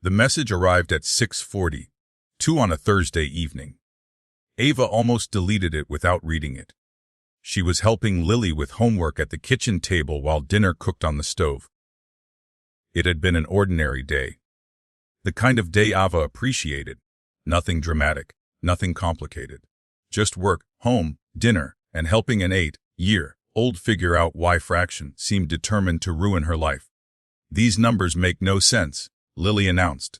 The message arrived at 6:40, 2 on a Thursday evening. Ava almost deleted it without reading it. She was helping Lily with homework at the kitchen table while dinner cooked on the stove. It had been an ordinary day. The kind of day Ava appreciated. Nothing dramatic, nothing complicated. Just work, home, dinner, and helping an 8-year-old figure out why fraction seemed determined to ruin her life. "These numbers make no sense," Lily announced.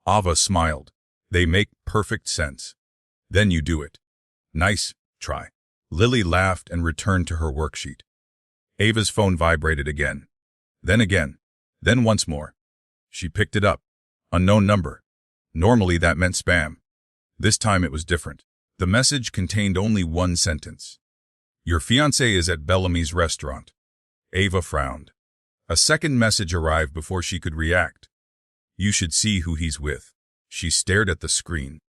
Ava smiled. "They make perfect sense. Then you do it. Nice try." Lily laughed and returned to her worksheet. Ava's phone vibrated again. Then once more. She picked it up. Unknown number. Normally that meant spam. This time it was different. The message contained only one sentence. "Your fiancé is at Bellamy's restaurant." Ava frowned. A second message arrived before she could react. "You should see who he's with." She stared at the screen.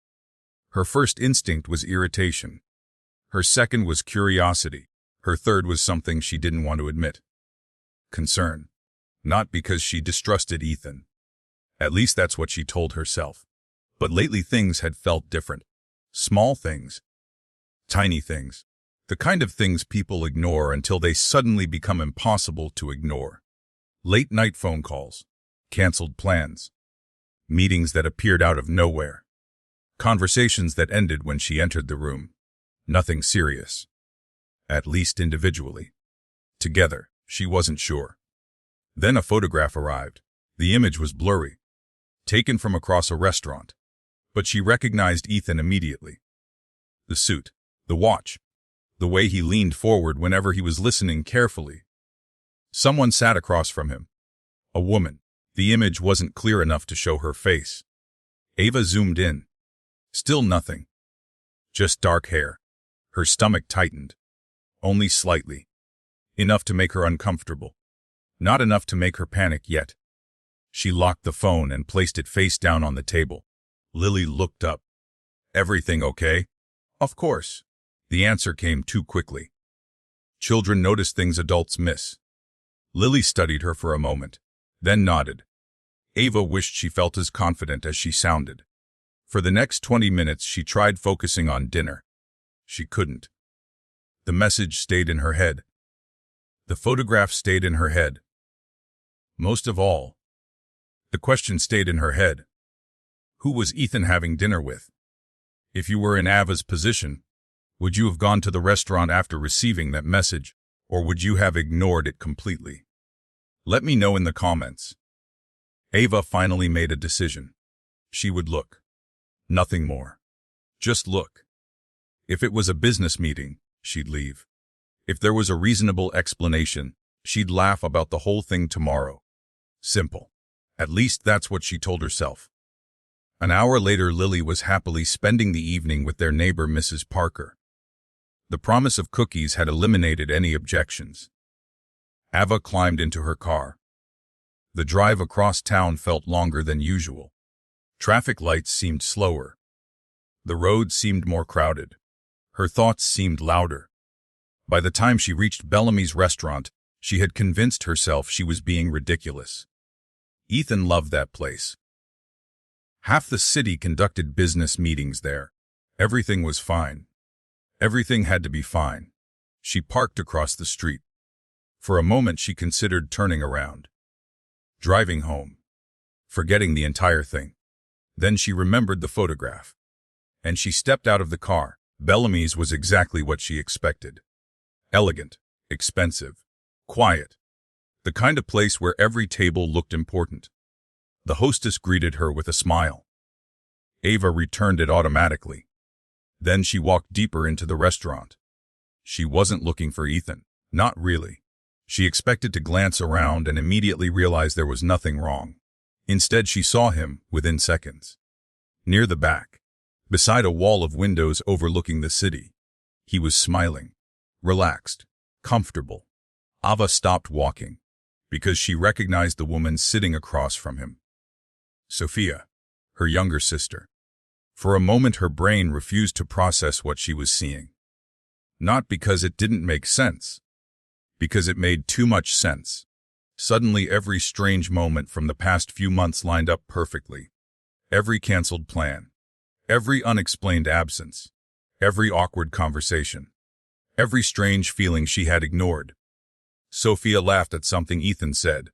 Her first instinct was irritation. Her second was curiosity. Her third was something she didn't want to admit. Concern. Not because she distrusted Ethan. At least that's what she told herself. But lately things had felt different. Small things. Tiny things. The kind of things people ignore until they suddenly become impossible to ignore. Late-night phone calls. Canceled plans. Meetings that appeared out of nowhere. Conversations that ended when she entered the room. Nothing serious. At least individually. Together, she wasn't sure. Then a photograph arrived. The image was blurry. Taken from across a restaurant. But she recognized Ethan immediately. The suit. The watch. The way he leaned forward whenever he was listening carefully. Someone sat across from him. A woman. The image wasn't clear enough to show her face. Ava zoomed in. Still nothing. Just dark hair. Her stomach tightened. Only slightly. Enough to make her uncomfortable. Not enough to make her panic yet. She locked the phone and placed it face down on the table. Lily looked up. "Everything okay?" "Of course." The answer came too quickly. Children notice things adults miss. Lily studied her for a moment, then nodded. Ava wished she felt as confident as she sounded. For the next 20 minutes she tried focusing on dinner. She couldn't. The message stayed in her head. The photograph stayed in her head. Most of all, the question stayed in her head. Who was Ethan having dinner with? If you were in Ava's position, would you have gone to the restaurant after receiving that message, or would you have ignored it completely? Let me know in the comments. Ava finally made a decision. She would look. Nothing more. Just look. If it was a business meeting, she'd leave. If there was a reasonable explanation, she'd laugh about the whole thing tomorrow. Simple. At least that's what she told herself. An hour later, Lily was happily spending the evening with their neighbor, Mrs. Parker. The promise of cookies had eliminated any objections. Ava climbed into her car. The drive across town felt longer than usual. Traffic lights seemed slower. The road seemed more crowded. Her thoughts seemed louder. By the time she reached Bellamy's restaurant, she had convinced herself she was being ridiculous. Ethan loved that place. Half the city conducted business meetings there. Everything was fine. Everything had to be fine. She parked across the street. For a moment she considered turning around. Driving home. Forgetting the entire thing. Then she remembered the photograph. And she stepped out of the car. Bellamy's was exactly what she expected. Elegant, expensive, quiet. The kind of place where every table looked important. The hostess greeted her with a smile. Ava returned it automatically. Then she walked deeper into the restaurant. She wasn't looking for Ethan. Not really. She expected to glance around and immediately realize there was nothing wrong. Instead, she saw him within seconds. Near the back, beside a wall of windows overlooking the city. He was smiling, relaxed, comfortable. Ava stopped walking, because she recognized the woman sitting across from him. Sophia, her younger sister. For a moment her brain refused to process what she was seeing. Not because it didn't make sense, because it made too much sense. Suddenly every strange moment from the past few months lined up perfectly. Every canceled plan, every unexplained absence, every awkward conversation, every strange feeling she had ignored. Sophia laughed at something Ethan said.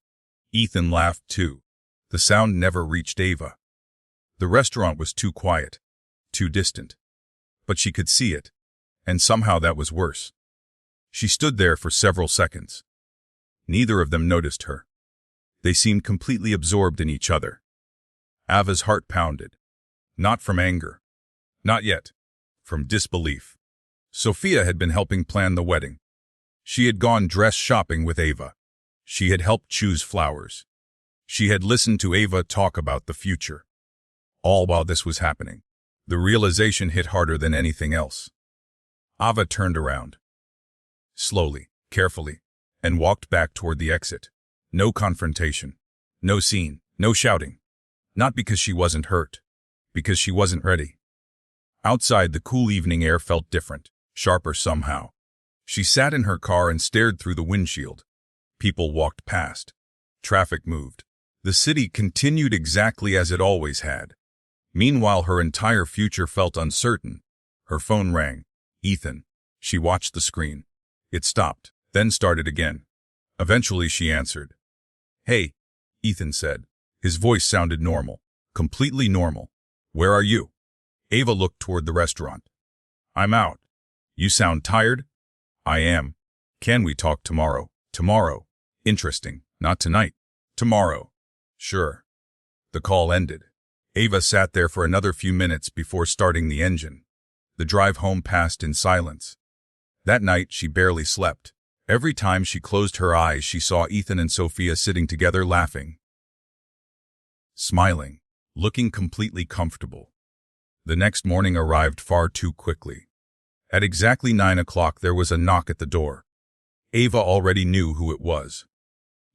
Ethan laughed too. The sound never reached Ava. The restaurant was too quiet, too distant. But she could see it, and somehow that was worse. She stood there for several seconds. Neither of them noticed her. They seemed completely absorbed in each other. Ava's heart pounded. Not from anger. Not yet. From disbelief. Sophia had been helping plan the wedding. She had gone dress shopping with Ava. She had helped choose flowers. She had listened to Ava talk about the future. All while this was happening, the realization hit harder than anything else. Ava turned around. Slowly, carefully, and walked back toward the exit. No confrontation. No scene. No shouting. Not because she wasn't hurt. Because she wasn't ready. Outside, the cool evening air felt different, sharper somehow. She sat in her car and stared through the windshield. People walked past. Traffic moved. The city continued exactly as it always had. Meanwhile, her entire future felt uncertain. Her phone rang. Ethan. She watched the screen. It stopped, then started again. Eventually, she answered. "Hey," Ethan said. His voice sounded normal, completely normal. "Where are you?" Ava looked toward the restaurant. "I'm out." "You sound tired?" "I am." "Can we talk tomorrow?" "Tomorrow." "Interesting. Not tonight." "Tomorrow." "Sure." The call ended. Ava sat there for another few minutes before starting the engine. The drive home passed in silence. That night, she barely slept. Every time she closed her eyes, she saw Ethan and Sophia sitting together laughing, smiling, looking completely comfortable. The next morning arrived far too quickly. At exactly 9 o'clock, there was a knock at the door. Ava already knew who it was.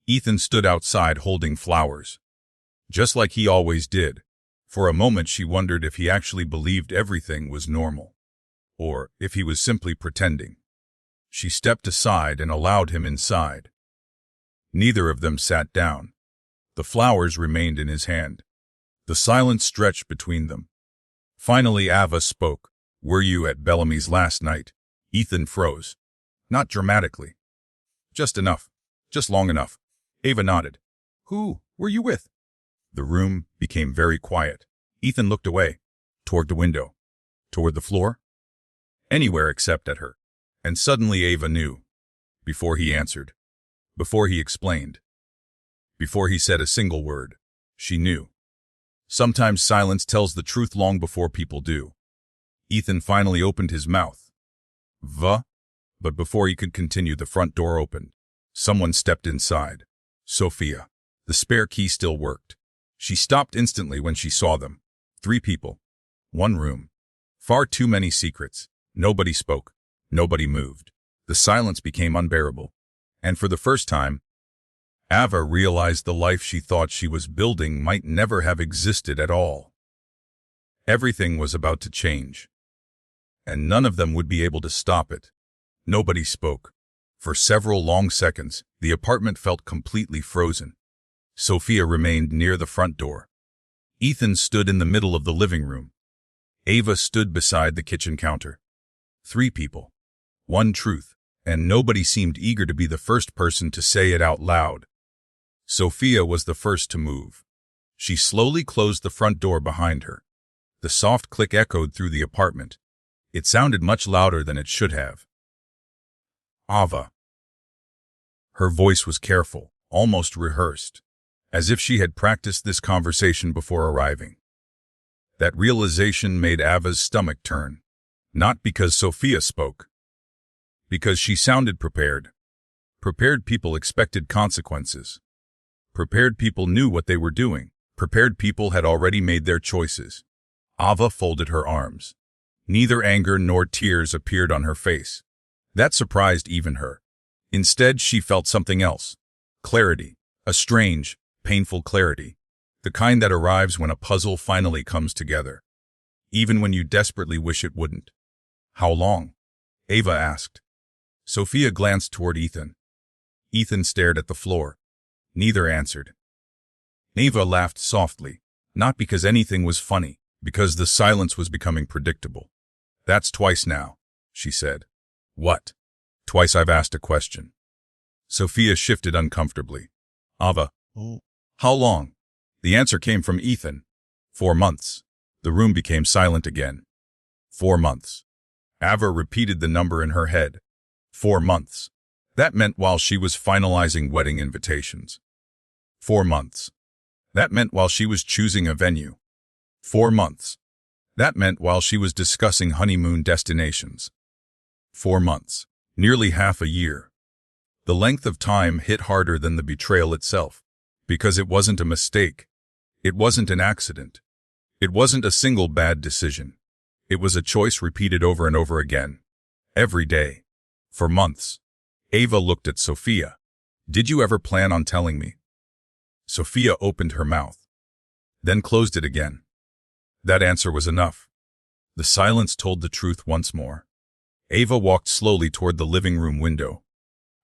Ethan stood outside holding flowers. Just like he always did. For a moment, she wondered if he actually believed everything was normal, or if he was simply pretending. She stepped aside and allowed him inside. Neither of them sat down. The flowers remained in his hand. The silence stretched between them. Finally, Ava spoke. "Were you at Bellamy's last night?" Ethan froze. Not dramatically. Just enough. Just long enough. Ava nodded. "Who were you with?" The room became very quiet. Ethan looked away, toward the window, toward the floor, anywhere except at her. And suddenly Ava knew. Before he answered. Before he explained. Before he said a single word. She knew. Sometimes silence tells the truth long before people do. Ethan finally opened his mouth. But before he could continue, the front door opened. Someone stepped inside. Sophia. The spare key still worked. She stopped instantly when she saw them. 3 people. 1 room. Far too many secrets. Nobody spoke. Nobody moved. The silence became unbearable. And for the first time, Ava realized the life she thought she was building might never have existed at all. Everything was about to change. And none of them would be able to stop it. Nobody spoke. For several long seconds, the apartment felt completely frozen. Sophia remained near the front door. Ethan stood in the middle of the living room. Ava stood beside the kitchen counter. 3 people. 1 truth, and nobody seemed eager to be the first person to say it out loud. Sophia was the first to move. She slowly closed the front door behind her. The soft click echoed through the apartment. It sounded much louder than it should have. "Ava." Her voice was careful, almost rehearsed, as if she had practiced this conversation before arriving. That realization made Ava's stomach turn, not because Sophia spoke, because she sounded prepared. Prepared people expected consequences. Prepared people knew what they were doing. Prepared people had already made their choices. Ava folded her arms. Neither anger nor tears appeared on her face. That surprised even her. Instead, she felt something else. Clarity. A strange, painful clarity. The kind that arrives when a puzzle finally comes together. Even when you desperately wish it wouldn't. "How long?" Ava asked. Sophia glanced toward Ethan. Ethan stared at the floor. Neither answered. Ava laughed softly, not because anything was funny, because the silence was becoming predictable. That's twice now, she said. What? Twice I've asked a question. Sophia shifted uncomfortably. Ava, how long? The answer came from Ethan. 4 months. The room became silent again. 4 months. Ava repeated the number in her head. 4 months. That meant while she was finalizing wedding invitations. 4 months. That meant while she was choosing a venue. 4 months. That meant while she was discussing honeymoon destinations. 4 months. Nearly half a year. The length of time hit harder than the betrayal itself, because it wasn't a mistake. It wasn't an accident. It wasn't a single bad decision. It was a choice repeated over and over again. Every day. For months. Ava looked at Sophia. Did you ever plan on telling me? Sophia opened her mouth, then closed it again. That answer was enough. The silence told the truth once more. Ava walked slowly toward the living room window.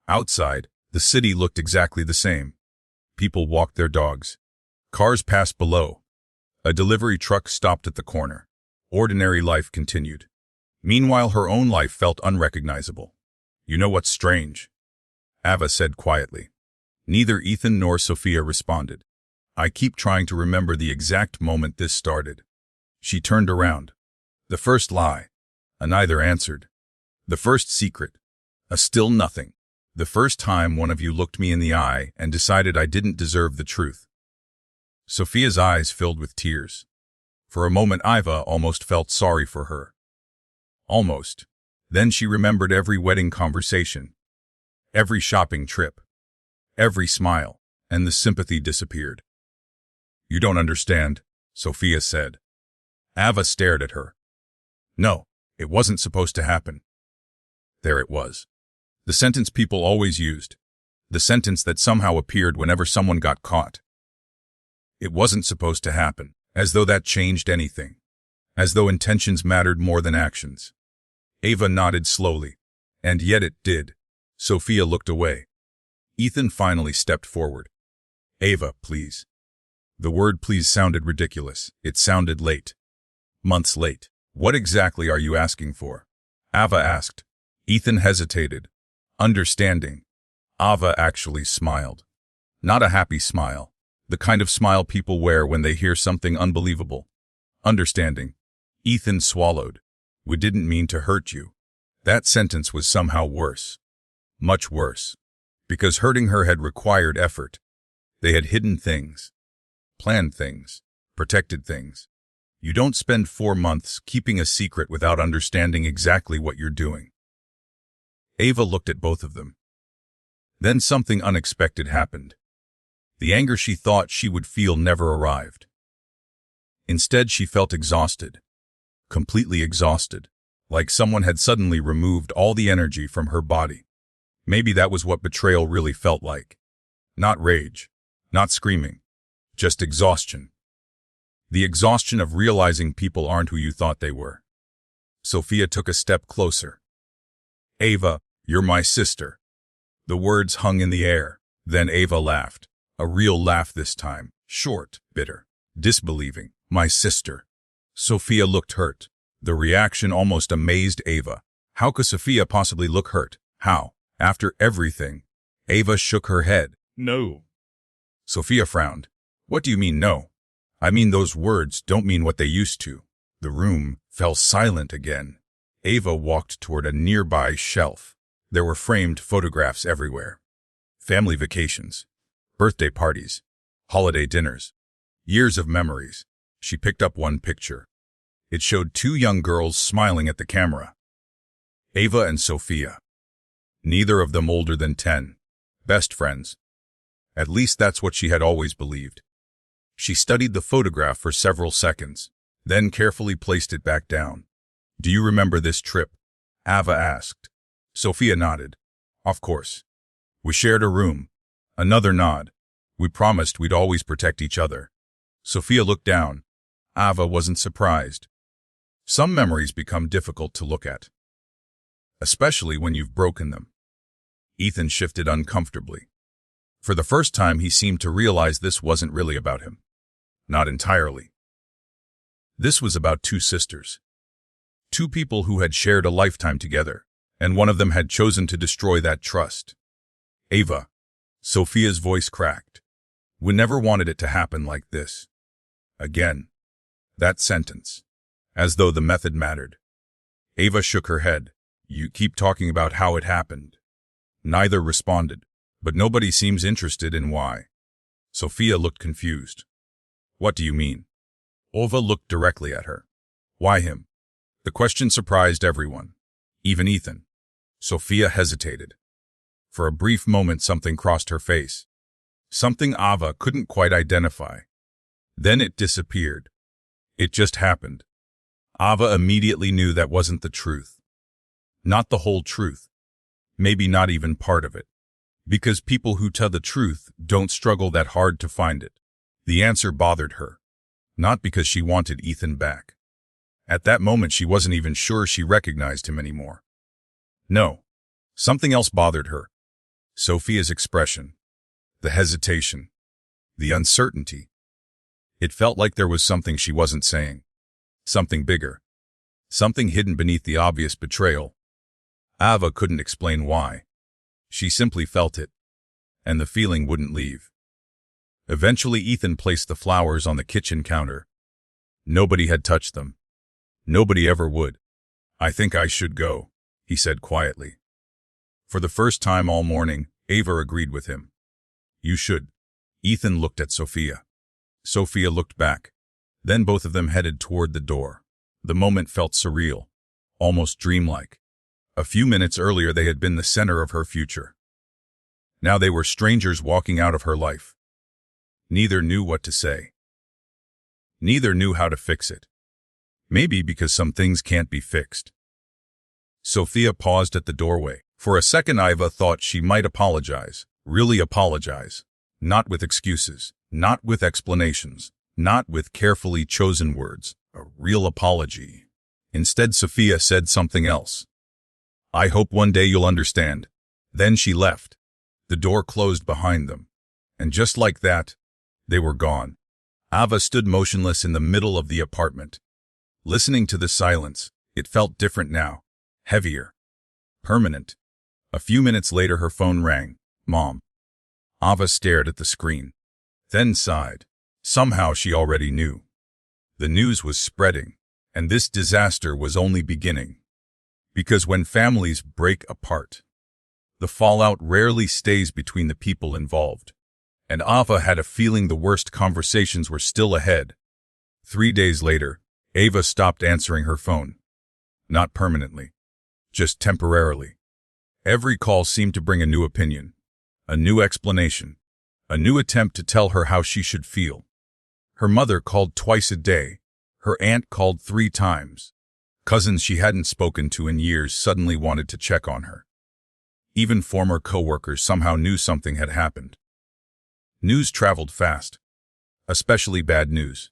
Outside, the city looked exactly the same. People walked their dogs. Cars passed below. A delivery truck stopped at the corner. Ordinary life continued. Meanwhile, her own life felt unrecognizable. You know what's strange? Ava said quietly. Neither Ethan nor Sophia responded. I keep trying to remember the exact moment this started. She turned around. The first lie. Neither answered. The first secret. A still nothing. The first time one of you looked me in the eye and decided I didn't deserve the truth. Sophia's eyes filled with tears. For a moment, Ava almost felt sorry for her. Almost. Then she remembered every wedding conversation, every shopping trip, every smile, and the sympathy disappeared. You don't understand, Sophia said. Ava stared at her. No, it wasn't supposed to happen. There it was. The sentence people always used. The sentence that somehow appeared whenever someone got caught. It wasn't supposed to happen, as though that changed anything. As though intentions mattered more than actions. Ava nodded slowly. And yet it did. Sophia looked away. Ethan finally stepped forward. Ava, please. The word please sounded ridiculous. It sounded late. Months late. What exactly are you asking for? Ava asked. Ethan hesitated. Understanding. Ava actually smiled. Not a happy smile. The kind of smile people wear when they hear something unbelievable. Understanding. Ethan swallowed. We didn't mean to hurt you. That sentence was somehow worse. Much worse. Because hurting her had required effort. They had hidden things. Planned things. Protected things. You don't spend 4 months keeping a secret without understanding exactly what you're doing. Ava looked at both of them. Then something unexpected happened. The anger she thought she would feel never arrived. Instead, she felt exhausted. Completely exhausted. Like someone had suddenly removed all the energy from her body. Maybe that was what betrayal really felt like. Not rage. Not screaming. Just exhaustion. The exhaustion of realizing people aren't who you thought they were. Sophia took a step closer. Ava, you're my sister. The words hung in the air. Then Ava laughed. A real laugh this time. Short, bitter, disbelieving. My sister. Sophia looked hurt. The reaction almost amazed Ava. How could Sophia possibly look hurt? How? After everything? Ava shook her head. No. Sophia frowned. What do you mean no? I mean those words don't mean what they used to. The room fell silent again. Ava walked toward a nearby shelf. There were framed photographs everywhere. Family vacations, birthday parties, holiday dinners, years of memories. She picked up one picture. It showed 2 young girls smiling at the camera. Ava and Sophia. Neither of them older than 10. Best friends. At least that's what she had always believed. She studied the photograph for several seconds, then carefully placed it back down. Do you remember this trip? Ava asked. Sophia nodded. Of course. We shared a room. Another nod. We promised we'd always protect each other. Sophia looked down. Ava wasn't surprised. Some memories become difficult to look at, especially when you've broken them. Ethan shifted uncomfortably. For the first time, he seemed to realize this wasn't really about him. Not entirely. This was about two sisters. Two people who had shared a lifetime together, and one of them had chosen to destroy that trust. Ava. Sophia's voice cracked. We never wanted it to happen like this. Again. That sentence. As though the method mattered. Ava shook her head. You keep talking about how it happened. Neither responded, but nobody seems interested in why. Sophia looked confused. What do you mean? Ava looked directly at her. Why him? The question surprised everyone, even Ethan. Sophia hesitated. For a brief moment something crossed her face. Something Ava couldn't quite identify. Then it disappeared. It just happened. Ava immediately knew that wasn't the truth. Not the whole truth. Maybe not even part of it. Because people who tell the truth don't struggle that hard to find it. The answer bothered her. Not because she wanted Ethan back. At that moment she wasn't even sure she recognized him anymore. No. Something else bothered her. Sophia's expression. The hesitation. The uncertainty. It felt like there was something she wasn't saying. Something bigger. Something hidden beneath the obvious betrayal. Ava couldn't explain why. She simply felt it. And the feeling wouldn't leave. Eventually Ethan placed the flowers on the kitchen counter. Nobody had touched them. Nobody ever would. I think I should go, he said quietly. For the first time all morning, Ava agreed with him. You should. Ethan looked at Sophia. Sophia looked back. Then both of them headed toward the door. The moment felt surreal, almost dreamlike. A few minutes earlier they had been the center of her future. Now they were strangers walking out of her life. Neither knew what to say. Neither knew how to fix it. Maybe because some things can't be fixed. Sophia paused at the doorway. For a second Ava thought she might apologize, really apologize. Not with excuses, not with explanations, not with carefully chosen words, a real apology. Instead Sophia said something else. I hope one day you'll understand. Then she left. The door closed behind them. And just like that, they were gone. Ava stood motionless in the middle of the apartment. Listening to the silence, it felt different now. Heavier. Permanent. A few minutes later her phone rang. Mom. Ava stared at the screen. Then sighed. Somehow she already knew. The news was spreading, and this disaster was only beginning. Because when families break apart, the fallout rarely stays between the people involved. And Ava had a feeling the worst conversations were still ahead. 3 days later, Ava stopped answering her phone. Not permanently. Just temporarily. Every call seemed to bring a new opinion, a new explanation, a new attempt to tell her how she should feel. Her mother called twice a day. Her aunt called 3 times. Cousins she hadn't spoken to in years suddenly wanted to check on her. Even former co-workers somehow knew something had happened. News traveled fast, especially bad news.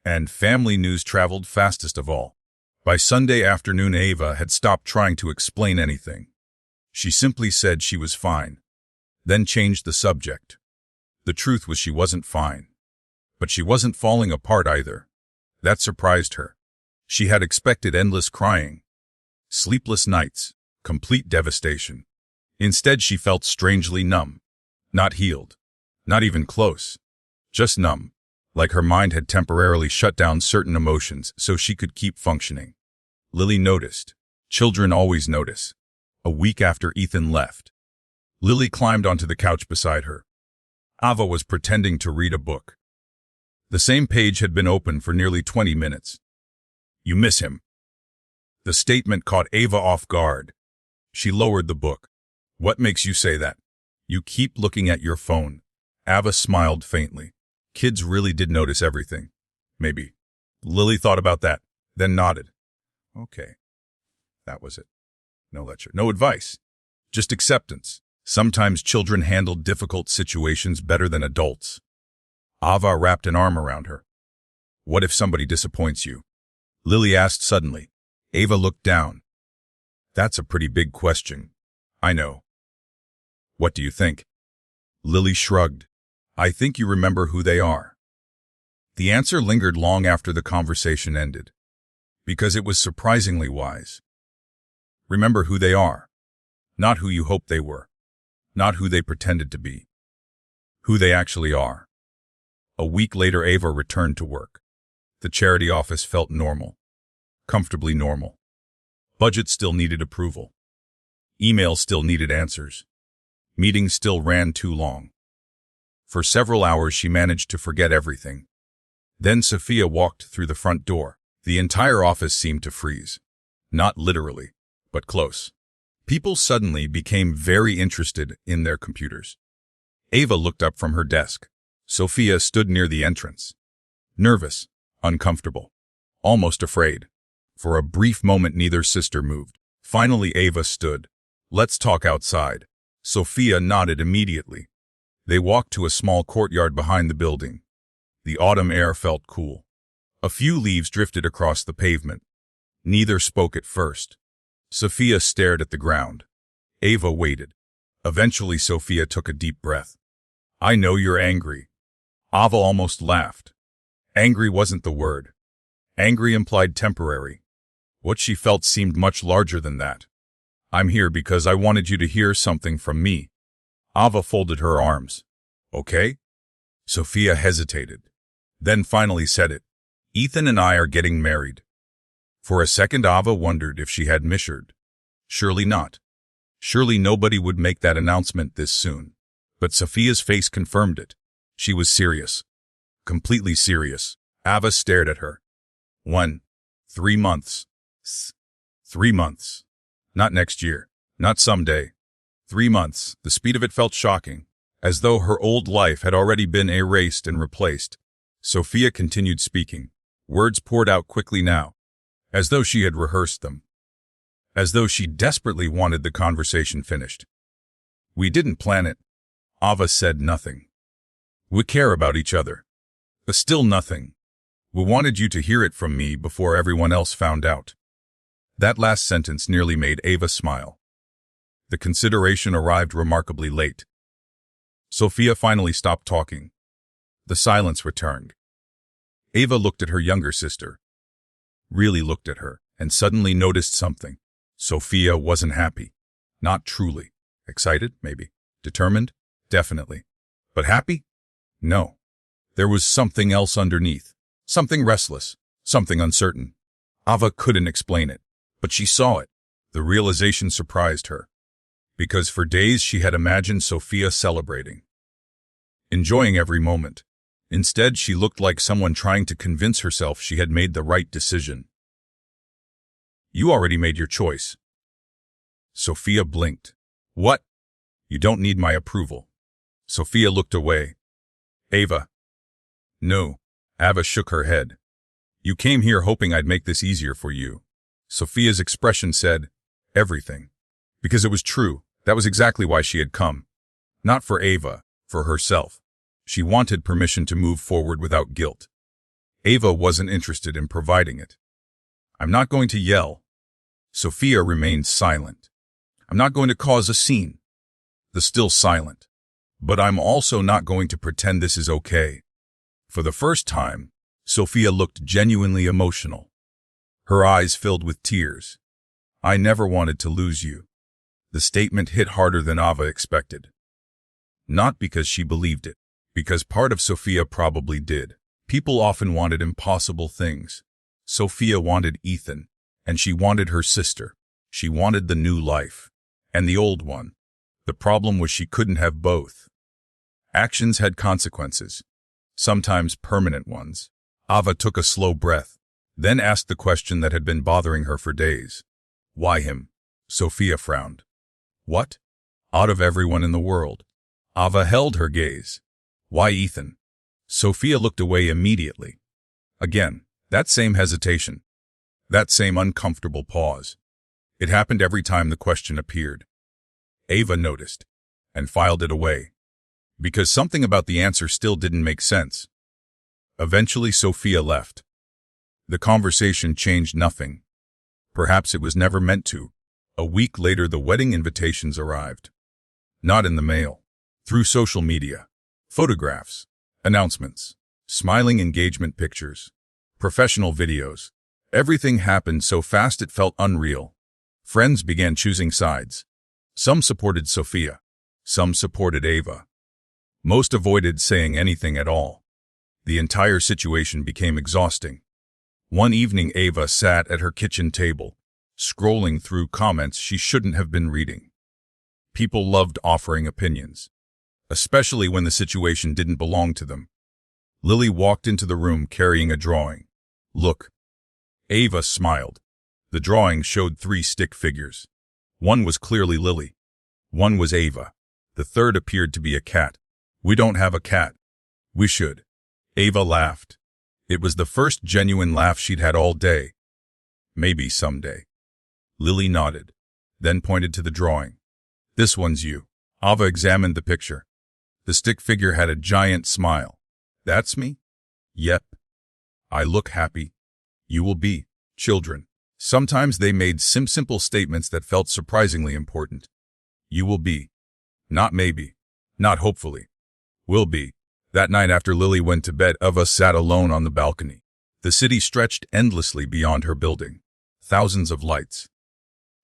And family news traveled fastest of all. By Sunday afternoon Ava had stopped trying to explain anything. She simply said she was fine, then changed the subject. The truth was she wasn't fine. But she wasn't falling apart either. That surprised her. She had expected endless crying, sleepless nights, complete devastation. Instead she felt strangely numb, not healed. Not even close. Just numb. Like her mind had temporarily shut down certain emotions so she could keep functioning. Lily noticed. Children always notice. A week after Ethan left, Lily climbed onto the couch beside her. Ava was pretending to read a book. The same page had been open for nearly 20 minutes. You miss him. The statement caught Ava off guard. She lowered the book. What makes you say that? You keep looking at your phone. Ava smiled faintly. Kids really did notice everything. Maybe. Lily thought about that, then nodded. Okay. That was it. No lecture, no advice. Just acceptance. Sometimes children handle difficult situations better than adults. Ava wrapped an arm around her. What if somebody disappoints you? Lily asked suddenly. Ava looked down. That's a pretty big question. I know. What do you think? Lily shrugged. I think you remember who they are. The answer lingered long after the conversation ended, because it was surprisingly wise. Remember who they are, not who you hoped they were, not who they pretended to be, who they actually are. A week later, Ava returned to work. The charity office felt normal, comfortably normal. Budget still needed approval. Emails still needed answers. Meetings still ran too long. For several hours, she managed to forget everything. Then Sophia walked through the front door. The entire office seemed to freeze. Not literally, but close. People suddenly became very interested in their computers. Ava looked up from her desk. Sophia stood near the entrance. Nervous, uncomfortable, almost afraid. For a brief moment, neither sister moved. Finally, Ava stood. Let's talk outside. Sophia nodded immediately. They walked to a small courtyard behind the building. The autumn air felt cool. A few leaves drifted across the pavement. Neither spoke at first. Sophia stared at the ground. Ava waited. Eventually, Sophia took a deep breath. I know you're angry. Ava almost laughed. Angry wasn't the word. Angry implied temporary. What she felt seemed much larger than that. I'm here because I wanted you to hear something from me. Ava folded her arms. Okay? Sophia hesitated, then finally said it. Ethan and I are getting married. For a second, Ava wondered if she had misheard. Surely not. Surely nobody would make that announcement this soon. But Sophia's face confirmed it. She was serious. Completely serious. Ava stared at her. 3 months. 3 months. Not next year. Not someday. 3 months. The speed of it felt shocking, as though her old life had already been erased and replaced. Sophia continued speaking. Words poured out quickly now, as though she had rehearsed them. As though she desperately wanted the conversation finished. We didn't plan it. Ava said nothing. We care about each other. But still nothing. We wanted you to hear it from me before everyone else found out. That last sentence nearly made Ava smile. The consideration arrived remarkably late. Sophia finally stopped talking. The silence returned. Ava looked at her younger sister. Really looked at her, and suddenly noticed something. Sophia wasn't happy. Not truly. Excited, maybe. Determined? Definitely. But happy? No. There was something else underneath. Something restless. Something uncertain. Ava couldn't explain it, but she saw it. The realization surprised her. Because for days she had imagined Sophia celebrating, enjoying every moment. Instead, she looked like someone trying to convince herself she had made the right decision. You already made your choice. Sophia blinked. What? You don't need my approval. Sophia looked away. Ava. No. Ava shook her head. You came here hoping I'd make this easier for you. Sophia's expression said, everything. Because it was true. That was exactly why she had come. Not for Ava, for herself. She wanted permission to move forward without guilt. Ava wasn't interested in providing it. I'm not going to yell. Sophia remained silent. I'm not going to cause a scene. The still silent. But I'm also not going to pretend this is okay. For the first time, Sophia looked genuinely emotional. Her eyes filled with tears. I never wanted to lose you. The statement hit harder than Ava expected. Not because she believed it, because part of Sophia probably did. People often wanted impossible things. Sophia wanted Ethan, and she wanted her sister. She wanted the new life, and the old one. The problem was she couldn't have both. Actions had consequences, sometimes permanent ones. Ava took a slow breath, then asked the question that had been bothering her for days. Why him? Sophia frowned. What? Out of everyone in the world. Ava held her gaze. Why Ethan? Sophia looked away immediately. Again, that same hesitation. That same uncomfortable pause. It happened every time the question appeared. Ava noticed, and filed it away. Because something about the answer still didn't make sense. Eventually Sophia left. The conversation changed nothing. Perhaps it was never meant to. A week later the wedding invitations arrived. Not in the mail. Through social media, photographs, announcements, smiling engagement pictures, professional videos. Everything happened so fast it felt unreal. Friends began choosing sides. Some supported Sophia. Some supported Ava. Most avoided saying anything at all. The entire situation became exhausting. One evening, Ava sat at her kitchen table, scrolling through comments she shouldn't have been reading. People loved offering opinions, especially when the situation didn't belong to them. Lily walked into the room carrying a drawing. "Look." Ava smiled. The drawing showed 3 stick figures. One was clearly Lily. One was Ava. The third appeared to be a cat. "We don't have a cat." "We should." Ava laughed. It was the first genuine laugh she'd had all day. "Maybe someday." Lily nodded, then pointed to the drawing. "This one's you." Ava examined the picture. The stick figure had a giant smile. "That's me?" "Yep. I look happy. You will be." Children. Sometimes they made simple statements that felt surprisingly important. You will be. Not maybe. Not hopefully. Will be. That night after Lily went to bed, Ava sat alone on the balcony. The city stretched endlessly beyond her building. Thousands of lights.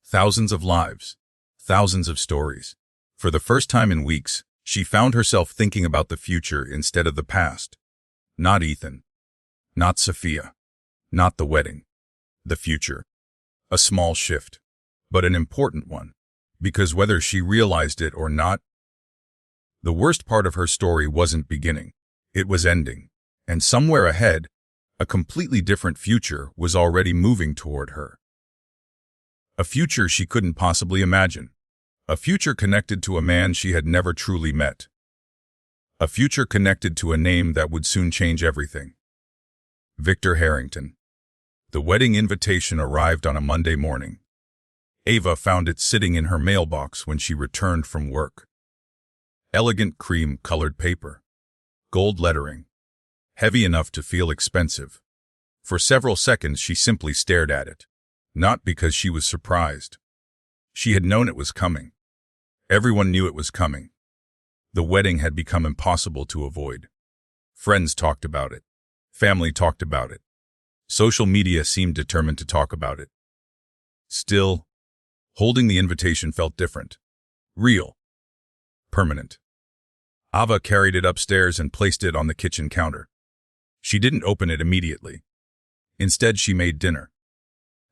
Thousands of lives. Thousands of stories. For the first time in weeks, she found herself thinking about the future instead of the past. Not Ethan. Not Sophia. Not the wedding. The future. A small shift, but an important one, because whether she realized it or not, the worst part of her story wasn't beginning, it was ending, and somewhere ahead, a completely different future was already moving toward her. A future she couldn't possibly imagine. A future connected to a man she had never truly met. A future connected to a name that would soon change everything. Victor Harrington. The wedding invitation arrived on a Monday morning. Ava found it sitting in her mailbox when she returned from work. Elegant cream-colored paper. Gold lettering. Heavy enough to feel expensive. For several seconds she simply stared at it. Not because she was surprised. She had known it was coming. Everyone knew it was coming. The wedding had become impossible to avoid. Friends talked about it. Family talked about it. Social media seemed determined to talk about it. Still, holding the invitation felt different. Real. Permanent. Ava carried it upstairs and placed it on the kitchen counter. She didn't open it immediately. Instead, she made dinner.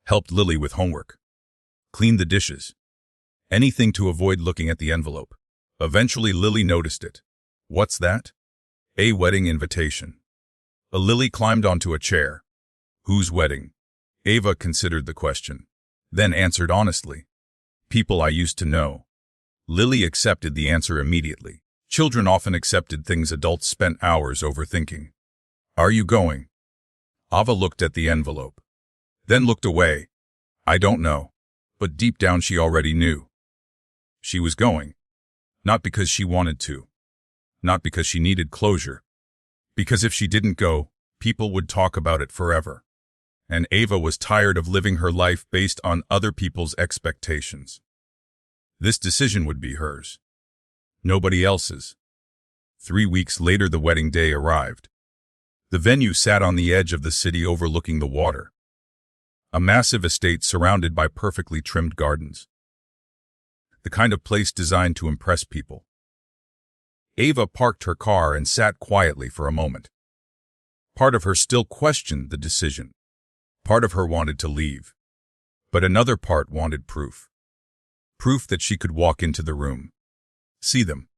Helped Lily with homework. Cleaned the dishes. Anything to avoid looking at the envelope. Eventually, Lily noticed it. "What's that?" "A wedding invitation." Lily climbed onto a chair. "Whose wedding?" Ava considered the question, then answered honestly. "People I used to know." Lily accepted the answer immediately. Children often accepted things adults spent hours overthinking. "Are you going?" Ava looked at the envelope, then looked away. "I don't know." But deep down she already knew. She was going. Not because she wanted to. Not because she needed closure. Because if she didn't go, people would talk about it forever. And Ava was tired of living her life based on other people's expectations. This decision would be hers. Nobody else's. 3 weeks later, the wedding day arrived. The venue sat on the edge of the city overlooking the water. A massive estate surrounded by perfectly trimmed gardens. The kind of place designed to impress people. Ava parked her car and sat quietly for a moment. Part of her still questioned the decision. Part of her wanted to leave. But another part wanted proof. Proof that she could walk into the room, see them,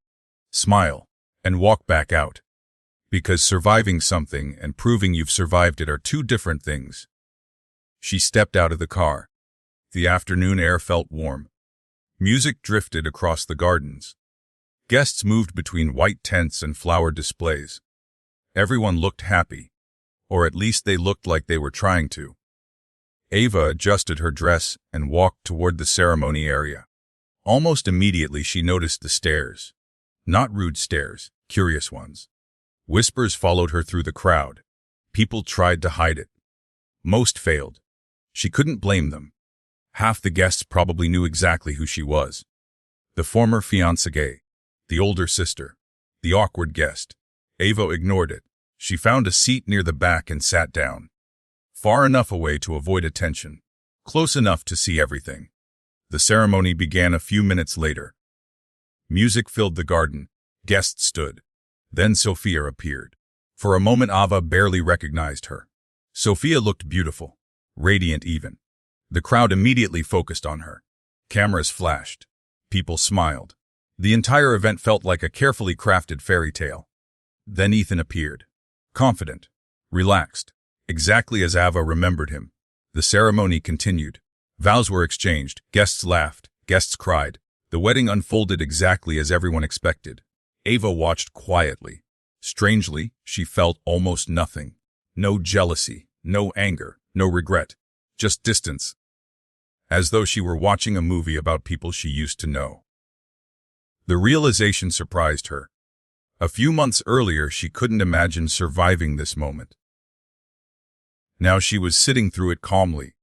smile, and walk back out. Because surviving something and proving you've survived it are 2 different things. She stepped out of the car. The afternoon air felt warm. Music drifted across the gardens. Guests moved between white tents and flower displays. Everyone looked happy, or at least they looked like they were trying to. Ava adjusted her dress and walked toward the ceremony area. Almost immediately she noticed the stares. Not rude stares, curious ones. Whispers followed her through the crowd. People tried to hide it. Most failed. She couldn't blame them. Half the guests probably knew exactly who she was. The former fiancé. The older sister. The awkward guest. Ava ignored it. She found a seat near the back and sat down. Far enough away to avoid attention. Close enough to see everything. The ceremony began a few minutes later. Music filled the garden. Guests stood. Then Sophia appeared. For a moment Ava barely recognized her. Sophia looked beautiful. Radiant even. The crowd immediately focused on her. Cameras flashed. People smiled. The entire event felt like a carefully crafted fairy tale. Then Ethan appeared. Confident. Relaxed. Exactly as Ava remembered him. The ceremony continued. Vows were exchanged. Guests laughed. Guests cried. The wedding unfolded exactly as everyone expected. Ava watched quietly. Strangely, she felt almost nothing. No jealousy, no anger, no regret. Just distance. As though she were watching a movie about people she used to know. The realization surprised her. A few months earlier, she couldn't imagine surviving this moment. Now she was sitting through it calmly.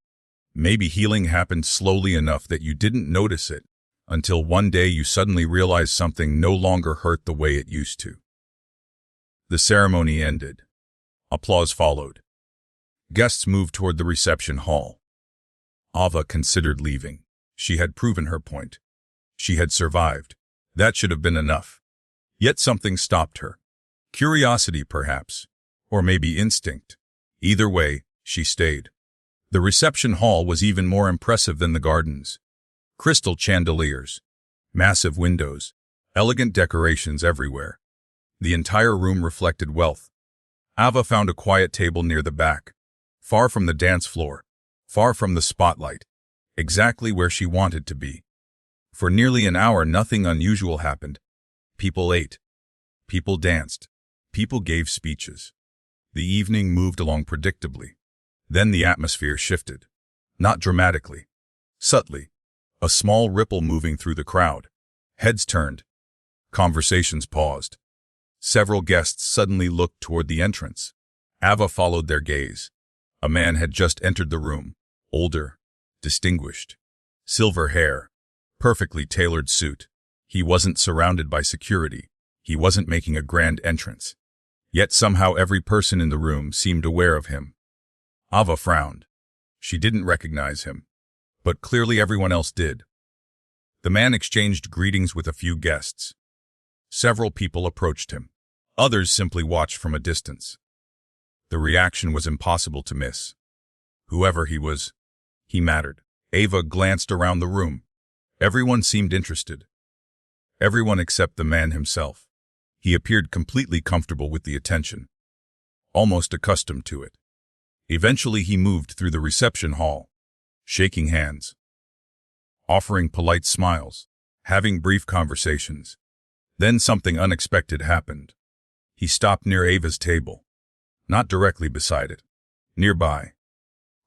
Maybe healing happened slowly enough that you didn't notice it, until one day you suddenly realized something no longer hurt the way it used to. The ceremony ended. Applause followed. Guests moved toward the reception hall. Ava considered leaving. She had proven her point. She had survived. That should have been enough. Yet something stopped her. Curiosity, perhaps. Or maybe instinct. Either way, she stayed. The reception hall was even more impressive than the gardens. Crystal chandeliers. Massive windows. Elegant decorations everywhere. The entire room reflected wealth. Ava found a quiet table near the back. Far from the dance floor. Far from the spotlight. Exactly where she wanted to be. For nearly an hour nothing unusual happened. People ate. People danced. People gave speeches. The evening moved along predictably. Then the atmosphere shifted. Not dramatically. Subtly. A small ripple moving through the crowd. Heads turned. Conversations paused. Several guests suddenly looked toward the entrance. Ava followed their gaze. A man had just entered the room. Older. Distinguished. Silver hair. Perfectly tailored suit. He wasn't surrounded by security. He wasn't making a grand entrance. Yet somehow every person in the room seemed aware of him. Ava frowned. She didn't recognize him. But clearly everyone else did. The man exchanged greetings with a few guests. Several people approached him. Others simply watched from a distance. The reaction was impossible to miss. Whoever he was, he mattered. Ava glanced around the room. Everyone seemed interested. Everyone except the man himself. He appeared completely comfortable with the attention. Almost accustomed to it. Eventually he moved through the reception hall. Shaking hands. Offering polite smiles. Having brief conversations. Then something unexpected happened. He stopped near Ava's table. Not directly beside it. Nearby.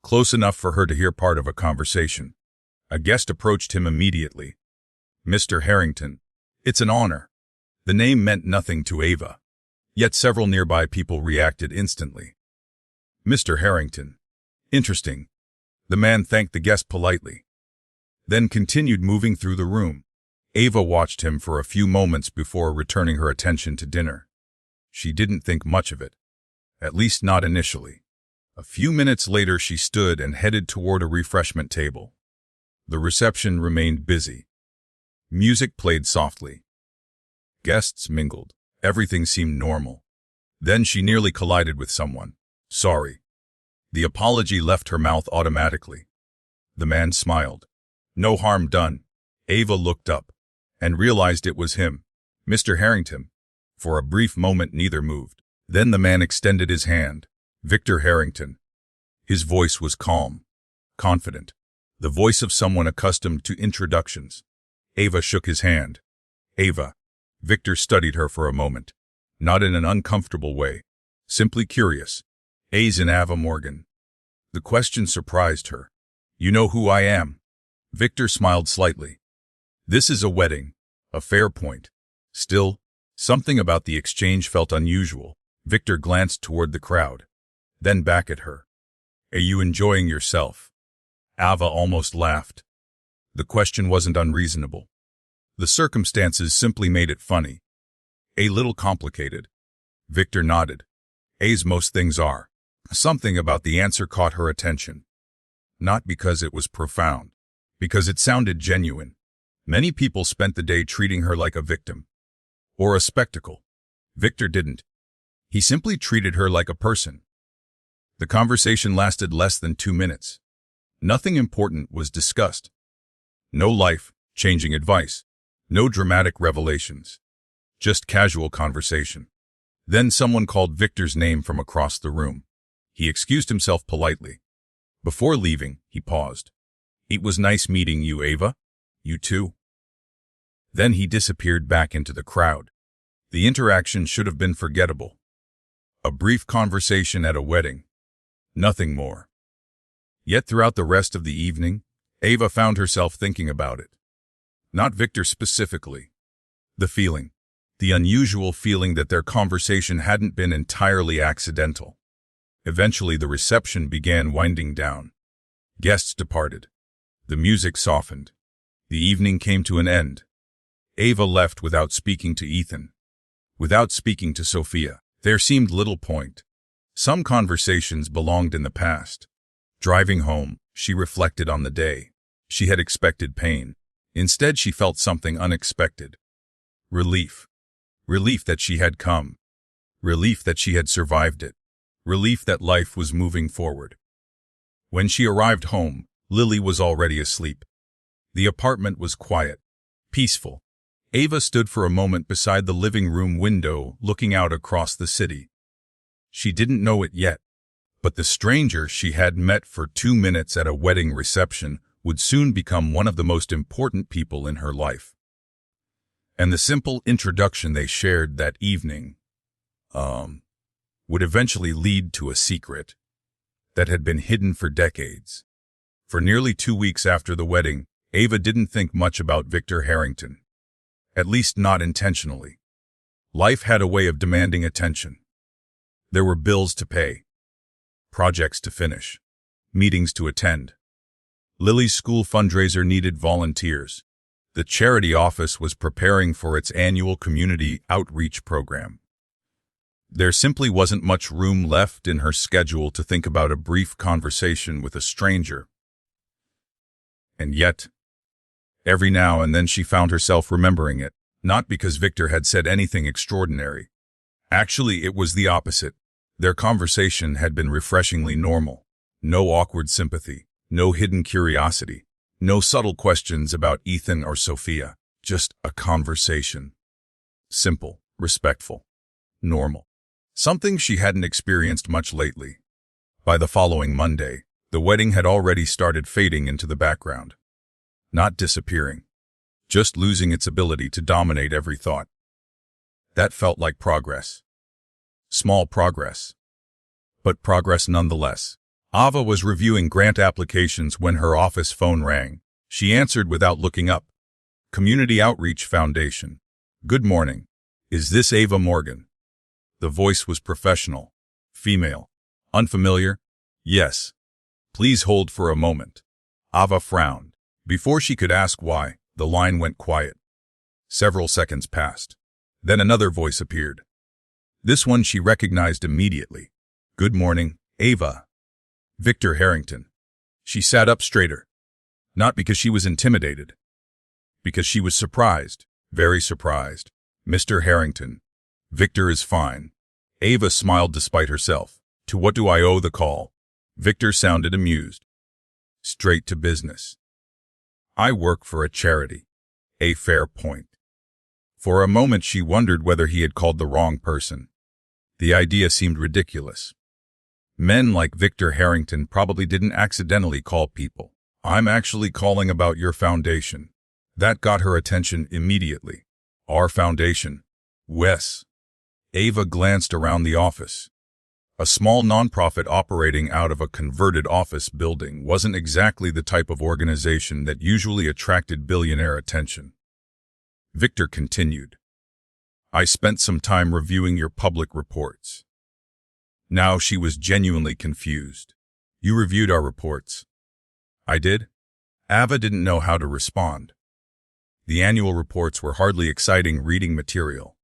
Close enough for her to hear part of a conversation. A guest approached him immediately. Mr. Harrington. It's an honor. The name meant nothing to Ava. Yet several nearby people reacted instantly. Mr. Harrington. Interesting. The man thanked the guest politely. Then continued moving through the room. Ava watched him for a few moments before returning her attention to dinner. She didn't think much of it. At least not initially. A few minutes later she stood and headed toward a refreshment table. The reception remained busy. Music played softly. Guests mingled. Everything seemed normal. Then she nearly collided with someone. Sorry. The apology left her mouth automatically. The man smiled. No harm done. Ava looked up and realized it was him, Mr. Harrington. For a brief moment neither moved. Then the man extended his hand. Victor Harrington. His voice was calm, confident. The voice of someone accustomed to introductions. Ava shook his hand. Ava. Victor studied her for a moment. Not in an uncomfortable way. Simply curious. A's in Ava Morgan. The question surprised her. You know who I am? Victor smiled slightly. This is a wedding. A fair point. Still, something about the exchange felt unusual. Victor glanced toward the crowd. Then back at her. Are you enjoying yourself? Ava almost laughed. The question wasn't unreasonable. The circumstances simply made it funny. A little complicated. Victor nodded. As most things are. Something about the answer caught her attention. Not because it was profound. Because it sounded genuine. Many people spent the day treating her like a victim. Or a spectacle. Victor didn't. He simply treated her like a person. The conversation lasted less than 2 minutes. Nothing important was discussed. No life-changing advice. No dramatic revelations. Just casual conversation. Then someone called Victor's name from across the room. He excused himself politely. Before leaving, he paused. It was nice meeting you, Ava. You too. Then he disappeared back into the crowd. The interaction should have been forgettable. A brief conversation at a wedding. Nothing more. Yet throughout the rest of the evening, Ava found herself thinking about it. Not Victor specifically. The feeling. The unusual feeling that their conversation hadn't been entirely accidental. Eventually the reception began winding down. Guests departed. The music softened. The evening came to an end. Ava left without speaking to Ethan. Without speaking to Sophia. There seemed little point. Some conversations belonged in the past. Driving home, she reflected on the day. She had expected pain. Instead, she felt something unexpected. Relief. Relief that she had come. Relief that she had survived it. Relief that life was moving forward. When she arrived home, Lily was already asleep. The apartment was quiet, peaceful. Ava stood for a moment beside the living room window, looking out across the city. She didn't know it yet, but the stranger she had met for 2 minutes at a wedding reception would soon become one of the most important people in her life. And the simple introduction they shared that evening, would eventually lead to a secret that had been hidden for decades. For nearly 2 weeks after the wedding, Ava didn't think much about Victor Harrington. At least not intentionally. Life had a way of demanding attention. There were bills to pay, projects to finish, meetings to attend. Lily's school fundraiser needed volunteers. The charity office was preparing for its annual community outreach program. There simply wasn't much room left in her schedule to think about a brief conversation with a stranger. And yet, every now and then she found herself remembering it, not because Victor had said anything extraordinary. Actually, it was the opposite. Their conversation had been refreshingly normal. No awkward sympathy, no hidden curiosity, no subtle questions about Ethan or Sophia. Just a conversation. Simple, respectful, normal. Something she hadn't experienced much lately. By the following Monday, the wedding had already started fading into the background. Not disappearing, just losing its ability to dominate every thought. That felt like progress. Small progress, but progress nonetheless. Ava was reviewing grant applications when her office phone rang. She answered without looking up. Community Outreach Foundation. Good morning. Is this Ava Morgan? The voice was professional, female, unfamiliar. Yes. Please hold for a moment. Ava frowned. Before she could ask why, the line went quiet. Several seconds passed. Then another voice appeared. This one she recognized immediately. Good morning, Ava. Victor Harrington. She sat up straighter. Not because she was intimidated. Because she was surprised, very surprised. Mr. Harrington. Victor is fine. Ava smiled despite herself. To what do I owe the call? Victor sounded amused. Straight to business. I work for a charity. A fair point. For a moment she wondered whether he had called the wrong person. The idea seemed ridiculous. Men like Victor Harrington probably didn't accidentally call people. I'm actually calling about your foundation. That got her attention immediately. Our foundation. Wes. Ava glanced around the office. A small nonprofit operating out of a converted office building wasn't exactly the type of organization that usually attracted billionaire attention. Victor continued. I spent some time reviewing your public reports. Now she was genuinely confused. You reviewed our reports. I did? Ava didn't know how to respond. The annual reports were hardly exciting reading material.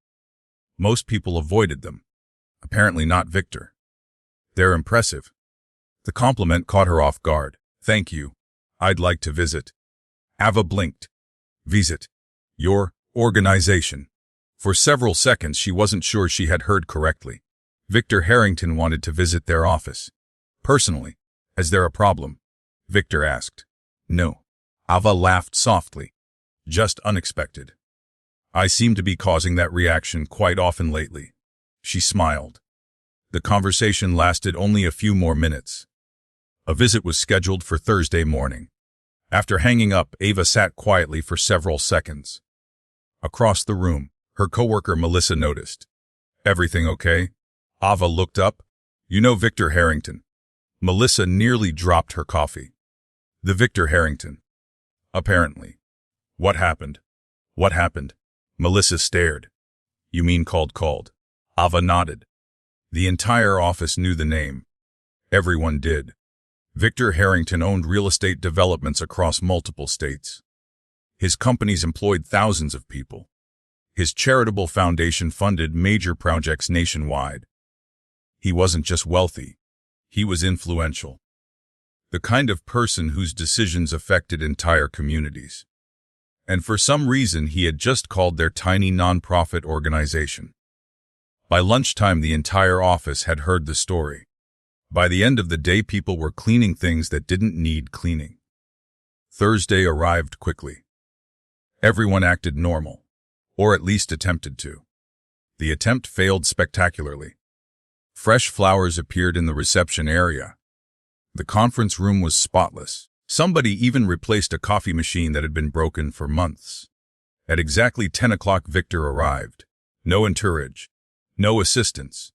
Most people avoided them. Apparently not Victor. They're impressive. The compliment caught her off guard. Thank you. I'd like to visit. Ava blinked. Visit. Your organization. For several seconds she wasn't sure she had heard correctly. Victor Harrington wanted to visit their office. Personally. Is there a problem? Victor asked. No. Ava laughed softly. Just unexpected. I seem to be causing that reaction quite often lately. She smiled. The conversation lasted only a few more minutes. A visit was scheduled for Thursday morning. After hanging up, Ava sat quietly for several seconds. Across the room, her coworker Melissa noticed. Everything okay? Ava looked up. You know Victor Harrington. Melissa nearly dropped her coffee. The Victor Harrington. Apparently. What happened? What happened? Melissa stared. You mean called? Ava nodded. The entire office knew the name. Everyone did. Victor Harrington owned real estate developments across multiple states. His companies employed thousands of people. His charitable foundation funded major projects nationwide. He wasn't just wealthy. He was influential. The kind of person whose decisions affected entire communities. And for some reason he had just called their tiny nonprofit organization. By lunchtime the entire office had heard the story. By the end of the day people were cleaning things that didn't need cleaning. Thursday arrived quickly. Everyone acted normal, or at least attempted to. The attempt failed spectacularly. Fresh flowers appeared in the reception area. The conference room was spotless. Somebody even replaced a coffee machine that had been broken for months. At exactly 10 o'clock Victor arrived. No entourage, no assistants,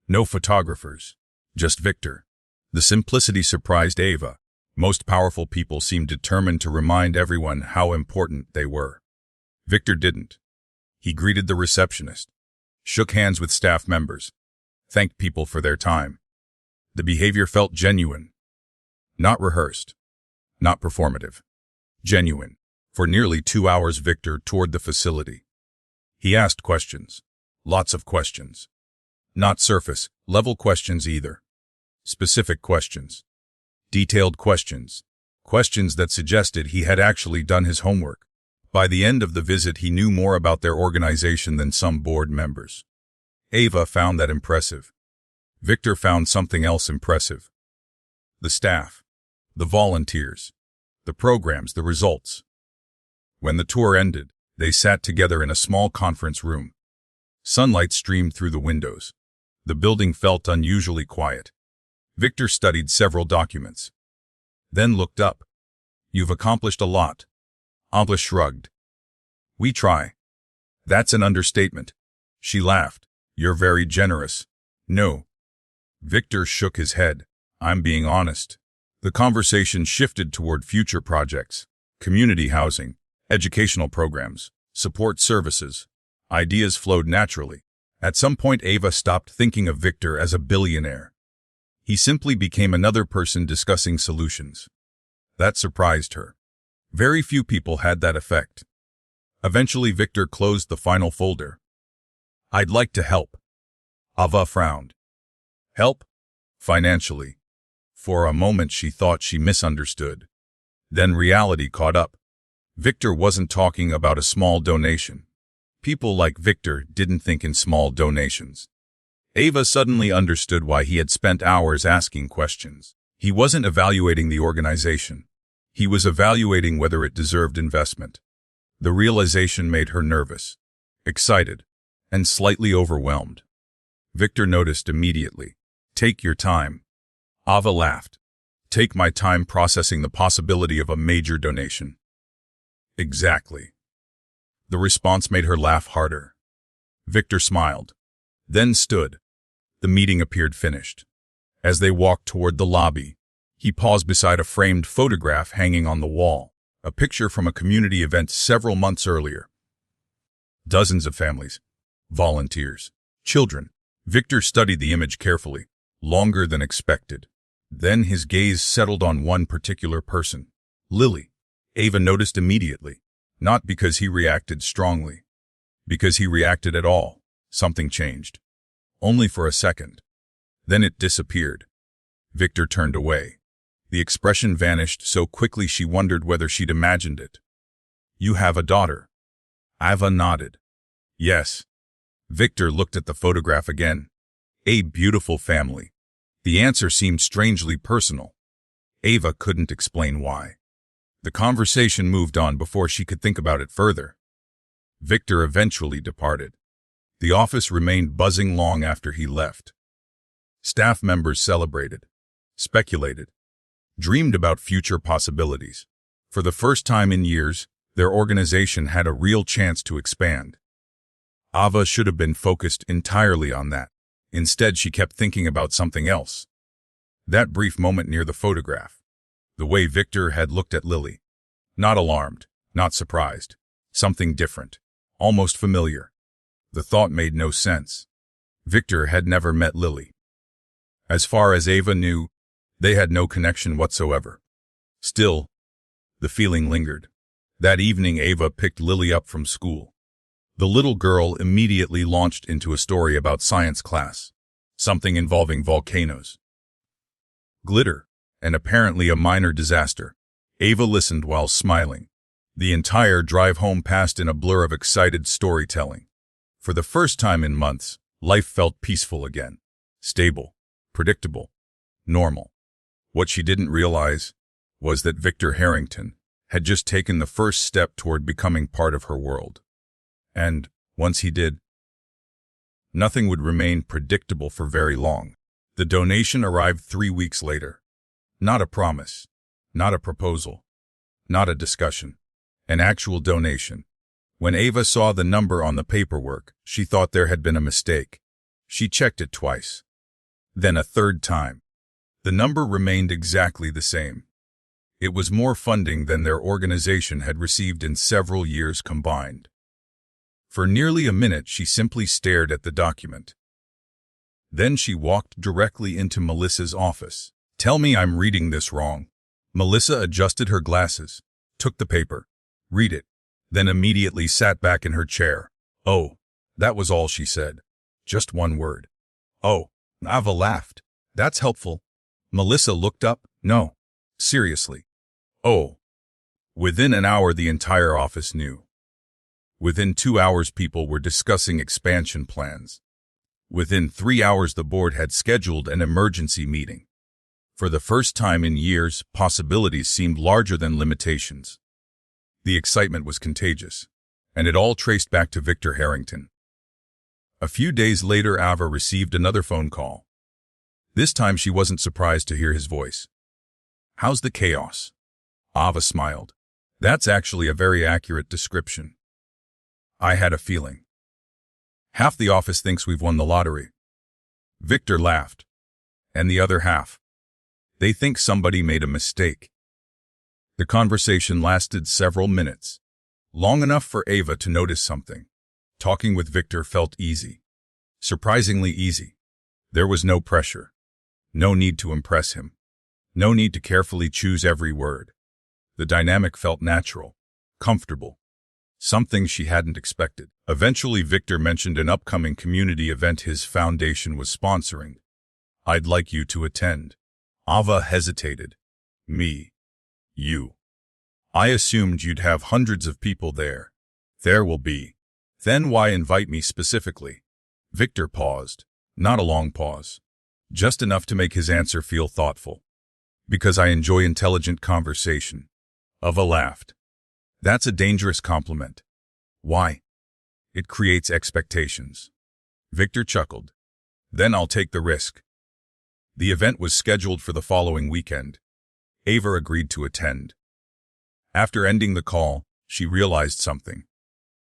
no photographers, just Victor. The simplicity surprised Ava. Most powerful people seemed determined to remind everyone how important they were. Victor didn't. He greeted the receptionist, shook hands with staff members, thanked people for their time. The behavior felt genuine, not rehearsed. Not performative. Genuine. For nearly 2 hours Victor toured the facility. He asked questions. Lots of questions. Not surface-level questions either. Specific questions. Detailed questions. Questions that suggested he had actually done his homework. By the end of the visit he knew more about their organization than some board members. Ava found that impressive. Victor found something else impressive. The staff. The volunteers, the programs, the results. When the tour ended, they sat together in a small conference room. Sunlight streamed through the windows. The building felt unusually quiet. Victor studied several documents, then looked up. You've accomplished a lot. Ava shrugged. We try. That's an understatement. She laughed. You're very generous. No. Victor shook his head. I'm being honest. The conversation shifted toward future projects, community housing, educational programs, support services. Ideas flowed naturally. At some point Ava stopped thinking of Victor as a billionaire. He simply became another person discussing solutions. That surprised her. Very few people had that effect. Eventually Victor closed the final folder. I'd like to help. Ava frowned. Help? Financially. For a moment she thought she misunderstood. Then reality caught up. Victor wasn't talking about a small donation. People like Victor didn't think in small donations. Ava suddenly understood why he had spent hours asking questions. He wasn't evaluating the organization. He was evaluating whether it deserved investment. The realization made her nervous, excited, and slightly overwhelmed. Victor noticed immediately. Take your time. Ava laughed. Take my time processing the possibility of a major donation. Exactly. The response made her laugh harder. Victor smiled, then stood. The meeting appeared finished. As they walked toward the lobby, he paused beside a framed photograph hanging on the wall, a picture from a community event several months earlier. Dozens of families, volunteers, children. Victor studied the image carefully, longer than expected. Then his gaze settled on one particular person, Lily. Ava noticed immediately. Not because he reacted strongly. Because he reacted at all. Something changed. Only for a second. Then it disappeared. Victor turned away. The expression vanished so quickly she wondered whether she'd imagined it. "You have a daughter." Ava nodded. "Yes." Victor looked at the photograph again. A beautiful family. The answer seemed strangely personal. Ava couldn't explain why. The conversation moved on before she could think about it further. Victor eventually departed. The office remained buzzing long after he left. Staff members celebrated, speculated, dreamed about future possibilities. For the first time in years, their organization had a real chance to expand. Ava should have been focused entirely on that. Instead, she kept thinking about something else. That brief moment near the photograph. The way Victor had looked at Lily. Not alarmed, not surprised. Something different. Almost familiar. The thought made no sense. Victor had never met Lily. As far as Ava knew, they had no connection whatsoever. Still, the feeling lingered. That evening, Ava picked Lily up from school. The little girl immediately launched into a story about science class, something involving volcanoes, glitter, and apparently a minor disaster. Ava listened while smiling. The entire drive home passed in a blur of excited storytelling. For the first time in months, life felt peaceful again. Stable, predictable, normal. What she didn't realize was that Victor Harrington had just taken the first step toward becoming part of her world. And, once he did, nothing would remain predictable for very long. The donation arrived 3 weeks later. Not a promise, not a proposal, not a discussion. An actual donation. When Ava saw the number on the paperwork, she thought there had been a mistake. She checked it twice. Then a third time. The number remained exactly the same. It was more funding than their organization had received in several years combined. For nearly a minute, she simply stared at the document. Then she walked directly into Melissa's office. "Tell me I'm reading this wrong." Melissa adjusted her glasses, took the paper, read it, then immediately sat back in her chair. "Oh," that was all she said. Just one word. "Oh." Ava laughed. "That's helpful." Melissa looked up. "No. Seriously." "Oh." Within an hour, the entire office knew. Within 2 hours, people were discussing expansion plans. Within 3 hours, the board had scheduled an emergency meeting. For the first time in years, possibilities seemed larger than limitations. The excitement was contagious, and it all traced back to Victor Harrington. A few days later, Ava received another phone call. This time, she wasn't surprised to hear his voice. "How's the chaos?" Ava smiled. "That's actually a very accurate description. I had a feeling. Half the office thinks we've won the lottery." Victor laughed. "And the other half? They think somebody made a mistake." The conversation lasted several minutes, long enough for Ava to notice something. Talking with Victor felt easy. Surprisingly easy. There was no pressure. No need to impress him. No need to carefully choose every word. The dynamic felt natural, comfortable. Something she hadn't expected. Eventually, Victor mentioned an upcoming community event his foundation was sponsoring. "I'd like you to attend." Ava hesitated. "Me? You? I assumed you'd have hundreds of people there." "There will be." "Then why invite me specifically?" Victor paused. Not a long pause. Just enough to make his answer feel thoughtful. "Because I enjoy intelligent conversation." Ava laughed. "That's a dangerous compliment." "Why?" "It creates expectations." Victor chuckled. "Then I'll take the risk." The event was scheduled for the following weekend. Ava agreed to attend. After ending the call, she realized something.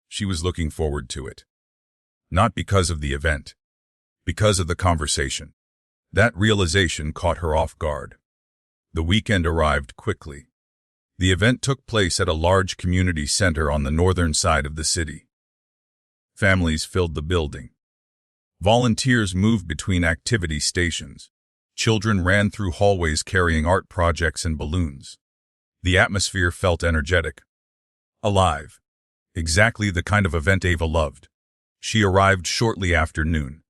She was looking forward to it. Not because of the event. Because of the conversation. That realization caught her off guard. The weekend arrived quickly. The event took place at a large community center on the northern side of the city. Families filled the building. Volunteers moved between activity stations. Children ran through hallways carrying art projects and balloons. The atmosphere felt energetic, alive. Exactly the kind of event Ava loved. She arrived shortly after noon.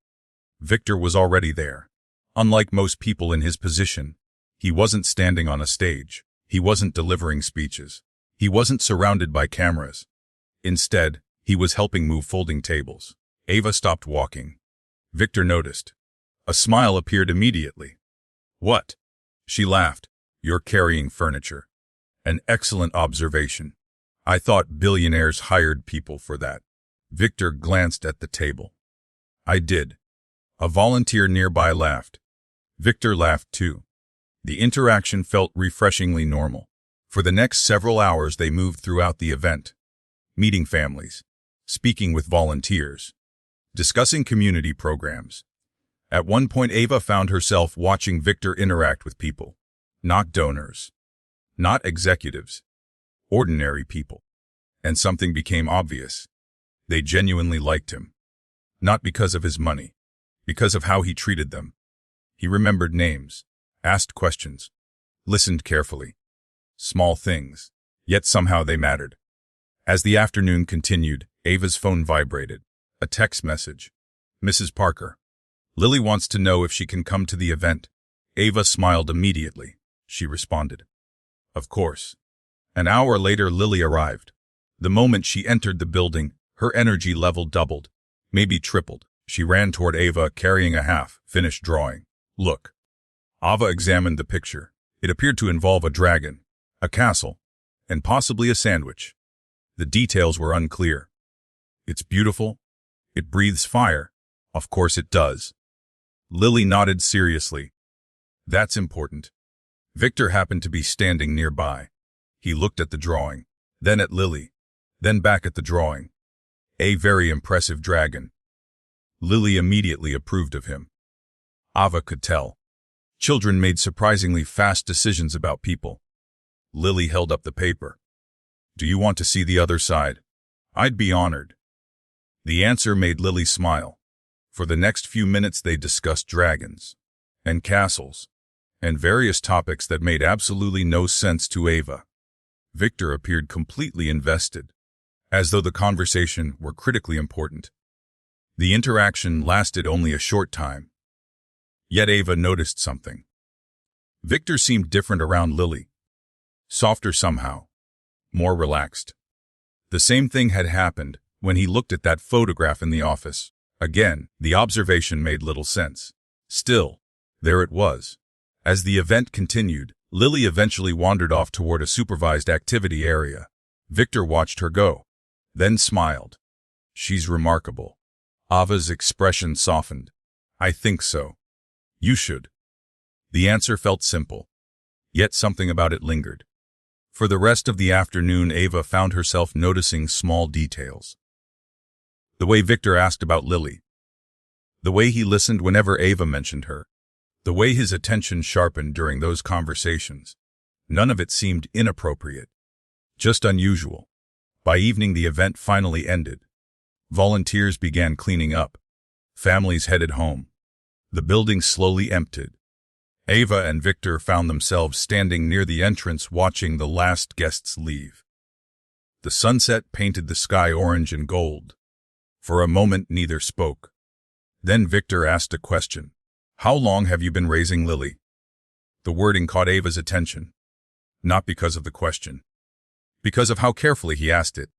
Victor was already there. Unlike most people in his position, he wasn't standing on a stage. He wasn't delivering speeches. He wasn't surrounded by cameras. Instead, he was helping move folding tables. Ava stopped walking. Victor noticed. A smile appeared immediately. "What?" She laughed. "You're carrying furniture." "An excellent observation. I thought billionaires hired people for that." Victor glanced at the table. "I did." A volunteer nearby laughed. Victor laughed too. The interaction felt refreshingly normal. For the next several hours they moved throughout the event, meeting families, speaking with volunteers, discussing community programs. At one point Ava found herself watching Victor interact with people. Not donors, not executives, ordinary people. And something became obvious. They genuinely liked him. Not because of his money, because of how he treated them. He remembered names, asked questions, listened carefully. Small things, yet somehow they mattered. As the afternoon continued, Ava's phone vibrated. A text message. "Mrs. Parker. Lily wants to know if she can come to the event." Ava smiled immediately. She responded, "Of course." An hour later Lily arrived. The moment she entered the building, her energy level doubled, maybe tripled. She ran toward Ava carrying a half-finished drawing. "Look." Ava examined the picture. It appeared to involve a dragon, a castle, and possibly a sandwich. The details were unclear. "It's beautiful. It breathes fire." "Of course it does." Lily nodded seriously. "That's important." Victor happened to be standing nearby. He looked at the drawing, then at Lily, then back at the drawing. A very impressive dragon. Lily immediately approved of him. Ava could tell. Children made surprisingly fast decisions about people. Lily held up the paper. "Do you want to see the other side?" "I'd be honored." The answer made Lily smile. For the next few minutes they discussed dragons, and castles, and various topics that made absolutely no sense to Ava. Victor appeared completely invested, as though the conversation were critically important. The interaction lasted only a short time. Yet Ava noticed something. Victor seemed different around Lily. Softer somehow. More relaxed. The same thing had happened when he looked at that photograph in the office. Again, the observation made little sense. Still, there it was. As the event continued, Lily eventually wandered off toward a supervised activity area. Victor watched her go, then smiled. "She's remarkable." Ava's expression softened. "I think so. You should." The answer felt simple, yet something about it lingered. For the rest of the afternoon, Ava found herself noticing small details. The way Victor asked about Lily. The way he listened whenever Ava mentioned her. The way his attention sharpened during those conversations. None of it seemed inappropriate, just unusual. By evening, the event finally ended. Volunteers began cleaning up. Families headed home. The building slowly emptied. Ava and Victor found themselves standing near the entrance watching the last guests leave. The sunset painted the sky orange and gold. For a moment, neither spoke. Then Victor asked a question. "How long have you been raising Lily?" The wording caught Ava's attention. Not because of the question. Because of how carefully he asked it.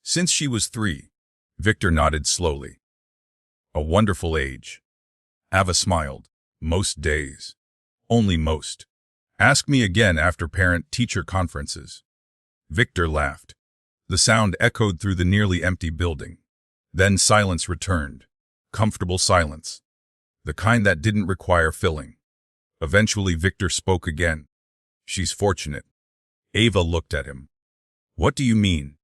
"Since she was 3. Victor nodded slowly. "A wonderful age." Ava smiled. "Most days. Only most. Ask me again after parent-teacher conferences." Victor laughed. The sound echoed through the nearly empty building. Then silence returned. Comfortable silence. The kind that didn't require filling. Eventually Victor spoke again. "She's fortunate." Ava looked at him. "What do you mean?"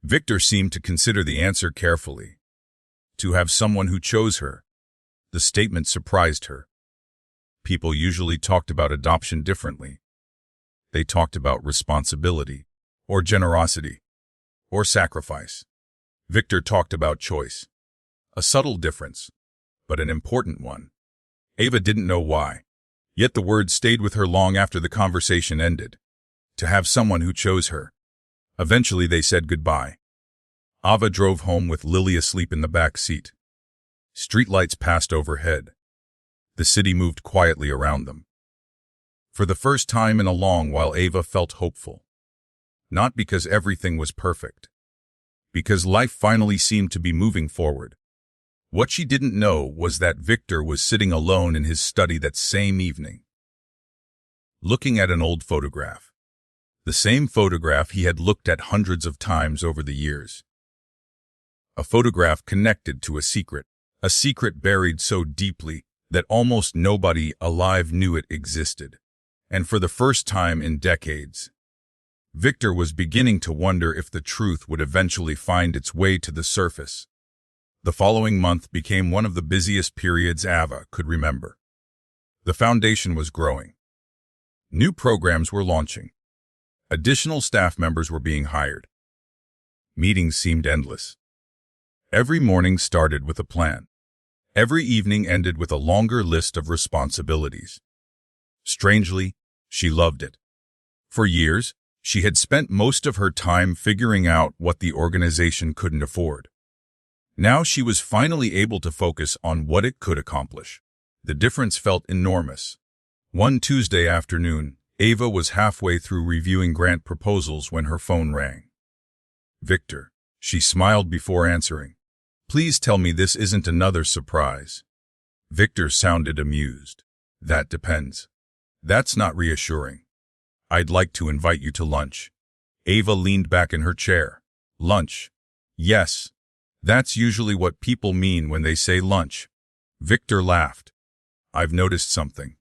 Victor seemed to consider the answer carefully. To have someone who chose her. The statement surprised her. People usually talked about adoption differently. They talked about responsibility, or generosity, or sacrifice. Victor talked about choice. A subtle difference, but an important one. Ava didn't know why. Yet the words stayed with her long after the conversation ended. To have someone who chose her. Eventually they said goodbye. Ava drove home with Lily asleep in the back seat. Streetlights passed overhead. The city moved quietly around them. For the first time in a long while, Ava felt hopeful. Not because everything was perfect. Because life finally seemed to be moving forward. What she didn't know was that Victor was sitting alone in his study that same evening, looking at an old photograph. The same photograph he had looked at hundreds of times over the years. A photograph connected to a secret buried so deeply that almost nobody alive knew it existed. And for the first time in decades, Victor was beginning to wonder if the truth would eventually find its way to the surface. The following month became one of the busiest periods Ava could remember. The foundation was growing. New programs were launching. Additional staff members were being hired. Meetings seemed endless. Every morning started with a plan. Every evening ended with a longer list of responsibilities. Strangely, she loved it. For years, she had spent most of her time figuring out what the organization couldn't afford. Now she was finally able to focus on what it could accomplish. The difference felt enormous. One Tuesday afternoon, Ava was halfway through reviewing grant proposals when her phone rang. Victor, she smiled before answering. Please tell me this isn't another surprise. Victor sounded amused. That depends. That's not reassuring. I'd like to invite you to lunch. Ava leaned back in her chair. Lunch. Yes. That's usually what people mean when they say lunch. Victor laughed. I've noticed something.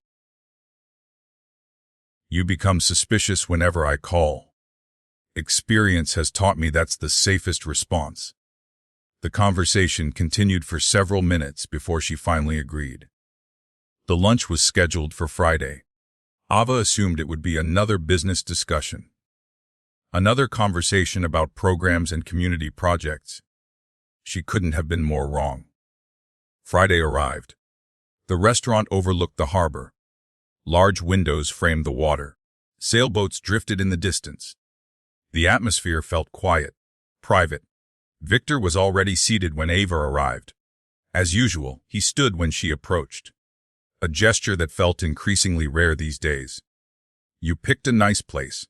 You become suspicious whenever I call. Experience has taught me that's the safest response. The conversation continued for several minutes before she finally agreed. The lunch was scheduled for Friday. Ava assumed it would be another business discussion. Another conversation about programs and community projects. She couldn't have been more wrong. Friday arrived. The restaurant overlooked the harbor. Large windows framed the water. Sailboats drifted in the distance. The atmosphere felt quiet, private. Victor was already seated when Ava arrived. As usual, he stood when she approached. A gesture that felt increasingly rare these days. You picked a nice place.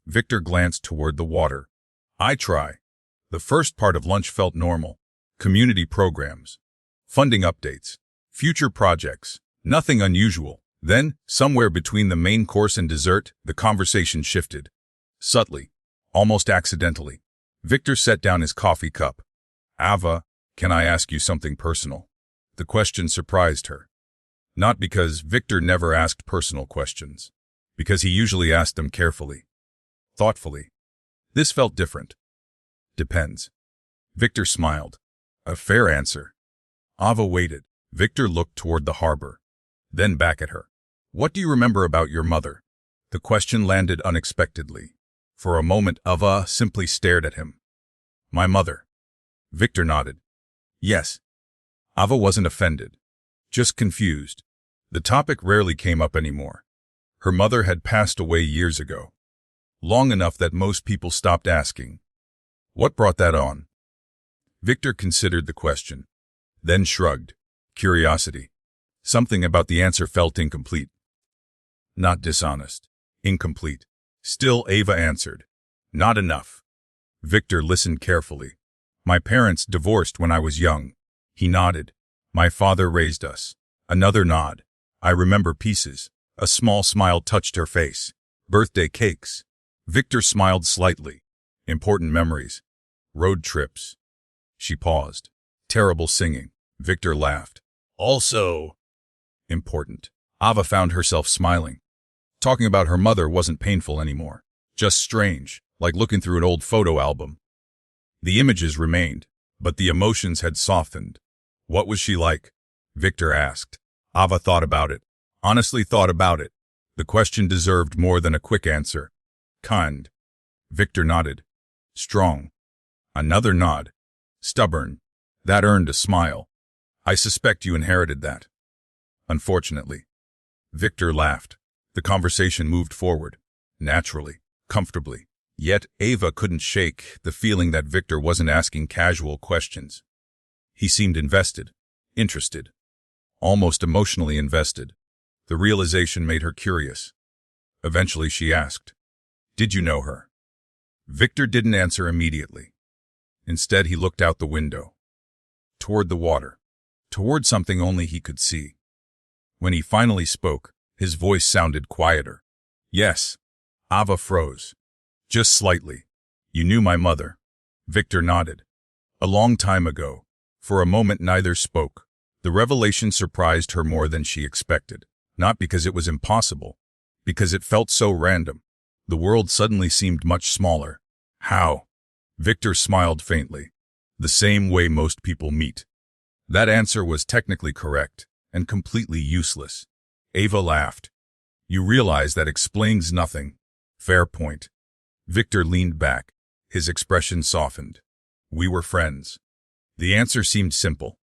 Victor glanced toward the water. I try. The first part of lunch felt normal. Community programs, funding updates, future projects, nothing unusual. Then, somewhere between the main course and dessert, the conversation shifted. Subtly, almost accidentally. Victor set down his coffee cup. Ava, can I ask you something personal? The question surprised her. Not because Victor never asked personal questions, because he usually asked them carefully, thoughtfully. This felt different. Depends. Victor smiled. A fair answer. Ava waited. Victor looked toward the harbor, then back at her. What do you remember about your mother? The question landed unexpectedly. For a moment, Ava simply stared at him. My mother. Victor nodded. Yes. Ava wasn't offended, just confused. The topic rarely came up anymore. Her mother had passed away years ago, long enough that most people stopped asking. What brought that on? Victor considered the question, then shrugged. Curiosity. Something about the answer felt incomplete. Not dishonest. Incomplete. Still, Ava answered. Not enough. Victor listened carefully. My parents divorced when I was young. He nodded. My father raised us. Another nod. I remember pieces. A small smile touched her face. Birthday cakes. Victor smiled slightly. Important memories. Road trips. She paused. Terrible singing. Victor laughed. Also important. Ava found herself smiling. Talking about her mother wasn't painful anymore. Just strange, like looking through an old photo album. The images remained, but the emotions had softened. What was she like? Victor asked. Ava thought about it. Honestly thought about it. The question deserved more than a quick answer. Kind. Victor nodded. Strong. Another nod. Stubborn. That earned a smile. I suspect you inherited that. Unfortunately. Victor laughed. The conversation moved forward. Naturally. Comfortably. Yet Ava couldn't shake the feeling that Victor wasn't asking casual questions. He seemed invested, interested, almost emotionally invested. The realization made her curious. Eventually she asked, "Did you know her?" Victor didn't answer immediately. Instead, he looked out the window, toward the water, toward something only he could see. When he finally spoke, his voice sounded quieter. "Yes." Ava froze. "Just slightly. You knew my mother." Victor nodded. "A long time ago." For a moment neither spoke. The revelation surprised her more than she expected. Not because it was impossible, because it felt so random. The world suddenly seemed much smaller. "How?" Victor smiled faintly. "The same way most people meet." That answer was technically correct and completely useless. Ava laughed. "You realize that explains nothing." "Fair point." Victor leaned back. His expression softened. "We were friends." The answer seemed simple.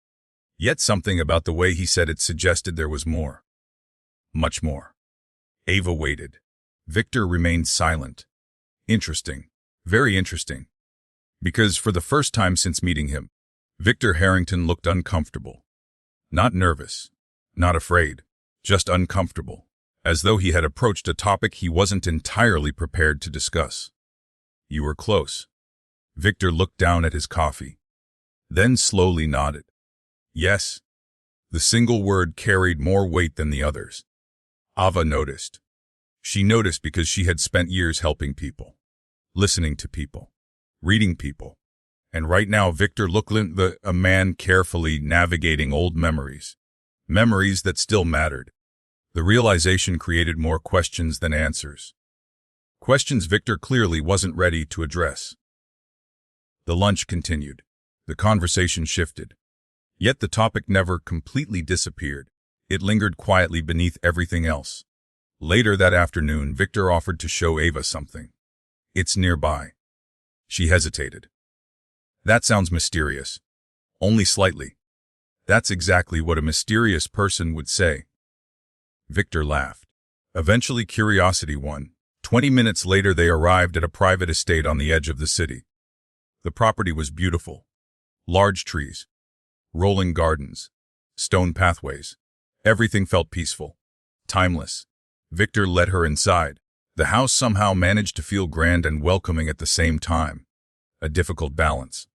Yet something about the way he said it suggested there was more. Much more. Ava waited. Victor remained silent. Interesting. Very interesting. Because for the first time since meeting him, Victor Harrington looked uncomfortable. Not nervous. Not afraid. Just uncomfortable. As though he had approached a topic he wasn't entirely prepared to discuss. "You were close." Victor looked down at his coffee. Then slowly nodded. "Yes." The single word carried more weight than the others. Ava noticed. She noticed because she had spent years helping people, listening to people, reading people. And right now Victor looked like a man carefully navigating old memories. Memories that still mattered. The realization created more questions than answers. Questions Victor clearly wasn't ready to address. The lunch continued. The conversation shifted. Yet the topic never completely disappeared. It lingered quietly beneath everything else. Later that afternoon, Victor offered to show Ava something. "It's nearby." She hesitated. "That sounds mysterious." "Only slightly." "That's exactly what a mysterious person would say." Victor laughed. Eventually curiosity won. 20 minutes later they arrived at a private estate on the edge of the city. The property was beautiful. Large trees, rolling gardens, stone pathways. Everything felt peaceful, timeless. Victor led her inside. The house somehow managed to feel grand and welcoming at the same time. A difficult balance.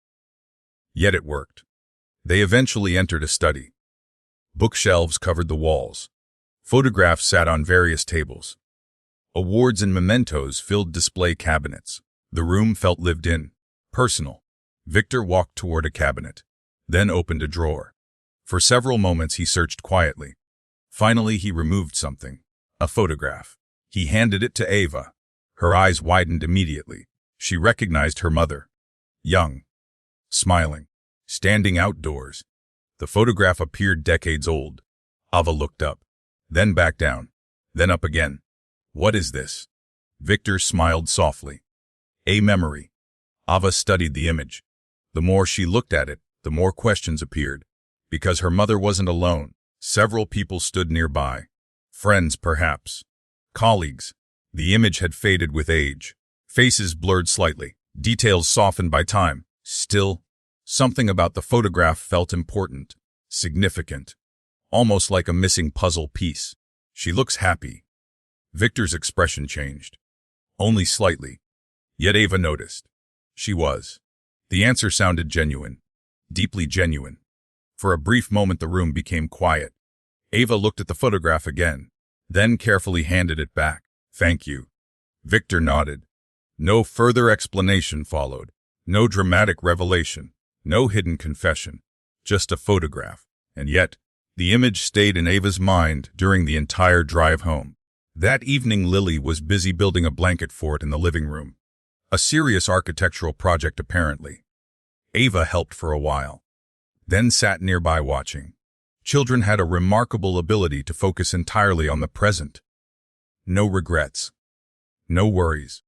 Yet it worked. They eventually entered a study. Bookshelves covered the walls. Photographs sat on various tables. Awards and mementos filled display cabinets. The room felt lived in, personal. Victor walked toward a cabinet, then opened a drawer. For several moments he searched quietly. Finally he removed something, a photograph. He handed it to Ava. Her eyes widened immediately. She recognized her mother. Young, smiling, standing outdoors. The photograph appeared decades old. Ava looked up, then back down, then up again. "What is this?" Victor smiled softly. "A memory." Ava studied the image. The more she looked at it, the more questions appeared. Because her mother wasn't alone, several people stood nearby. Friends, perhaps. Colleagues. The image had faded with age. Faces blurred slightly, details softened by time. Still, something about the photograph felt important, significant, almost like a missing puzzle piece. "She looks happy." Victor's expression changed. Only slightly. Yet Ava noticed. She was. The answer sounded genuine, deeply genuine. For a brief moment the room became quiet. Ava looked at the photograph again, then carefully handed it back. "Thank you." Victor nodded. No further explanation followed. No dramatic revelation. No hidden confession. Just a photograph. And yet, the image stayed in Ava's mind during the entire drive home. That evening Lily was busy building a blanket fort in the living room. A serious architectural project apparently. Ava helped for a while, then sat nearby watching. Children had a remarkable ability to focus entirely on the present. No regrets. No worries.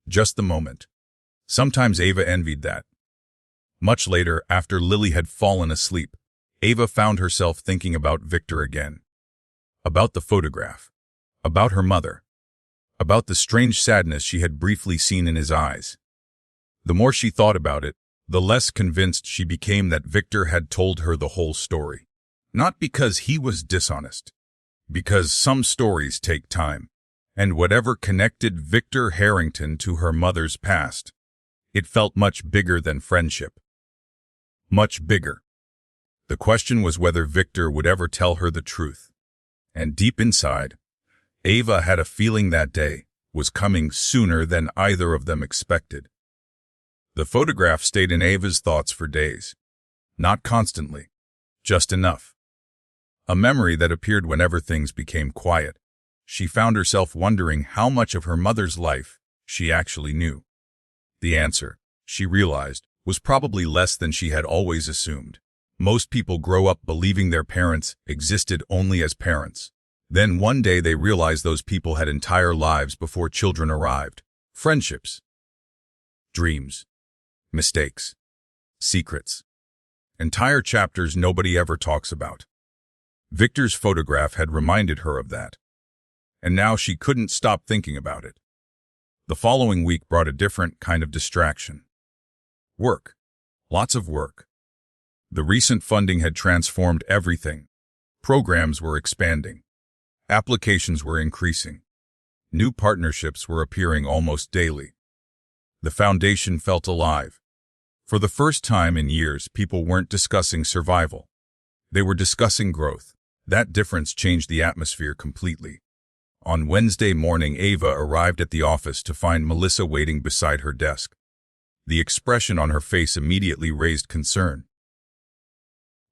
Just the moment. Sometimes Ava envied that. Much later, after Lily had fallen asleep, Ava found herself thinking about Victor again. About the photograph. About her mother. about the strange sadness she had briefly seen in his eyes. The more she thought about it, the less convinced she became that Victor had told her the whole story. Not because he was dishonest, because some stories take time, and whatever connected Victor Harrington to her mother's past, it felt much bigger than friendship. Much bigger. The question was whether Victor would ever tell her the truth. And deep inside, Ava had a feeling that day was coming sooner than either of them expected. The photograph stayed in Ava's thoughts for days. Not constantly, just enough. A memory that appeared whenever things became quiet. She found herself wondering how much of her mother's life she actually knew. The answer, she realized, was probably less than she had always assumed. Most people grow up believing their parents existed only as parents. Then one day they realize those people had entire lives before children arrived. Friendships, dreams, mistakes, secrets. Entire chapters nobody ever talks about. Victor's photograph had reminded her of that. And now she couldn't stop thinking about it. The following week brought a different kind of distraction. Work. Lots of work. The recent funding had transformed everything. Programs were expanding. Applications were increasing. New partnerships were appearing almost daily. The foundation felt alive. For the first time in years, people weren't discussing survival. They were discussing growth. That difference changed the atmosphere completely. On Wednesday morning, Ava arrived at the office to find Melissa waiting beside her desk. The expression on her face immediately raised concern.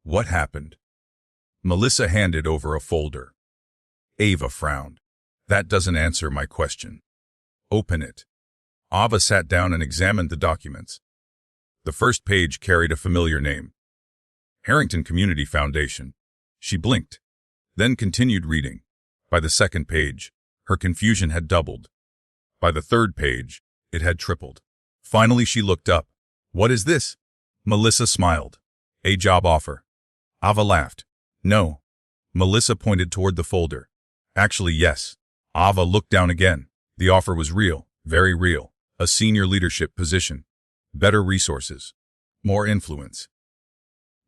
What happened? Melissa handed over a folder. Ava frowned. That doesn't answer my question. Open it. Ava sat down and examined the documents. The first page carried a familiar name. Harrington Community Foundation. She blinked, then continued reading. By the second page, her confusion had doubled. By the third page, it had tripled. Finally, she looked up. What is this? Melissa smiled. A job offer. Ava laughed. No. Melissa pointed toward the folder. Actually, yes. Ava looked down again. The offer was real, very real. A senior leadership position. Better resources. More influence.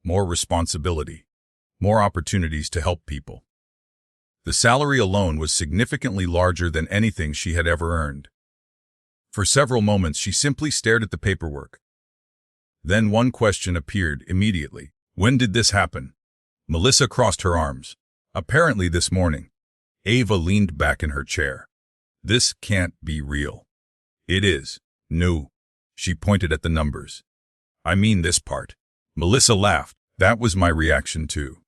More responsibility. More opportunities to help people. The salary alone was significantly larger than anything she had ever earned. For several moments, she simply stared at the paperwork. Then one question appeared immediately. When did this happen? Melissa crossed her arms. Apparently this morning. Ava leaned back in her chair. This can't be real. It is. No. She pointed at the numbers. I mean this part. Melissa laughed. That was my reaction too.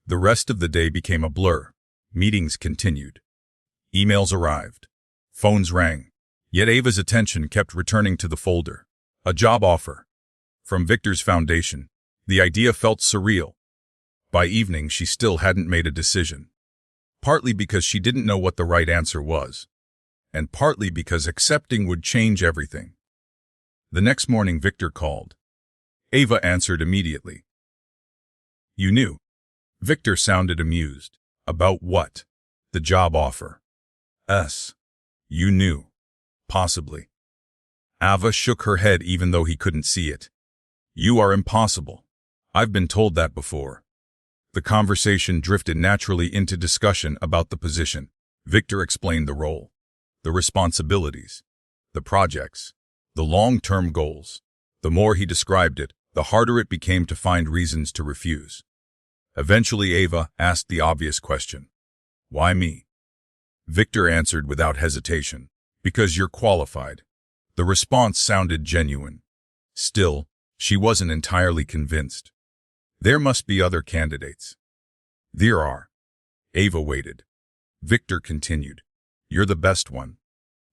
The rest of the day became a blur. Meetings continued. Emails arrived. Phones rang. Yet Ava's attention kept returning to the folder. A job offer. From Victor's foundation. The idea felt surreal. By evening, she still hadn't made a decision. Partly because she didn't know what the right answer was. And partly because accepting would change everything. The next morning, Victor called. Ava answered immediately. You knew. Victor sounded amused. About what? The job offer. You knew. Possibly. Ava shook her head even though he couldn't see it. You are impossible. I've been told that before. The conversation drifted naturally into discussion about the position. Victor explained the role, the responsibilities, the projects, the long-term goals. The more he described it, the harder it became to find reasons to refuse. Eventually, Ava asked the obvious question. Why me? Victor answered without hesitation. Because you're qualified. The response sounded genuine. Still, she wasn't entirely convinced. There must be other candidates. There are. Ava waited. Victor continued. You're the best one.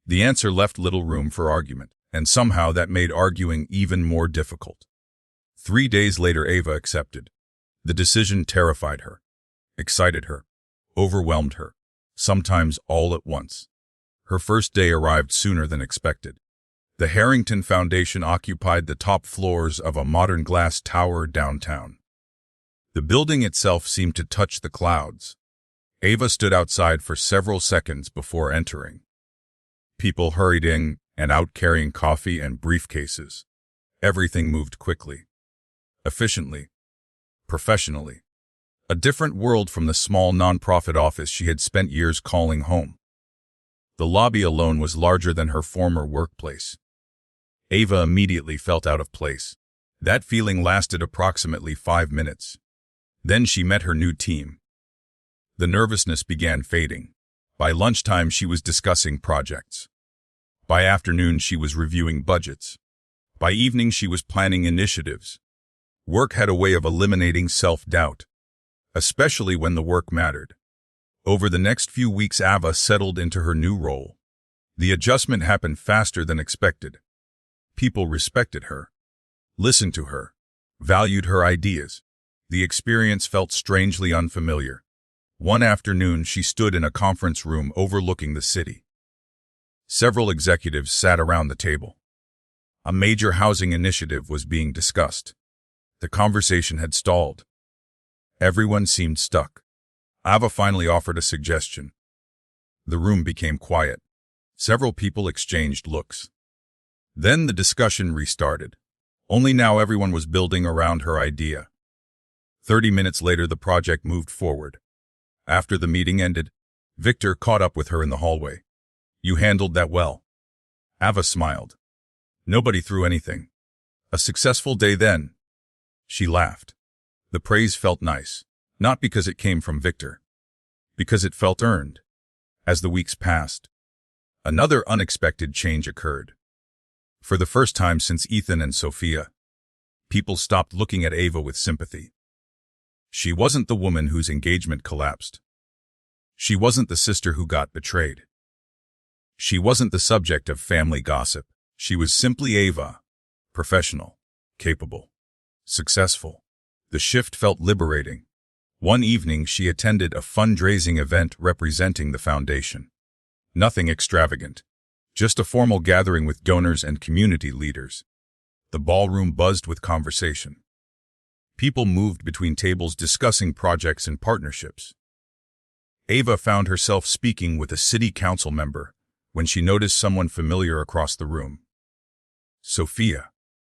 The answer left little room for argument, and somehow that made arguing even more difficult. 3 days later, Ava accepted. The decision terrified her, excited her, overwhelmed her, sometimes all at once. Her first day arrived sooner than expected. The Harrington Foundation occupied the top floors of a modern glass tower downtown. The building itself seemed to touch the clouds. Ava stood outside for several seconds before entering. People hurried in and out carrying coffee and briefcases. Everything moved quickly, efficiently, professionally. A different world from the small nonprofit office she had spent years calling home. The lobby alone was larger than her former workplace. Ava immediately felt out of place. That feeling lasted approximately 5 minutes. Then she met her new team. The nervousness began fading. By lunchtime, she was discussing projects. By afternoon, she was reviewing budgets. By evening, she was planning initiatives. Work had a way of eliminating self-doubt, especially when the work mattered. Over the next few weeks, Ava settled into her new role. The adjustment happened faster than expected. People respected her, listened to her, valued her ideas. The experience felt strangely unfamiliar. One afternoon, she stood in a conference room overlooking the city. Several executives sat around the table. A major housing initiative was being discussed. The conversation had stalled. Everyone seemed stuck. Ava finally offered a suggestion. The room became quiet. Several people exchanged looks. Then the discussion restarted. Only now everyone was building around her idea. 30 minutes later, the project moved forward. After the meeting ended, Victor caught up with her in the hallway. "You handled that well." Ava smiled. "Nobody threw anything. A successful day then." She laughed. The praise felt nice, not because it came from Victor, because it felt earned. As the weeks passed, another unexpected change occurred. For the first time since Ethan and Sophia, people stopped looking at Ava with sympathy. She wasn't the woman whose engagement collapsed. She wasn't the sister who got betrayed. She wasn't the subject of family gossip. She was simply Ava, professional, capable, successful. The shift felt liberating. One evening, she attended a fundraising event representing the foundation. Nothing extravagant, just a formal gathering with donors and community leaders. The ballroom buzzed with conversation. People moved between tables discussing projects and partnerships. Ava found herself speaking with a city council member when she noticed someone familiar across the room. Sophia.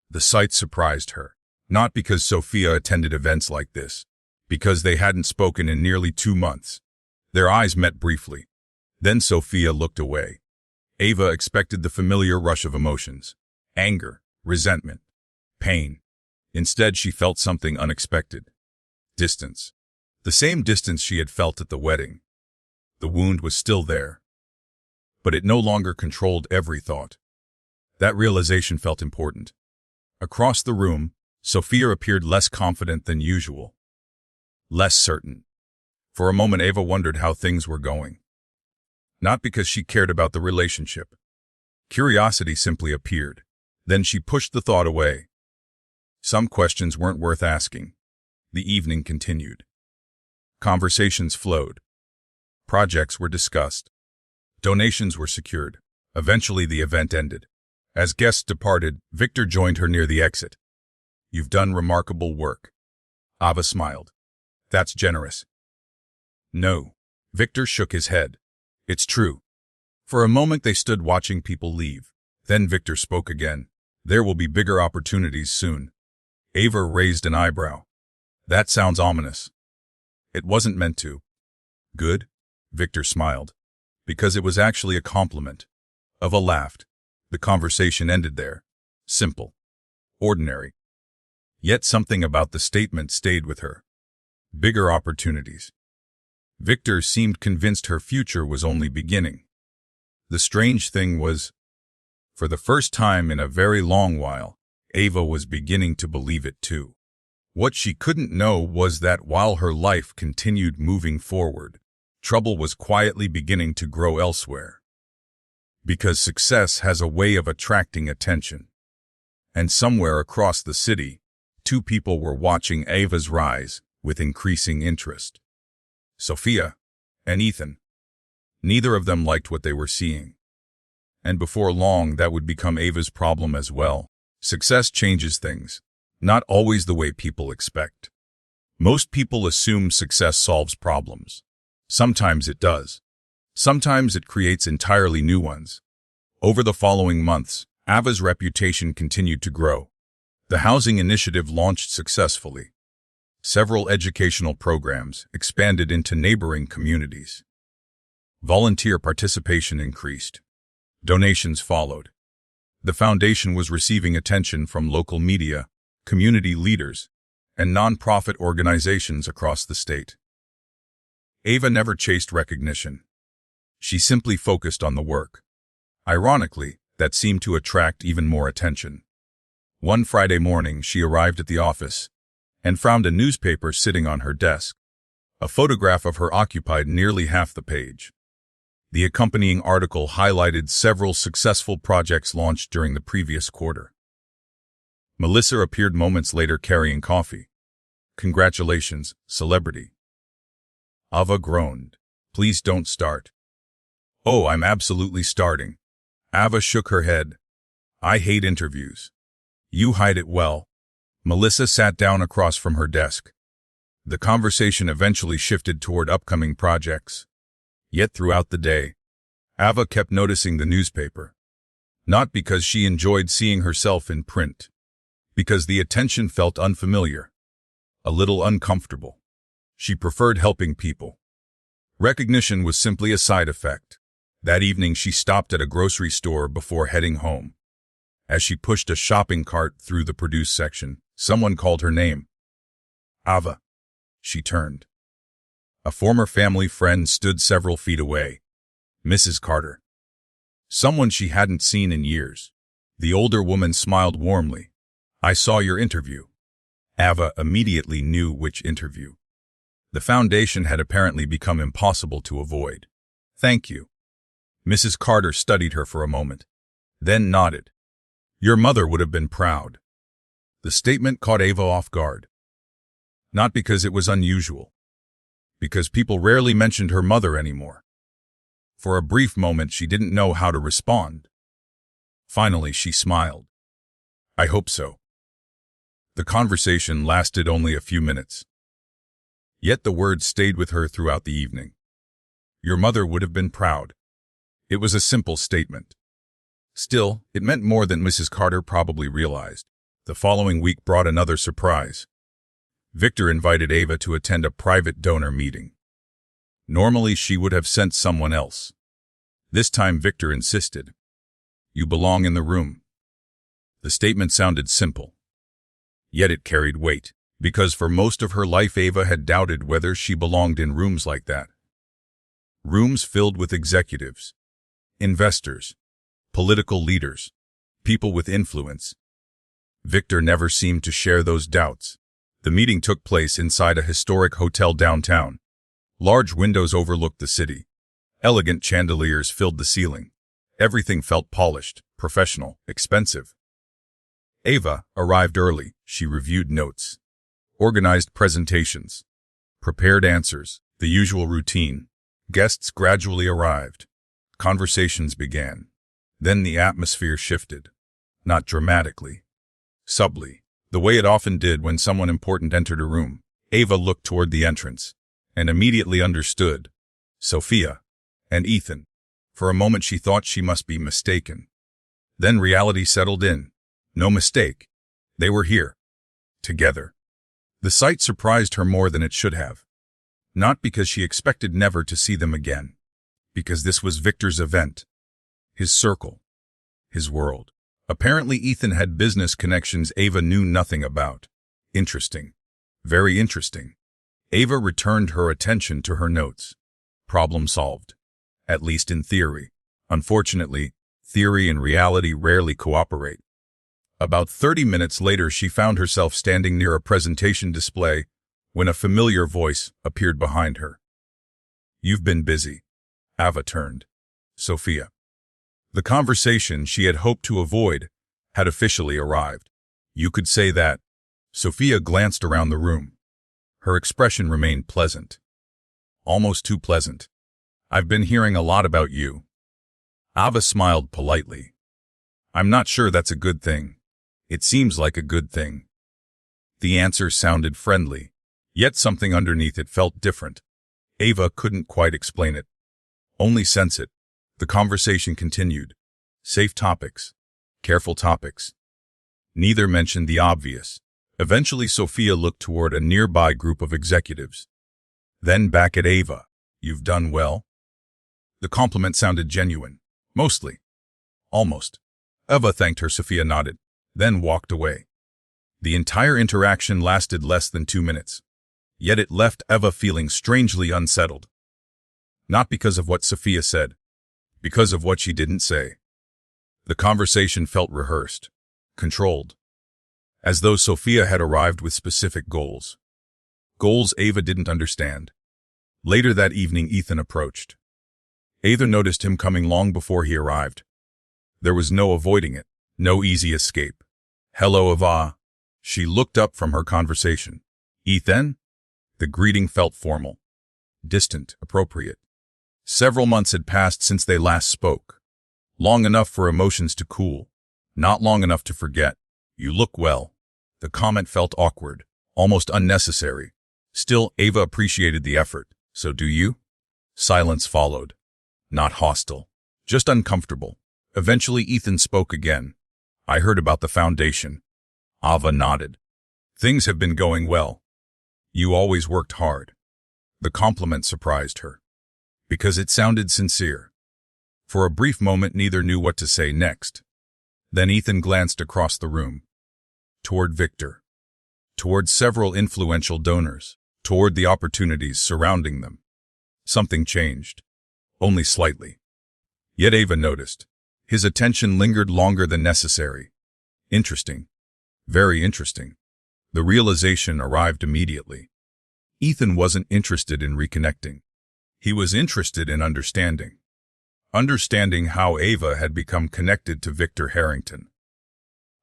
The sight surprised her, not because Sophia attended events like this, because they hadn't spoken in nearly 2 months. Their eyes met briefly. Then Sophia looked away. Ava expected the familiar rush of emotions: anger, resentment, pain. Instead, she felt something unexpected. Distance. The same distance she had felt at the wedding. The wound was still there, but it no longer controlled every thought. That realization felt important. Across the room, Sophia appeared less confident than usual. Less certain. For a moment, Ava wondered how things were going. Not because she cared about the relationship. Curiosity simply appeared. Then she pushed the thought away. Some questions weren't worth asking. The evening continued. Conversations flowed. Projects were discussed. Donations were secured. Eventually, the event ended. As guests departed, Victor joined her near the exit. "You've done remarkable work." Ava smiled. "That's generous." "No." Victor shook his head. "It's true." For a moment, they stood watching people leave. Then Victor spoke again. "There will be bigger opportunities soon." Ava raised an eyebrow. "That sounds ominous." "It wasn't meant to." "Good?" Victor smiled. Because it was actually a compliment. Ava laughed. The conversation ended there. Simple. Ordinary. Yet something about the statement stayed with her. Bigger opportunities. Victor seemed convinced her future was only beginning. The strange thing was, for the first time in a very long while, Ava was beginning to believe it too. What she couldn't know was that while her life continued moving forward, trouble was quietly beginning to grow elsewhere. Because success has a way of attracting attention. And somewhere across the city, 2 people were watching Ava's rise with increasing interest. Sophia and Ethan. Neither of them liked what they were seeing. And before long, that would become Ava's problem as well. Success changes things, not always the way people expect. Most people assume success solves problems. Sometimes it does. Sometimes it creates entirely new ones. Over the following months, Ava's reputation continued to grow. The housing initiative launched successfully. Several educational programs expanded into neighboring communities. Volunteer participation increased. Donations followed. The foundation was receiving attention from local media, community leaders, and non-profit organizations across the state. Ava never chased recognition. She simply focused on the work. Ironically, that seemed to attract even more attention. One Friday morning, she arrived at the office and found a newspaper sitting on her desk. A photograph of her occupied nearly half the page. The accompanying article highlighted several successful projects launched during the previous quarter. Melissa appeared moments later carrying coffee. "Congratulations, celebrity." Ava groaned. "Please don't start." "Oh, I'm absolutely starting." Ava shook her head. "I hate interviews." "You hide it well." Melissa sat down across from her desk. The conversation eventually shifted toward upcoming projects. Yet throughout the day, Ava kept noticing the newspaper. Not because she enjoyed seeing herself in print, because the attention felt unfamiliar, a little uncomfortable. She preferred helping people. Recognition was simply a side effect. That evening she stopped at a grocery store before heading home. As she pushed a shopping cart through the produce section, someone called her name. "Ava." She turned. A former family friend stood several feet away. Mrs. Carter. Someone she hadn't seen in years. The older woman smiled warmly. "I saw your interview." Ava immediately knew which interview. The foundation had apparently become impossible to avoid. "Thank you." Mrs. Carter studied her for a moment, then nodded. "Your mother would have been proud." The statement caught Ava off guard. Not because it was unusual, because people rarely mentioned her mother anymore. For a brief moment, she didn't know how to respond. Finally, she smiled. "I hope so." The conversation lasted only a few minutes. Yet the words stayed with her throughout the evening. Your mother would have been proud. It was a simple statement. Still, it meant more than Mrs. Carter probably realized. The following week brought another surprise. Victor invited Ava to attend a private donor meeting. Normally, she would have sent someone else. This time, Victor insisted. "You belong in the room." The statement sounded simple. Yet it carried weight, because for most of her life Ava had doubted whether she belonged in rooms like that. Rooms filled with executives, investors, political leaders, people with influence. Victor never seemed to share those doubts. The meeting took place inside a historic hotel downtown. Large windows overlooked the city. Elegant chandeliers filled the ceiling. Everything felt polished, professional, expensive. Ava arrived early. She reviewed notes, organized presentations, prepared answers, the usual routine. Guests gradually arrived. Conversations began. Then the atmosphere shifted. Not dramatically, subtly, the way it often did when someone important entered a room. Ava looked toward the entrance and immediately understood. Sophia and Ethan. For a moment she thought she must be mistaken. Then reality settled in. No mistake. They were here. Together. The sight surprised her more than it should have. Not because she expected never to see them again. Because this was Victor's event. His circle. His world. Apparently Ethan had business connections Ava knew nothing about. Interesting. Very interesting. Ava returned her attention to her notes. Problem solved. At least in theory. Unfortunately, theory and reality rarely cooperate. About 30 minutes later, she found herself standing near a presentation display when a familiar voice appeared behind her. "You've been busy." Ava turned. Sophia. The conversation she had hoped to avoid had officially arrived. "You could say that." Sophia glanced around the room. Her expression remained pleasant. Almost too pleasant. "I've been hearing a lot about you." Ava smiled politely. "I'm not sure that's a good thing." "It seems like a good thing." The answer sounded friendly, yet something underneath it felt different. Ava couldn't quite explain it. Only sense it. The conversation continued. Safe topics. Careful topics. Neither mentioned the obvious. Eventually, Sophia looked toward a nearby group of executives. Then back at Ava. You've done well. The compliment sounded genuine. Mostly. Almost. Ava thanked her. Sophia nodded, then walked away. The entire interaction lasted less than 2 minutes. Yet it left Eva feeling strangely unsettled. Not because of what Sophia said, because of what she didn't say. The conversation felt rehearsed, controlled, as though Sophia had arrived with specific goals. Goals Ava didn't understand. Later that evening, Ethan approached. Ava noticed him coming long before he arrived. There was no avoiding it, no easy escape. Hello, Ava. She looked up from her conversation. Ethan? The greeting felt formal, distant, appropriate. Several months had passed since they last spoke. Long enough for emotions to cool, not long enough to forget. You look well. The comment felt awkward, almost unnecessary. Still, Ava appreciated the effort. So do you? Silence followed. Not hostile, just uncomfortable. Eventually, Ethan spoke again. I heard about the foundation. Ava nodded. Things have been going well. You always worked hard. The compliment surprised her, because it sounded sincere. For a brief moment, neither knew what to say next. Then Ethan glanced across the room, toward Victor, toward several influential donors, toward the opportunities surrounding them. Something changed, only slightly. Yet Ava noticed. His attention lingered longer than necessary. Interesting. Very interesting. The realization arrived immediately. Ethan wasn't interested in reconnecting. He was interested in understanding. Understanding how Ava had become connected to Victor Harrington.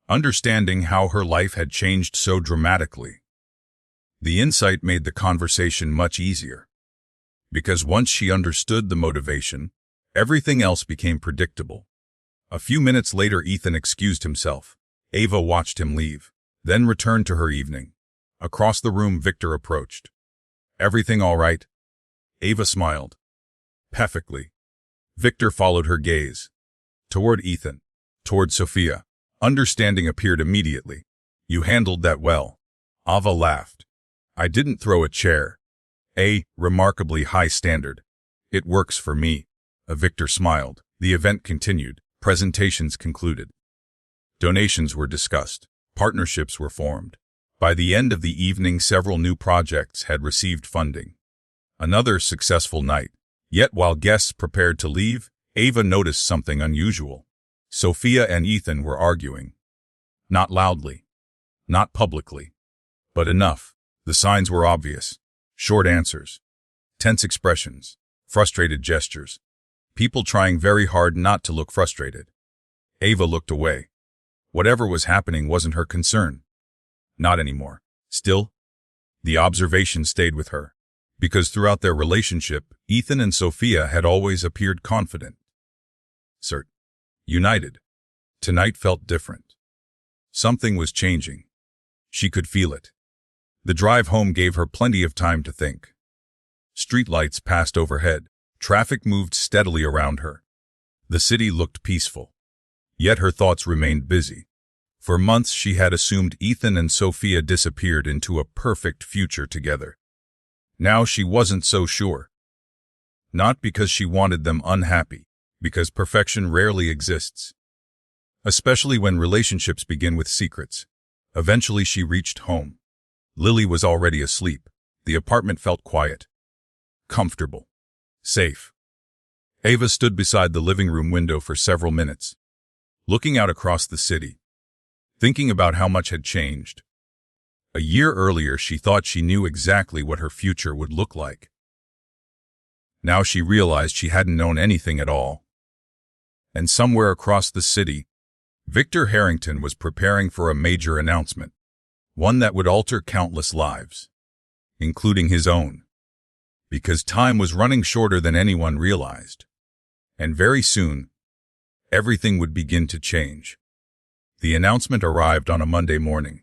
Understanding how her life had changed so dramatically. The insight made the conversation much easier. Because once she understood the motivation, everything else became predictable. A few minutes later, Ethan excused himself. Ava watched him leave, then returned to her evening. Across the room, Victor approached. Everything all right? Ava smiled. Perfectly. Victor followed her gaze. Toward Ethan. Toward Sophia. Understanding appeared immediately. You handled that well. Ava laughed. I didn't throw a chair. A remarkably high standard. It works for me. Victor smiled. The event continued. Presentations concluded. Donations were discussed. Partnerships were formed. By the end of the evening, several new projects had received funding. Another successful night. Yet while guests prepared to leave, Ava noticed something unusual. Sophia and Ethan were arguing. Not loudly. Not publicly. But enough. The signs were obvious. Short answers. Tense expressions. Frustrated gestures. People trying very hard not to look frustrated. Ava looked away. Whatever was happening wasn't her concern. Not anymore. Still, the observation stayed with her. Because throughout their relationship, Ethan and Sophia had always appeared confident. Certain. United. Tonight felt different. Something was changing. She could feel it. The drive home gave her plenty of time to think. Streetlights passed overhead. Traffic moved steadily around her. The city looked peaceful. Yet her thoughts remained busy. For months she had assumed Ethan and Sophia disappeared into a perfect future together. Now she wasn't so sure. Not because she wanted them unhappy, because perfection rarely exists. Especially when relationships begin with secrets. Eventually she reached home. Lily was already asleep. The apartment felt quiet. Comfortable. Safe. Ava stood beside the living room window for several minutes, looking out across the city, thinking about how much had changed. A year earlier, she thought she knew exactly what her future would look like. Now she realized she hadn't known anything at all. And somewhere across the city, Victor Harrington was preparing for a major announcement, one that would alter countless lives, including his own. Because time was running shorter than anyone realized. And very soon, everything would begin to change. The announcement arrived on a Monday morning.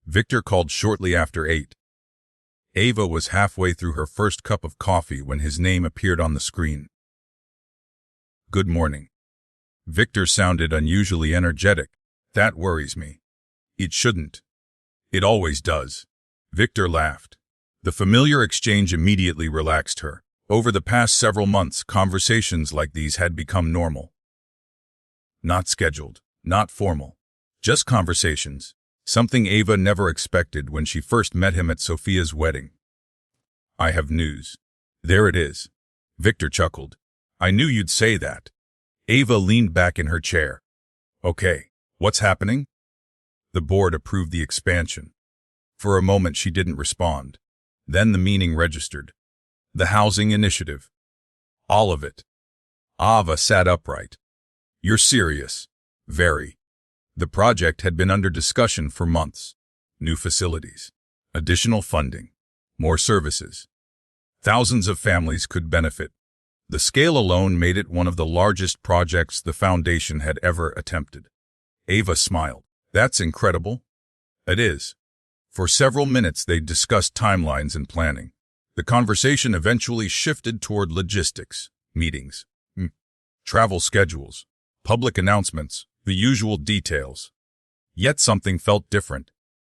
Victor called shortly after 8. Ava was halfway through her first cup of coffee when his name appeared on the screen. Good morning. Victor sounded unusually energetic. That worries me. It shouldn't. It always does. Victor laughed. The familiar exchange immediately relaxed her. Over the past several months, conversations like these had become normal. Not scheduled, not formal. Just conversations. Something Ava never expected when she first met him at Sophia's wedding. I have news. There it is. Victor chuckled. I knew you'd say that. Ava leaned back in her chair. Okay, what's happening? The board approved the expansion. For a moment she didn't respond. Then the meaning registered. The housing initiative. All of it. Ava sat upright. You're serious. Very. The project had been under discussion for months. New facilities. Additional funding. More services. Thousands of families could benefit. The scale alone made it one of the largest projects the foundation had ever attempted. Ava smiled. That's incredible. It is. For several minutes they discussed timelines and planning. The conversation eventually shifted toward logistics, meetings, travel schedules, public announcements, the usual details. Yet something felt different.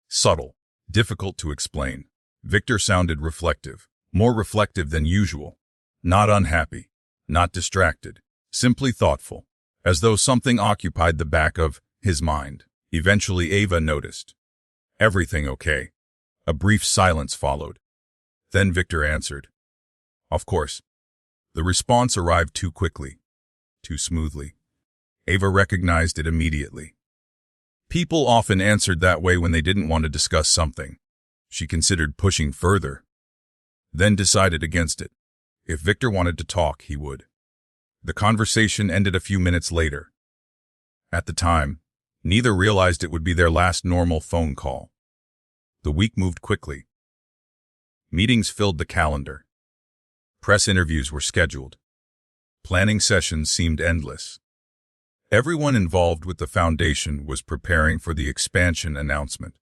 Subtle, difficult to explain. Victor sounded reflective, more reflective than usual. Not unhappy, not distracted, simply thoughtful, as though something occupied the back of his mind. Eventually Ava noticed. Everything okay? A brief silence followed. Then Victor answered. Of course. The response arrived too quickly, too smoothly. Ava recognized it immediately. People often answered that way when they didn't want to discuss something. She considered pushing further, then decided against it. If Victor wanted to talk, he would. The conversation ended a few minutes later. At the time, neither realized it would be their last normal phone call. The week moved quickly. Meetings filled the calendar. Press interviews were scheduled. Planning sessions seemed endless. Everyone involved with the foundation was preparing for the expansion announcement.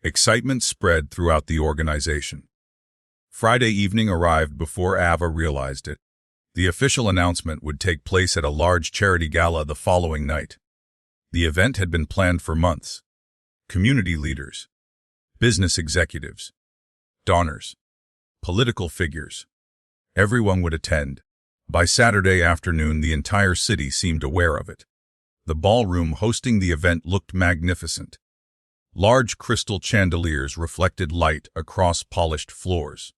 Excitement spread throughout the organization. Friday evening arrived before Ava realized it. The official announcement would take place at a large charity gala the following night. The event had been planned for months. Community leaders, business executives, donors, political figures. Everyone would attend. By Saturday afternoon, the entire city seemed aware of it. The ballroom hosting the event looked magnificent. Large crystal chandeliers reflected light across polished floors.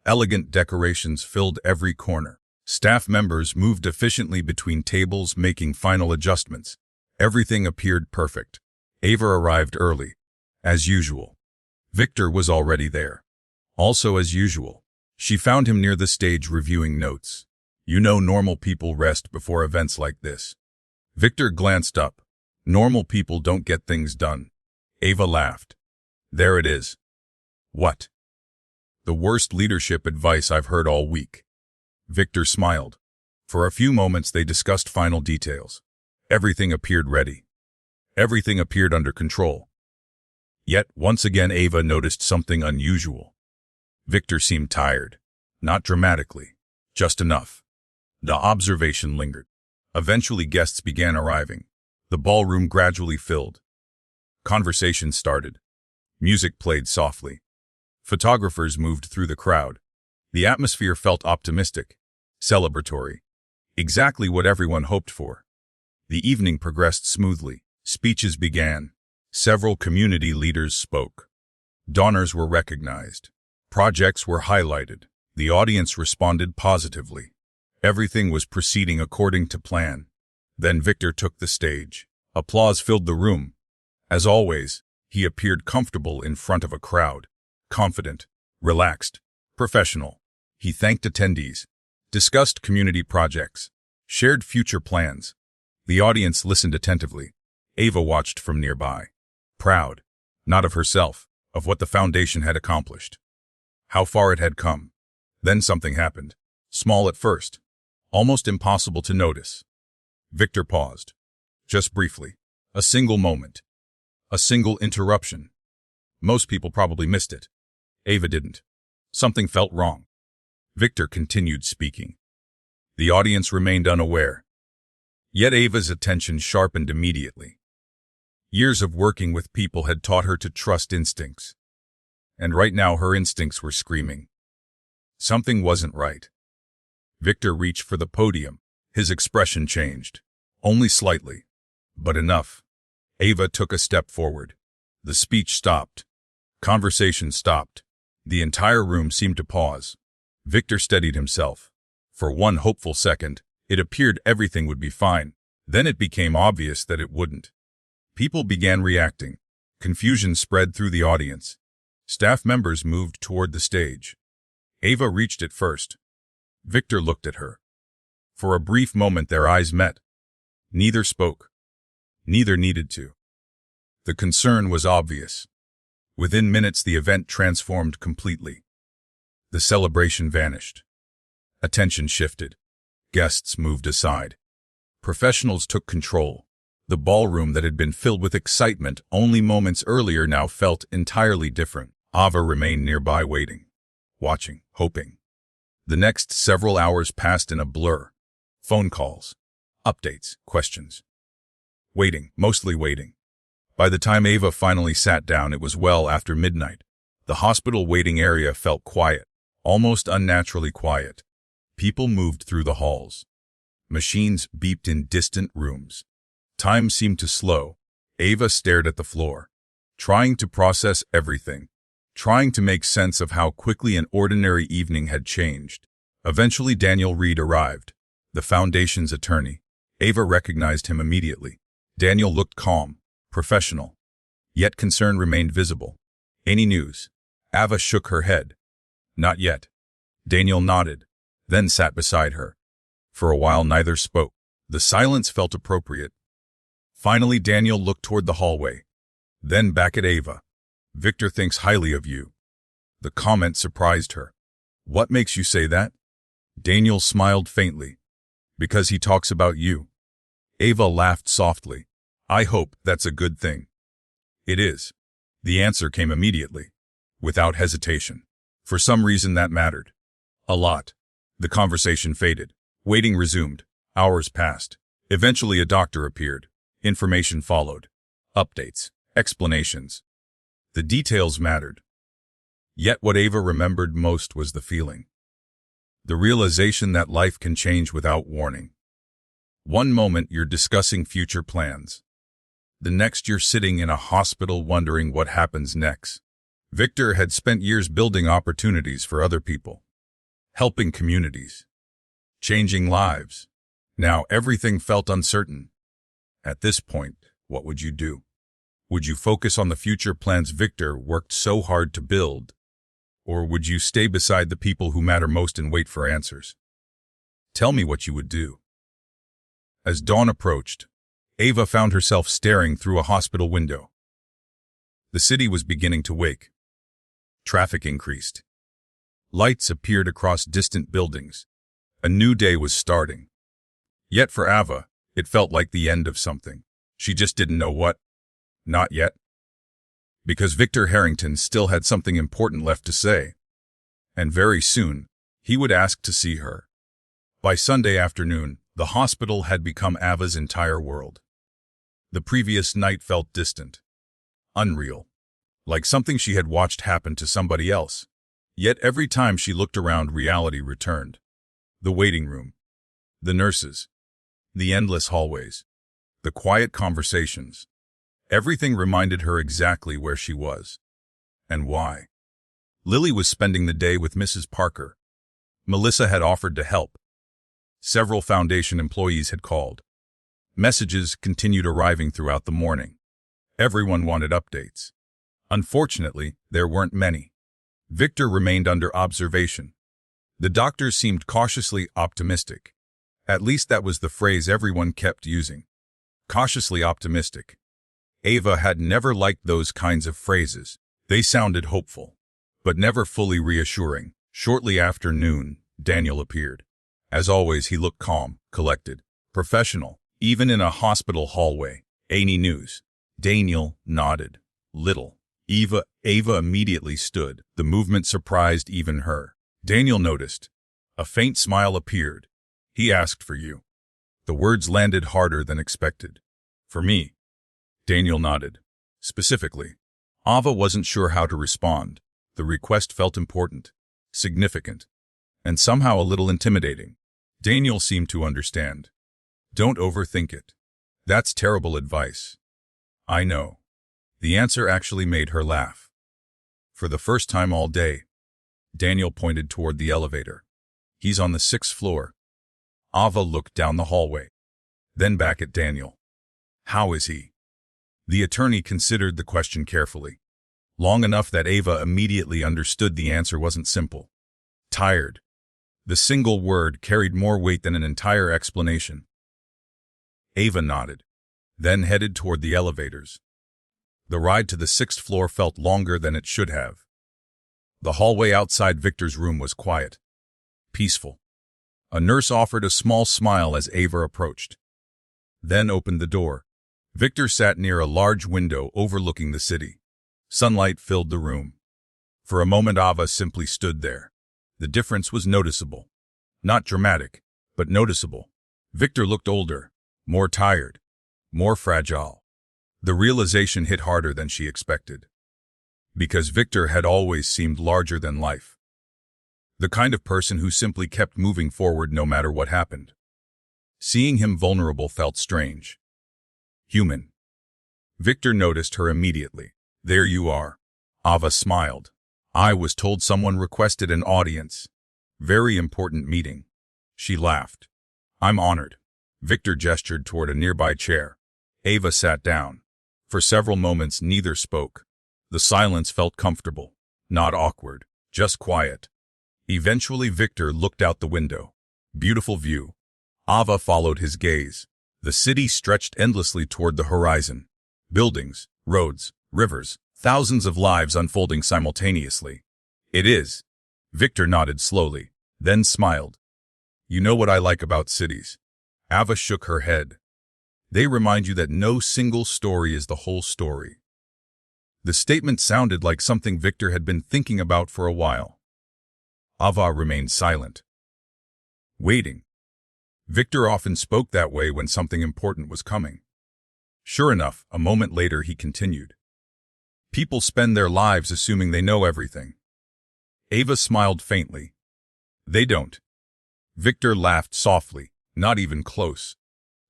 Elegant decorations filled every corner. Staff members moved efficiently between tables, making final adjustments. Everything appeared perfect. Ava arrived early, as usual. Victor was already there. Also as usual. She found him near the stage reviewing notes. You know, normal people rest before events like this. Victor glanced up. Normal people don't get things done. Ava laughed. There it is. What? The worst leadership advice I've heard all week. Victor smiled. For a few moments they discussed final details. Everything appeared ready. Everything appeared under control. Yet, once again Ava noticed something unusual. Victor seemed tired. Not dramatically. Just enough. The observation lingered. Eventually guests began arriving. The ballroom gradually filled. Conversation started. Music played softly. Photographers moved through the crowd. The atmosphere felt optimistic, celebratory. Exactly what everyone hoped for. The evening progressed smoothly. Speeches began. Several community leaders spoke. Donors were recognized. Projects were highlighted. The audience responded positively. Everything was proceeding according to plan. Then Victor took the stage. Applause filled the room. As always, he appeared comfortable in front of a crowd. Confident, relaxed, professional. He thanked attendees, discussed community projects, shared future plans. The audience listened attentively. Ava watched from nearby. Proud, not of herself, of what the foundation had accomplished. How far it had come. Then something happened. Small at first. Almost impossible to notice. Victor paused. Just briefly. A single moment. A single interruption. Most people probably missed it. Ava didn't. Something felt wrong. Victor continued speaking. The audience remained unaware. Yet Ava's attention sharpened immediately. Years of working with people had taught her to trust instincts. And right now her instincts were screaming. Something wasn't right. Victor reached for the podium. His expression changed. Only slightly. But enough. Ava took a step forward. The speech stopped. Conversation stopped. The entire room seemed to pause. Victor steadied himself. For one hopeful second, it appeared everything would be fine. Then it became obvious that it wouldn't. People began reacting. Confusion spread through the audience. Staff members moved toward the stage. Ava reached it first. Victor looked at her. For a brief moment their eyes met. Neither spoke. Neither needed to. The concern was obvious. Within minutes the event transformed completely. The celebration vanished. Attention shifted. Guests moved aside. Professionals took control. The ballroom that had been filled with excitement only moments earlier now felt entirely different. Ava remained nearby waiting, watching, hoping. The next several hours passed in a blur. Phone calls, updates, questions. Waiting, mostly waiting. By the time Ava finally sat down, it was well after midnight. The hospital waiting area felt quiet, almost unnaturally quiet. People moved through the halls. Machines beeped in distant rooms. Time seemed to slow. Ava stared at the floor, trying to process everything, trying to make sense of how quickly an ordinary evening had changed. Eventually Daniel Reed arrived, the foundation's attorney. Ava recognized him immediately. Daniel looked calm, professional, yet concern remained visible. Any news? Ava shook her head. Not yet. Daniel nodded, then sat beside her. For a while neither spoke. The silence felt appropriate. Finally Daniel looked toward the hallway, then back at Ava. Victor thinks highly of you. The comment surprised her. What makes you say that? Daniel smiled faintly. Because he talks about you. Ava laughed softly. I hope that's a good thing. It is. The answer came immediately, without hesitation. For some reason that mattered. A lot. The conversation faded. Waiting resumed. Hours passed. Eventually a doctor appeared. Information followed. Updates. Explanations. The details mattered. Yet what Ava remembered most was the feeling. The realization that life can change without warning. One moment you're discussing future plans. The next you're sitting in a hospital wondering what happens next. Victor had spent years building opportunities for other people, helping communities, changing lives. Now everything felt uncertain. At this point, what would you do? Would you focus on the future plans Victor worked so hard to build? Or would you stay beside the people who matter most and wait for answers? Tell me what you would do. As dawn approached, Ava found herself staring through a hospital window. The city was beginning to wake. Traffic increased. Lights appeared across distant buildings. A new day was starting. Yet for Ava, it felt like the end of something. She just didn't know what. Not yet. Because Victor Harrington still had something important left to say. And very soon, he would ask to see her. By Sunday afternoon, the hospital had become Ava's entire world. The previous night felt distant, unreal, like something she had watched happen to somebody else. Yet every time she looked around, reality returned. The waiting room, the nurses, the endless hallways, the quiet conversations. Everything reminded her exactly where she was and why. Lily was spending the day with Mrs. Parker. Melissa had offered to help. Several foundation employees had called. Messages continued arriving throughout the morning. Everyone wanted updates. Unfortunately, there weren't many. Victor remained under observation. The doctors seemed cautiously optimistic. At least that was the phrase everyone kept using. Cautiously optimistic. Ava had never liked those kinds of phrases. They sounded hopeful, but never fully reassuring. Shortly after noon, Daniel appeared. As always, he looked calm, collected, professional, even in a hospital hallway. Any news? Daniel nodded. Little. Ava immediately stood. The movement surprised even her. Daniel noticed. A faint smile appeared. He asked for you. The words landed harder than expected. For me, Daniel nodded. Specifically, Ava wasn't sure how to respond. The request felt important, significant, and somehow a little intimidating. Daniel seemed to understand. Don't overthink it. That's terrible advice. I know. The answer actually made her laugh. For the first time all day, Daniel pointed toward the elevator. He's on the 6th floor. Ava looked down the hallway, then back at Daniel. How is he? The attorney considered the question carefully, long enough that Ava immediately understood the answer wasn't simple. Tired. The single word carried more weight than an entire explanation. Ava nodded, then headed toward the elevators. The ride to the 6th floor felt longer than it should have. The hallway outside Victor's room was quiet, peaceful. A nurse offered a small smile as Ava approached, then opened the door. Victor sat near a large window overlooking the city. Sunlight filled the room. For a moment Ava simply stood there. The difference was noticeable. Not dramatic, but noticeable. Victor looked older, more tired, more fragile. The realization hit harder than she expected. Because Victor had always seemed larger than life. The kind of person who simply kept moving forward no matter what happened. Seeing him vulnerable felt strange. Human. Victor noticed her immediately. There you are. Ava smiled. I was told someone requested an audience. Very important meeting. She laughed. I'm honored. Victor gestured toward a nearby chair. Ava sat down. For several moments neither spoke. The silence felt comfortable, not awkward, just quiet. Eventually Victor looked out the window. Beautiful view. Ava followed his gaze. The city stretched endlessly toward the horizon. Buildings, roads, rivers, thousands of lives unfolding simultaneously. It is. Victor nodded slowly, then smiled. You know what I like about cities. Ava shook her head. They remind you that no single story is the whole story. The statement sounded like something Victor had been thinking about for a while. Ava remained silent. Waiting. Victor often spoke that way when something important was coming. Sure enough, a moment later he continued. People spend their lives assuming they know everything. Ava smiled faintly. They don't. Victor laughed softly, not even close.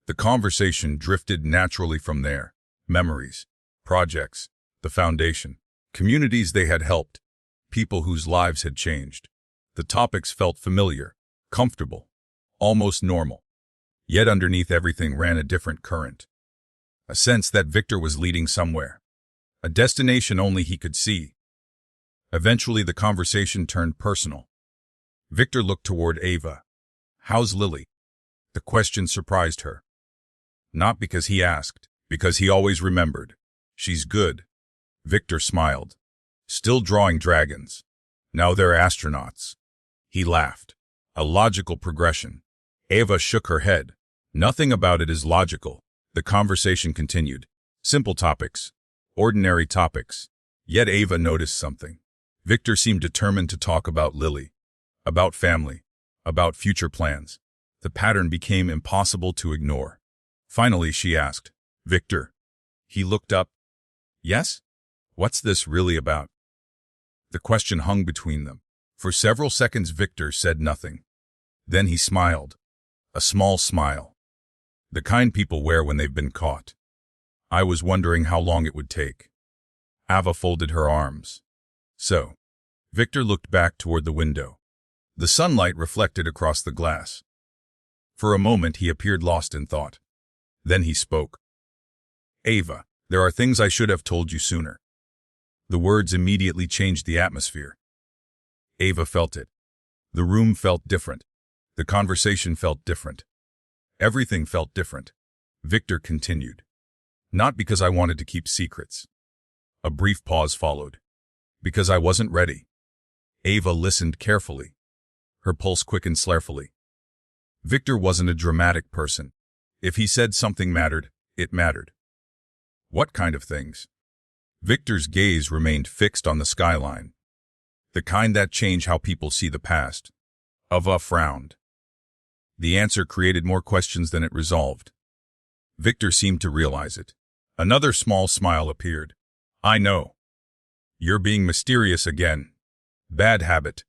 The conversation drifted naturally from there. Memories, projects, the foundation, communities they had helped, people whose lives had changed. The topics felt familiar, comfortable, almost normal. Yet underneath everything ran a different current. A sense that Victor was leading somewhere. A destination only he could see. Eventually the conversation turned personal. Victor looked toward Ava. How's Lily? The question surprised her. Not because he asked, because he always remembered. She's good. Victor smiled. Still drawing dragons. Now they're astronauts. He laughed. A logical progression. Ava shook her head. Nothing about it is logical. The conversation continued. Simple topics. Ordinary topics. Yet Ava noticed something. Victor seemed determined to talk about Lily. About family. About future plans. The pattern became impossible to ignore. Finally, she asked, Victor. He looked up. Yes? What's this really about? The question hung between them. For several seconds, Victor said nothing. Then he smiled. A small smile. The kind people wear when they've been caught. I was wondering how long it would take. Ava folded her arms. So. Victor looked back toward the window. The sunlight reflected across the glass. For a moment, he appeared lost in thought. Then he spoke. Ava, there are things I should have told you sooner. The words immediately changed the atmosphere. Ava felt it. The room felt different. The conversation felt different. Everything felt different. Victor continued. Not because I wanted to keep secrets. A brief pause followed. Because I wasn't ready. Ava listened carefully. Her pulse quickened slarefully. Victor wasn't a dramatic person. If he said something mattered, it mattered. What kind of things? Victor's gaze remained fixed on the skyline. The kind that change how people see the past. Ava frowned. The answer created more questions than it resolved. Victor seemed to realize it. Another small smile appeared. I know. You're being mysterious again. Bad habit.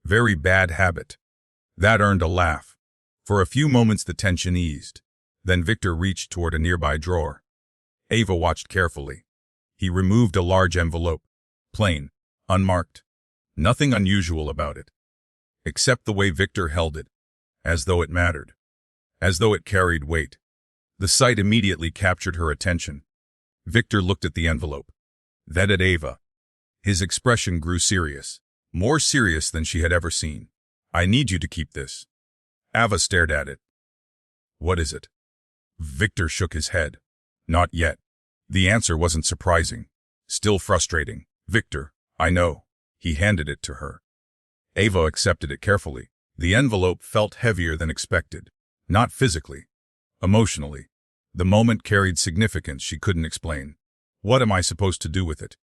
Very bad habit. That earned a laugh. For a few moments the tension eased. Then Victor reached toward a nearby drawer. Ava watched carefully. He removed a large envelope. Plain. Unmarked. Nothing unusual about it. Except the way Victor held it. As though it mattered. As though it carried weight. The sight immediately captured her attention. Victor looked at the envelope. Then at Ava. His expression grew serious. More serious than she had ever seen. I need you to keep this. Ava stared at it. What is it? Victor shook his head. Not yet. The answer wasn't surprising. Still frustrating. Victor, I know. He handed it to her. Ava accepted it carefully. The envelope felt heavier than expected. Not physically. Emotionally. The moment carried significance she couldn't explain. What am I supposed to do with it?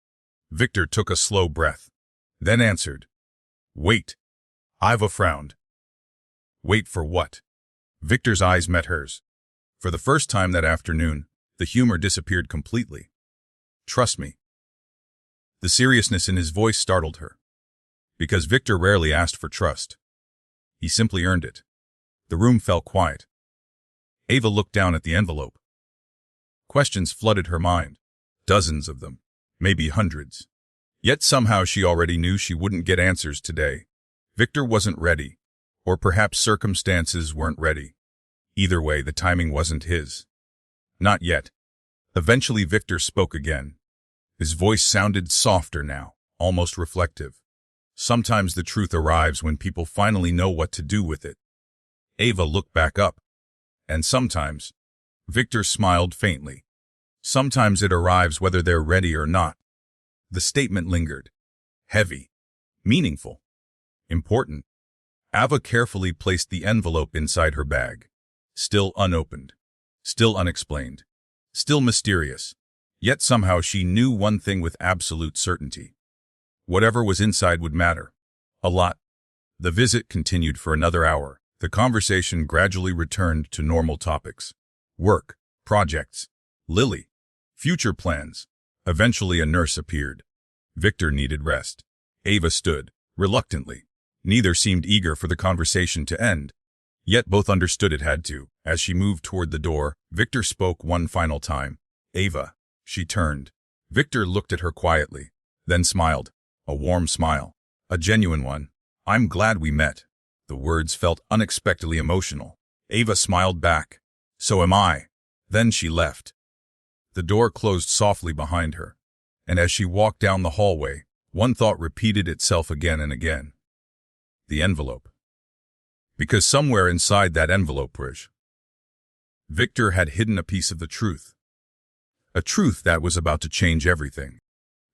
Victor took a slow breath. Then answered. Wait. Ava frowned. Wait for what? Victor's eyes met hers. For the first time that afternoon, the humor disappeared completely. Trust me. The seriousness in his voice startled her. Because Victor rarely asked for trust. He simply earned it. The room fell quiet. Ava looked down at the envelope. Questions flooded her mind. Dozens of them. Maybe hundreds. Yet somehow she already knew she wouldn't get answers today. Victor wasn't ready. Or perhaps circumstances weren't ready. Either way, the timing wasn't his. Not yet. Eventually Victor spoke again. His voice sounded softer now, almost reflective. Sometimes the truth arrives when people finally know what to do with it. Ava looked back up. And sometimes, Victor smiled faintly. Sometimes it arrives whether they're ready or not. The statement lingered. Heavy. Meaningful. Important. Ava carefully placed the envelope inside her bag. Still unopened. Still unexplained. Still mysterious. Yet somehow she knew one thing with absolute certainty. Whatever was inside would matter. A lot. The visit continued for another hour. The conversation gradually returned to normal topics. Work, projects, Lily, future plans. Eventually a nurse appeared. Victor needed rest. Ava stood, reluctantly. Neither seemed eager for the conversation to end. Yet both understood it had to. As she moved toward the door, Victor spoke one final time. Ava. She turned. Victor looked at her quietly, then smiled. A warm smile. A genuine one. I'm glad we met. The words felt unexpectedly emotional. Ava smiled back. So am I. Then she left. The door closed softly behind her. And as she walked down the hallway, one thought repeated itself again and again. The envelope. Because somewhere inside that envelope, Victor had hidden a piece of the truth. A truth that was about to change everything.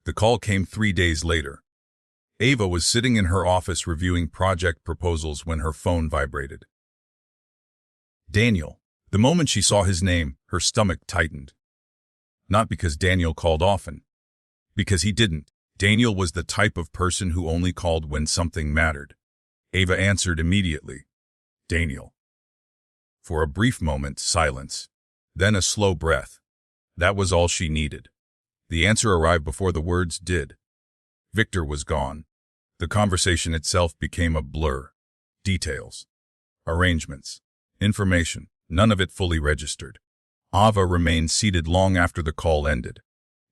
The call came 3 days later. Ava was sitting in her office reviewing project proposals when her phone vibrated. Daniel. The moment she saw his name, her stomach tightened. Not because Daniel called often. Because he didn't. Daniel was the type of person who only called when something mattered. Ava answered immediately. Daniel. For a brief moment, silence. Then a slow breath. That was all she needed. The answer arrived before the words did. Victor was gone. The conversation itself became a blur. Details. Arrangements. Information. None of it fully registered. Ava remained seated long after the call ended.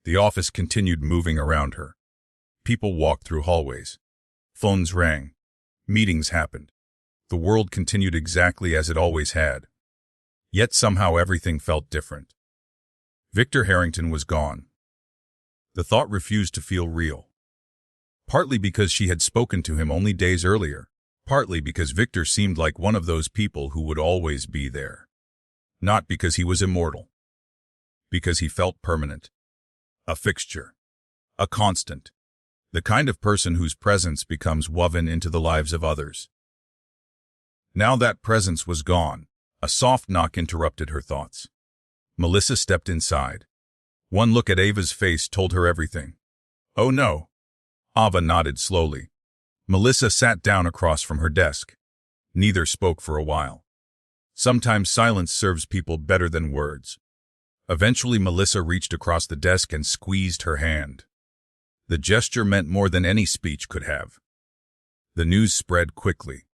The office continued moving around her. People walked through hallways. Phones rang. Meetings happened. The world continued exactly as it always had. Yet somehow everything felt different. Victor Harrington was gone. The thought refused to feel real. Partly because she had spoken to him only days earlier. Partly because Victor seemed like one of those people who would always be there. Not because he was immortal. Because he felt permanent. A fixture. A constant. The kind of person whose presence becomes woven into the lives of others. Now that presence was gone, a soft knock interrupted her thoughts. Melissa stepped inside. One look at Ava's face told her everything. Oh no. Ava nodded slowly. Melissa sat down across from her desk. Neither spoke for a while. Sometimes silence serves people better than words. Eventually, Melissa reached across the desk and squeezed her hand. The gesture meant more than any speech could have. The news spread quickly.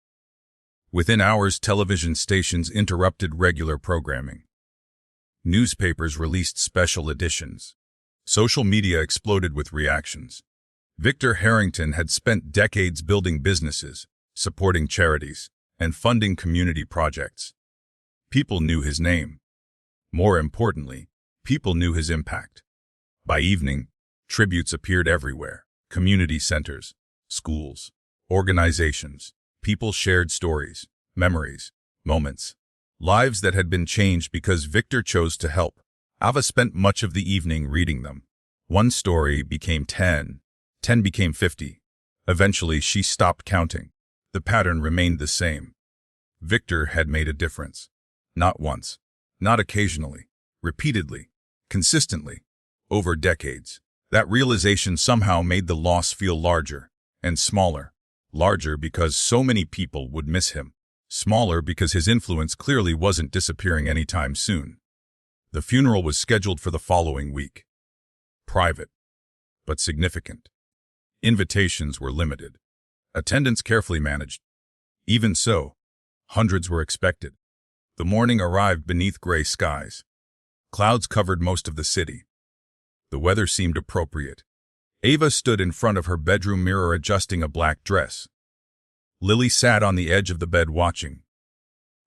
Within hours, television stations interrupted regular programming. Newspapers released special editions. Social media exploded with reactions. Victor Harrington had spent decades building businesses, supporting charities, and funding community projects. People knew his name. More importantly, people knew his impact. By evening, tributes appeared everywhere. Community centers, schools, organizations. People shared stories, memories, moments. Lives that had been changed because Victor chose to help. Ava spent much of the evening reading them. One story became 10. 10 became 50. Eventually, she stopped counting. The pattern remained the same. Victor had made a difference. Not once. Not occasionally. Repeatedly. Consistently. Over decades. That realization somehow made the loss feel larger and smaller. Larger because so many people would miss him. Smaller because his influence clearly wasn't disappearing anytime soon. The funeral was scheduled for the following week. Private, but significant. Invitations were limited. Attendance carefully managed. Even so, hundreds were expected. The morning arrived beneath gray skies. Clouds covered most of the city. The weather seemed appropriate. Ava stood in front of her bedroom mirror adjusting a black dress. Lily sat on the edge of the bed watching.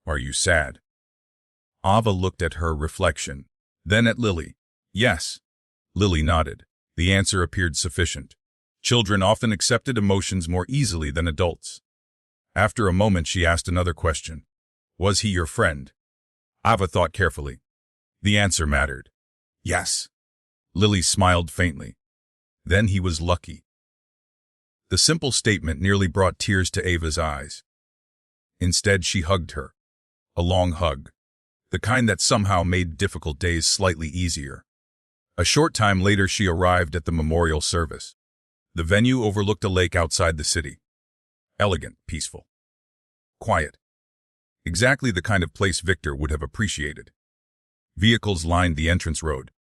"Are you sad?" Ava looked at her reflection, then at Lily. "Yes." Lily nodded. The answer appeared sufficient. Children often accepted emotions more easily than adults. After a moment, she asked another question. "Was he your friend?" Ava thought carefully. The answer mattered. "Yes." Lily smiled faintly. "Then he was lucky." The simple statement nearly brought tears to Ava's eyes. Instead, she hugged her. A long hug. The kind that somehow made difficult days slightly easier. A short time later, she arrived at the memorial service. The venue overlooked a lake outside the city. Elegant, peaceful. Quiet. Exactly the kind of place Victor would have appreciated. Vehicles lined the entrance road.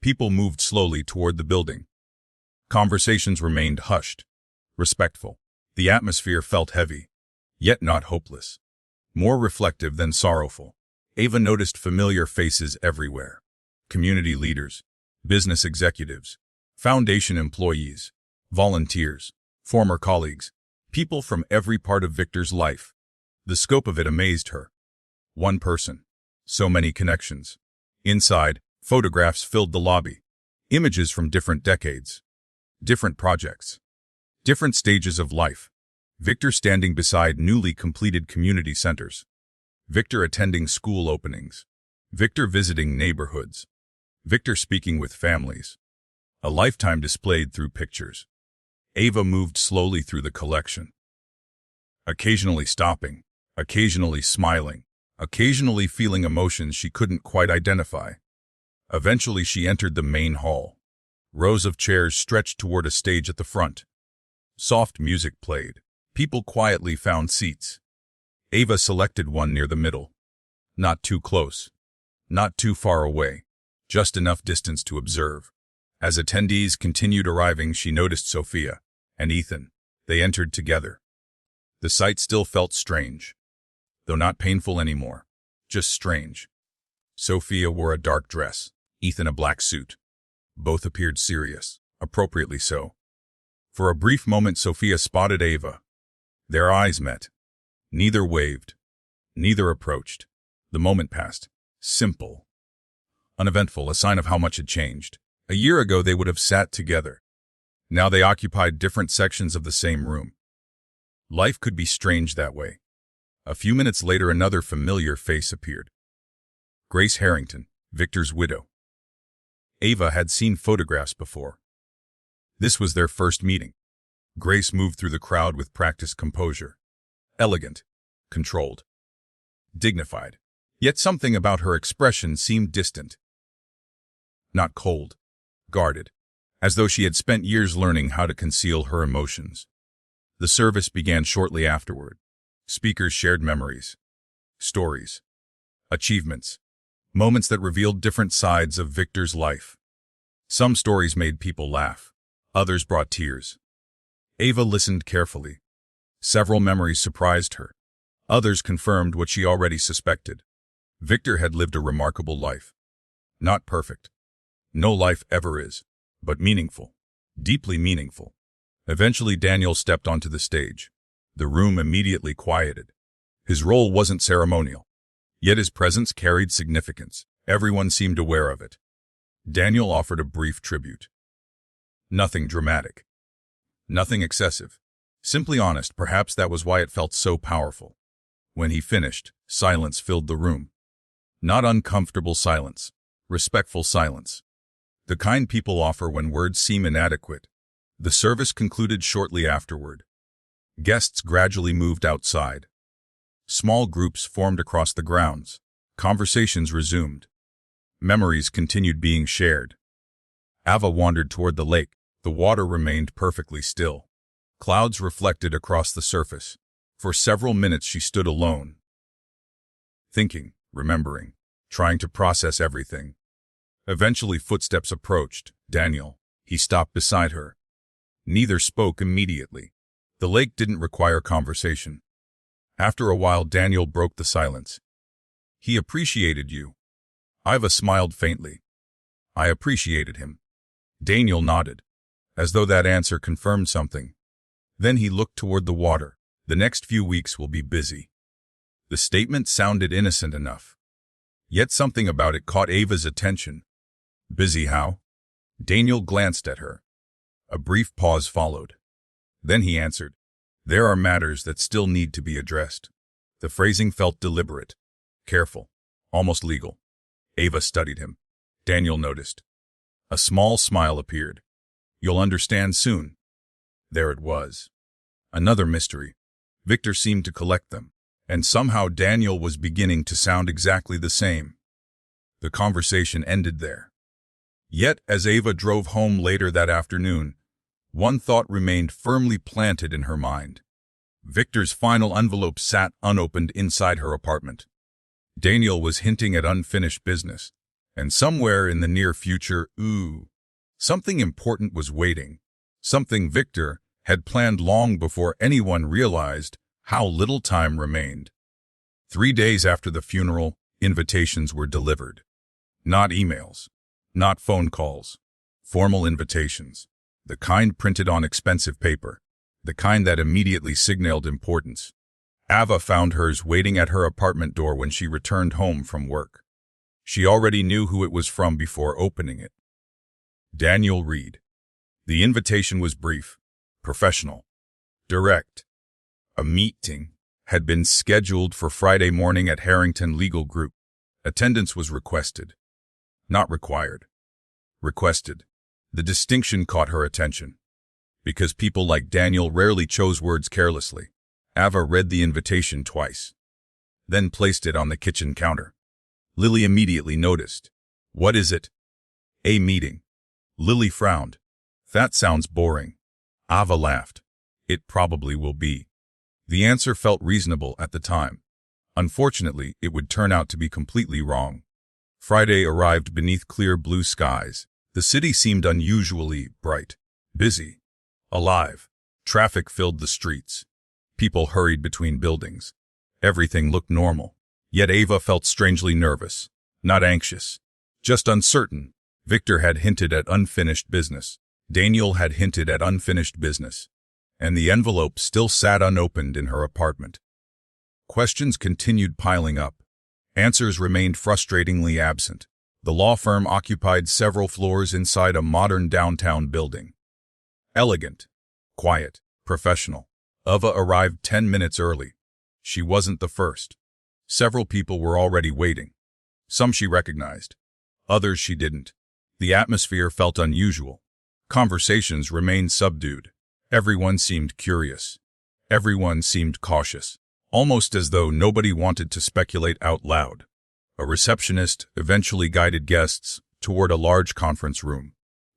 People moved slowly toward the building. Conversations remained hushed, respectful. The atmosphere felt heavy, yet not hopeless. More reflective than sorrowful. Ava noticed familiar faces everywhere. Community leaders, business executives, foundation employees, volunteers, former colleagues, people from every part of Victor's life. The scope of it amazed her. One person. So many connections. Inside, photographs filled the lobby. Images from different decades. Different projects. Different stages of life. Victor standing beside newly completed community centers. Victor attending school openings. Victor visiting neighborhoods. Victor speaking with families. A lifetime displayed through pictures. Ava moved slowly through the collection. Occasionally stopping. Occasionally smiling. Occasionally feeling emotions she couldn't quite identify. Eventually she entered the main hall. Rows of chairs stretched toward a stage at the front. Soft music played. People quietly found seats. Ava selected one near the middle. Not too close. Not too far away. Just enough distance to observe. As attendees continued arriving, she noticed Sophia and Ethan. They entered together. The sight still felt strange, though not painful anymore. Just strange. Sophia wore a dark dress, Ethan a black suit. Both appeared serious, appropriately so. For a brief moment, Sophia spotted Ava. Their eyes met. Neither waved. Neither approached. The moment passed. Simple. Uneventful, a sign of how much had changed. A year ago, they would have sat together. Now they occupied different sections of the same room. Life could be strange that way. A few minutes later, another familiar face appeared. Grace Harrington, Victor's widow. Ava had seen photographs before. This was their first meeting. Grace moved through the crowd with practiced composure. Elegant, controlled, dignified. Yet something about her expression seemed distant. Not cold, guarded, as though she had spent years learning how to conceal her emotions. The service began shortly afterward. Speakers shared memories, stories, achievements, moments that revealed different sides of Victor's life. Some stories made people laugh, others brought tears. Ava listened carefully. Several memories surprised her. Others confirmed what she already suspected. Victor had lived a remarkable life. Not perfect. No life ever is, but meaningful. Deeply meaningful. Eventually Daniel stepped onto the stage. The room immediately quieted. His role wasn't ceremonial, yet his presence carried significance. Everyone seemed aware of it. Daniel offered a brief tribute. Nothing dramatic. Nothing excessive. Simply honest. Perhaps that was why it felt so powerful. When he finished, silence filled the room. Not uncomfortable silence. Respectful silence. The kind people offer when words seem inadequate. The service concluded shortly afterward. Guests gradually moved outside. Small groups formed across the grounds. Conversations resumed. Memories continued being shared. Ava wandered toward the lake. The water remained perfectly still. Clouds reflected across the surface. For several minutes she stood alone. Thinking, remembering, trying to process everything. Eventually footsteps approached. Daniel. He stopped beside her. Neither spoke immediately. The lake didn't require conversation. After a while Daniel broke the silence. He appreciated you. Ava smiled faintly. I appreciated him. Daniel nodded, as though that answer confirmed something. Then he looked toward the water. The next few weeks will be busy. The statement sounded innocent enough. Yet something about it caught Ava's attention. Busy how? Daniel glanced at her. A brief pause followed. Then he answered, there are matters that still need to be addressed. The phrasing felt deliberate, careful, almost legal. Ava studied him. Daniel noticed. A small smile appeared. You'll understand soon. There it was. Another mystery. Victor seemed to collect them, and somehow Daniel was beginning to sound exactly the same. The conversation ended there. Yet, as Ava drove home later that afternoon, one thought remained firmly planted in her mind. Victor's final envelope sat unopened inside her apartment. Daniel was hinting at unfinished business, and somewhere in the near future, something important was waiting. Something Victor had planned long before anyone realized how little time remained. 3 days after the funeral, invitations were delivered. Not emails, not phone calls, formal invitations. The kind printed on expensive paper, the kind that immediately signaled importance. Ava found hers waiting at her apartment door when she returned home from work. She already knew who it was from before opening it. Daniel Reed. The invitation was brief, professional, direct. A meeting had been scheduled for Friday morning at Harrington Legal Group. Attendance was requested. Not required. Requested. The distinction caught her attention. Because people like Daniel rarely chose words carelessly, Ava read the invitation twice, then placed it on the kitchen counter. Lily immediately noticed. What is it? A meeting. Lily frowned. That sounds boring. Ava laughed. It probably will be. The answer felt reasonable at the time. Unfortunately, it would turn out to be completely wrong. Friday arrived beneath clear blue skies. The city seemed unusually bright, busy, alive. Traffic filled the streets. People hurried between buildings. Everything looked normal. Yet Ava felt strangely nervous, not anxious, just uncertain. Victor had hinted at unfinished business. Daniel had hinted at unfinished business. And the envelope still sat unopened in her apartment. Questions continued piling up. Answers remained frustratingly absent. The law firm occupied several floors inside a modern downtown building. Elegant, quiet, professional. Ava arrived 10 minutes early. She wasn't the first. Several people were already waiting. Some she recognized. Others she didn't. The atmosphere felt unusual. Conversations remained subdued. Everyone seemed curious. Everyone seemed cautious, almost as though nobody wanted to speculate out loud. A receptionist eventually guided guests toward a large conference room.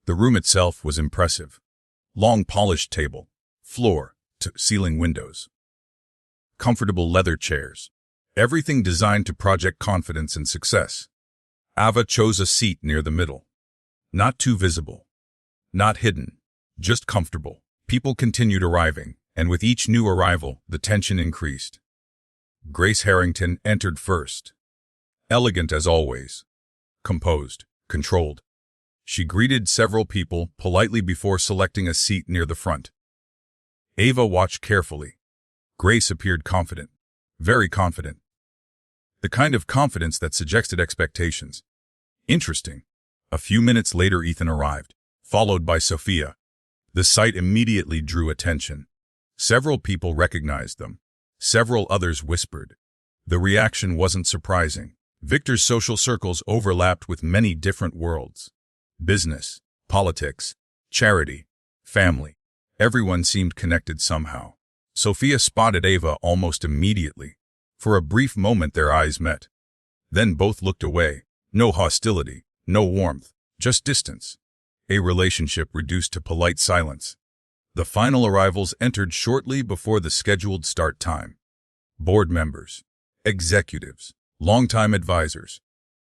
The room itself was impressive. Long polished table, floor to ceiling windows. Comfortable leather chairs. Everything designed to project confidence and success. Ava chose a seat near the middle. Not too visible. Not hidden. Just comfortable. People continued arriving, and with each new arrival, the tension increased. Grace Harrington entered first. Elegant as always. Composed. Controlled. She greeted several people politely before selecting a seat near the front. Ava watched carefully. Grace appeared confident. Very confident. The kind of confidence that suggested expectations. Interesting. A few minutes later Ethan arrived, followed by Sophia. The sight immediately drew attention. Several people recognized them. Several others whispered. The reaction wasn't surprising. Victor's social circles overlapped with many different worlds. Business, politics, charity, family. Everyone seemed connected somehow. Sophia spotted Ava almost immediately. For a brief moment their eyes met. Then both looked away. No hostility, no warmth, just distance. A relationship reduced to polite silence. The final arrivals entered shortly before the scheduled start time. Board members, executives, longtime advisors,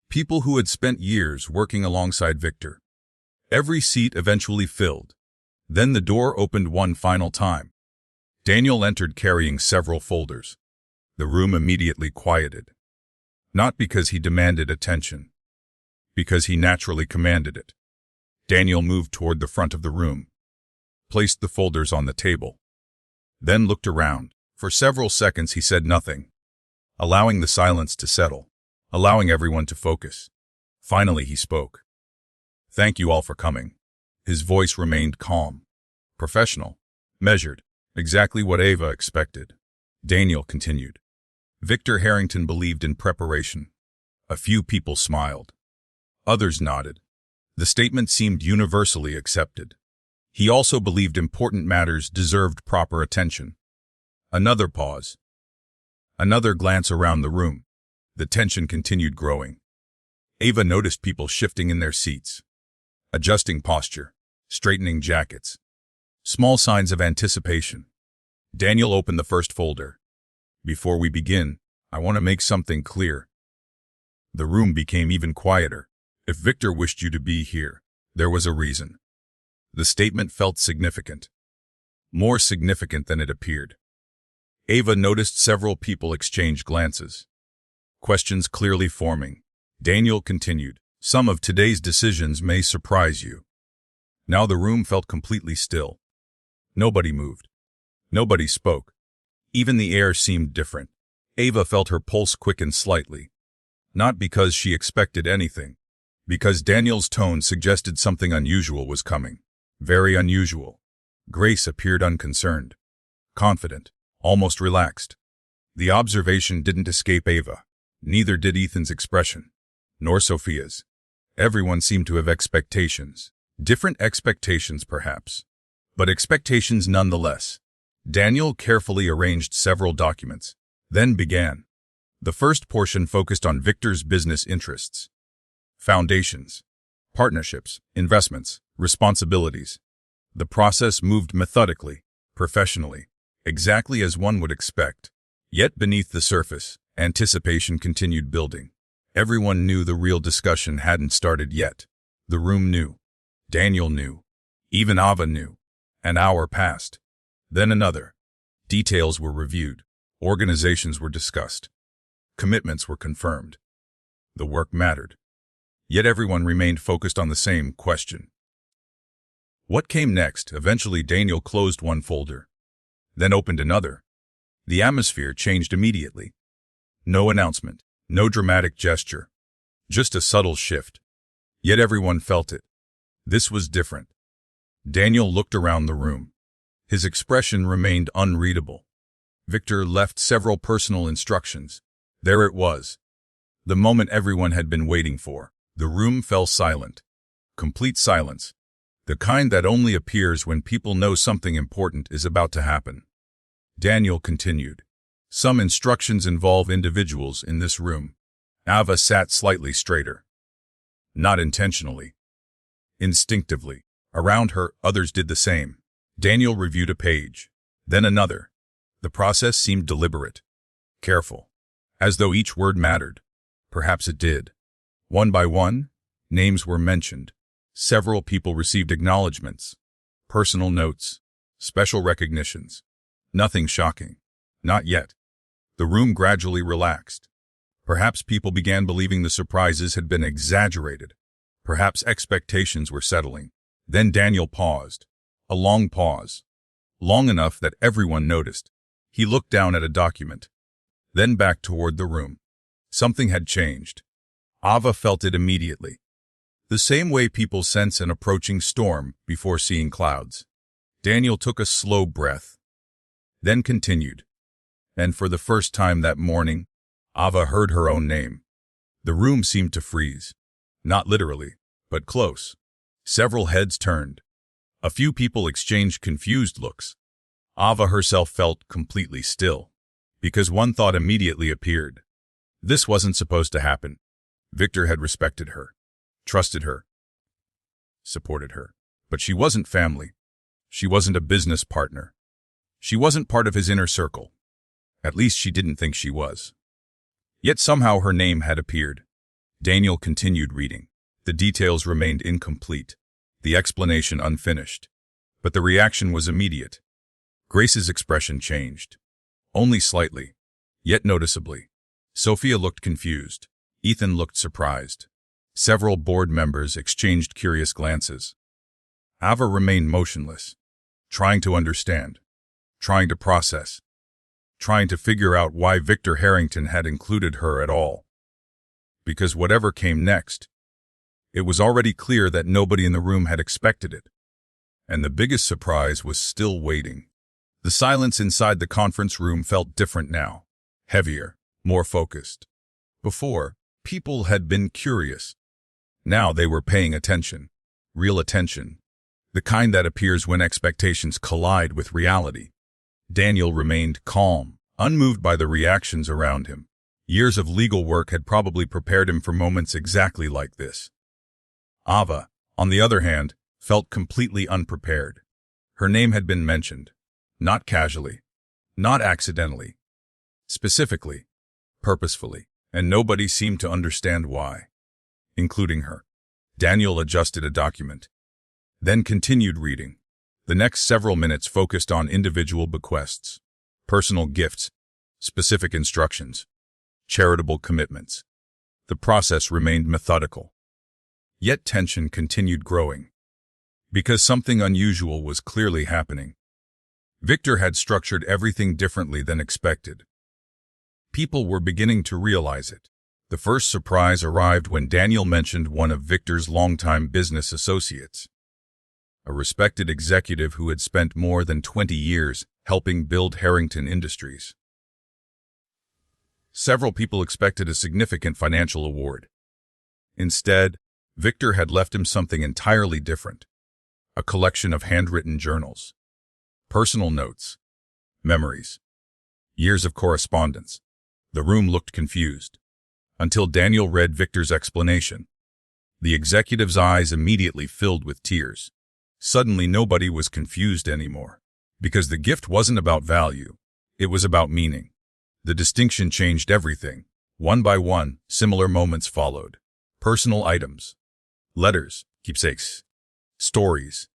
people who had spent years working alongside Victor. Every seat eventually filled. Then the door opened one final time. Daniel entered carrying several folders. The room immediately quieted. Not because he demanded attention. Because he naturally commanded it. Daniel moved toward the front of the room. Placed the folders on the table. Then looked around. For several seconds he said nothing. Allowing the silence to settle. Allowing everyone to focus. Finally he spoke. "Thank you all for coming." His voice remained calm. Professional. Measured. Exactly what Ava expected. Daniel continued. Victor Harrington believed in preparation. A few people smiled. Others nodded. The statement seemed universally accepted. He also believed important matters deserved proper attention. Another pause. Another glance around the room. The tension continued growing. Ava noticed people shifting in their seats. Adjusting posture. Straightening jackets. Small signs of anticipation. Daniel opened the first folder. "Before we begin, I want to make something clear." The room became even quieter. If Victor wished you to be here, there was a reason. The statement felt significant. More significant than it appeared. Ava noticed several people exchange glances. Questions clearly forming. Daniel continued, "Some of today's decisions may surprise you." Now the room felt completely still. Nobody moved. Nobody spoke. Even the air seemed different. Ava felt her pulse quicken slightly. Not because she expected anything. Because Daniel's tone suggested something unusual was coming. Very unusual. Grace appeared unconcerned. Confident. Almost relaxed. The observation didn't escape Ava. Neither did Ethan's expression. Nor Sophia's. Everyone seemed to have expectations. Different expectations, perhaps. But expectations nonetheless. Daniel carefully arranged several documents. Then began. The first portion focused on Victor's business interests. Foundations. Partnerships. Investments. Responsibilities. The process moved methodically, professionally, exactly as one would expect. Yet beneath the surface, anticipation continued building. Everyone knew the real discussion hadn't started yet. The room knew. Daniel knew. Even Ava knew. An hour passed. Then another. Details were reviewed. Organizations were discussed. Commitments were confirmed. The work mattered. Yet everyone remained focused on the same question. What came next? Eventually Daniel closed one folder. Then opened another. The atmosphere changed immediately. No announcement. No dramatic gesture. Just a subtle shift. Yet everyone felt it. This was different. Daniel looked around the room. His expression remained unreadable. Victor left several personal instructions. There it was. The moment everyone had been waiting for. The room fell silent. Complete silence. The kind that only appears when people know something important is about to happen. Daniel continued. Some instructions involve individuals in this room. Ava sat slightly straighter. Not intentionally. Instinctively. Around her, others did the same. Daniel reviewed a page. Then another. The process seemed deliberate. Careful. as though each word mattered. Perhaps it did. One by one, names were mentioned. Several people received acknowledgments, personal notes, special recognitions. Nothing shocking. Not yet. The room gradually relaxed. Perhaps people began believing the surprises had been exaggerated. Perhaps expectations were settling. Then Daniel paused. A long pause. Long enough that everyone noticed. He looked down at a document, then back toward the room. Something had changed. Ava felt it immediately. The same way people sense an approaching storm before seeing clouds. Daniel took a slow breath, then continued. And for the first time that morning, Ava heard her own name. The room seemed to freeze. Not literally, but close. Several heads turned. A few people exchanged confused looks. Ava herself felt completely still, because one thought immediately appeared. This wasn't supposed to happen. Victor had respected her, trusted her, supported her. But she wasn't family. She wasn't a business partner. She wasn't part of his inner circle. At least she didn't think she was. Yet somehow her name had appeared. Daniel continued reading. The details remained incomplete, the explanation unfinished. But the reaction was immediate. Grace's expression changed. Only slightly, yet noticeably. Sophia looked confused. Ethan looked surprised. Several board members exchanged curious glances. Ava remained motionless, trying to understand, trying to process, trying to figure out why Victor Harrington had included her at all. Because whatever came next, it was already clear that nobody in the room had expected it. And the biggest surprise was still waiting. The silence inside the conference room felt different now, heavier, more focused. Before, people had been curious. Now they were paying attention, real attention, the kind that appears when expectations collide with reality. Daniel remained calm, unmoved by the reactions around him. Years of legal work had probably prepared him for moments exactly like this. Ava, on the other hand, felt completely unprepared. Her name had been mentioned. Not casually, not accidentally, specifically, purposefully, and nobody seemed to understand why, including her. Daniel adjusted a document, then continued reading. The next several minutes focused on individual bequests, personal gifts, specific instructions, charitable commitments. The process remained methodical. Yet tension continued growing, because something unusual was clearly happening. Victor had structured everything differently than expected. People were beginning to realize it. The first surprise arrived when Daniel mentioned one of Victor's longtime business associates, a respected executive who had spent more than 20 years helping build Harrington Industries. Several people expected a significant financial award. Instead, Victor had left him something entirely different, a collection of handwritten journals, personal notes, memories, years of correspondence. The room looked confused, until Daniel read Victor's explanation. The executive's eyes immediately filled with tears. Suddenly nobody was confused anymore, because the gift wasn't about value, it was about meaning. The distinction changed everything. One by one, similar moments followed. Personal items, letters, keepsakes, stories,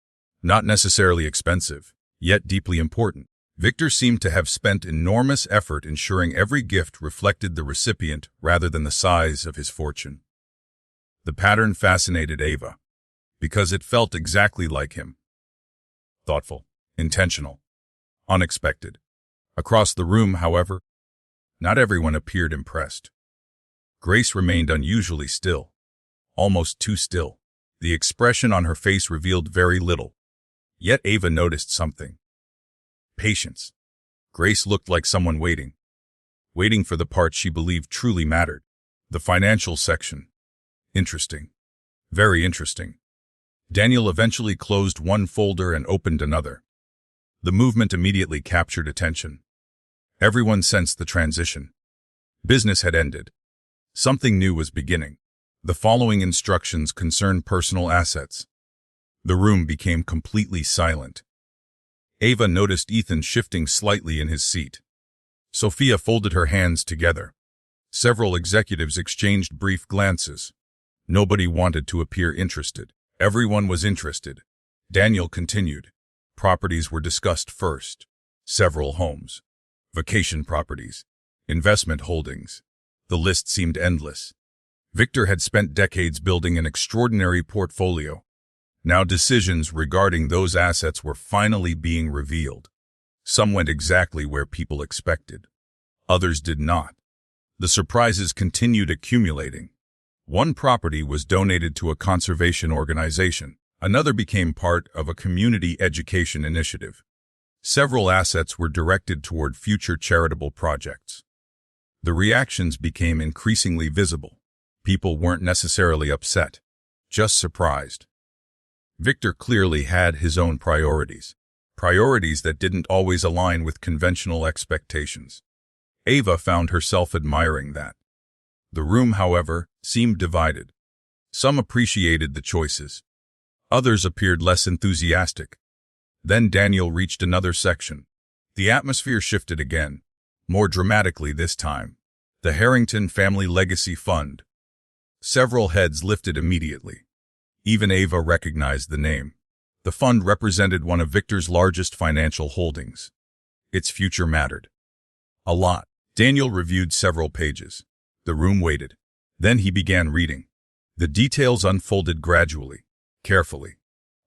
not necessarily expensive, yet deeply important. Victor seemed to have spent enormous effort ensuring every gift reflected the recipient rather than the size of his fortune. The pattern fascinated Ava, because it felt exactly like him. Thoughtful, intentional, unexpected. Across the room, however, not everyone appeared impressed. Grace remained unusually still, almost too still. The expression on her face revealed very little. Yet Ava noticed something. Patience. Grace looked like someone waiting for the part she believed truly mattered. The financial section. Interesting. Very interesting. Daniel eventually closed one folder and opened another. The movement immediately captured attention. Everyone sensed the transition. Business had ended. Something new was beginning. The following instructions concerned personal assets. The room became completely silent. Ava noticed Ethan shifting slightly in his seat. Sophia folded her hands together. Several executives exchanged brief glances. Nobody wanted to appear interested. Everyone was interested. Daniel continued. Properties were discussed first. Several homes, vacation properties, investment holdings. The list seemed endless. Victor had spent decades building an extraordinary portfolio. Now decisions regarding those assets were finally being revealed. Some went exactly where people expected. Others did not. The surprises continued accumulating. One property was donated to a conservation organization. Another became part of a community education initiative. Several assets were directed toward future charitable projects. The reactions became increasingly visible. People weren't necessarily upset, just surprised. Victor clearly had his own priorities that didn't always align with conventional expectations. Ava found herself admiring that. The room, however, seemed divided. Some appreciated the choices. Others appeared less enthusiastic. Then Daniel reached another section. The atmosphere shifted again, more dramatically this time. The Harrington Family Legacy Fund. Several heads lifted immediately. Even Ava recognized the name. The fund represented one of Victor's largest financial holdings. Its future mattered. A lot. Daniel reviewed several pages. The room waited. Then he began reading. The details unfolded gradually, carefully,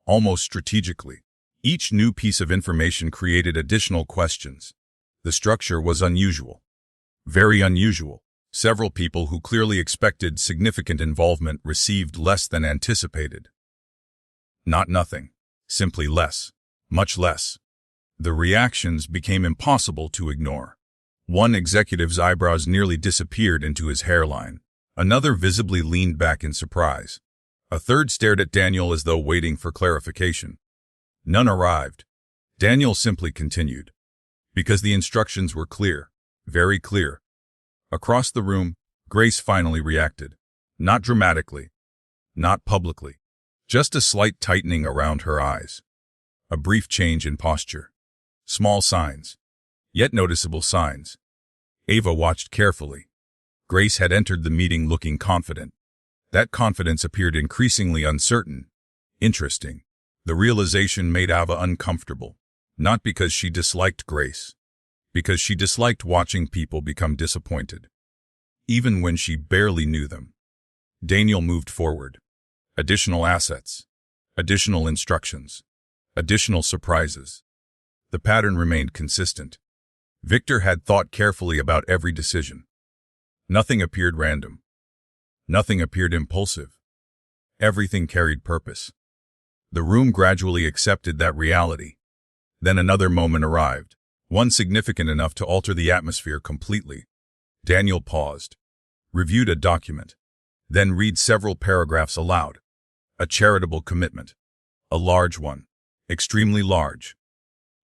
almost strategically. Each new piece of information created additional questions. The structure was unusual. Very unusual. Several people who clearly expected significant involvement received less than anticipated. Not nothing. Simply less. Much less. The reactions became impossible to ignore. One executive's eyebrows nearly disappeared into his hairline. Another visibly leaned back in surprise. A third stared at Daniel as though waiting for clarification. None arrived. Daniel simply continued. Because the instructions were clear. Very clear. Across the room, Grace finally reacted. Not dramatically. Not publicly. Just a slight tightening around her eyes. A brief change in posture. Small signs. Yet noticeable signs. Ava watched carefully. Grace had entered the meeting looking confident. That confidence appeared increasingly uncertain. Interesting. The realization made Ava uncomfortable. Not because she disliked Grace. Because she disliked watching people become disappointed. Even when she barely knew them. Daniel moved forward. Additional assets. Additional instructions. Additional surprises. The pattern remained consistent. Victor had thought carefully about every decision. Nothing appeared random. Nothing appeared impulsive. Everything carried purpose. The room gradually accepted that reality. Then another moment arrived, one significant enough to alter the atmosphere completely. Daniel paused, reviewed a document, then read several paragraphs aloud. A charitable commitment. A large one. Extremely large.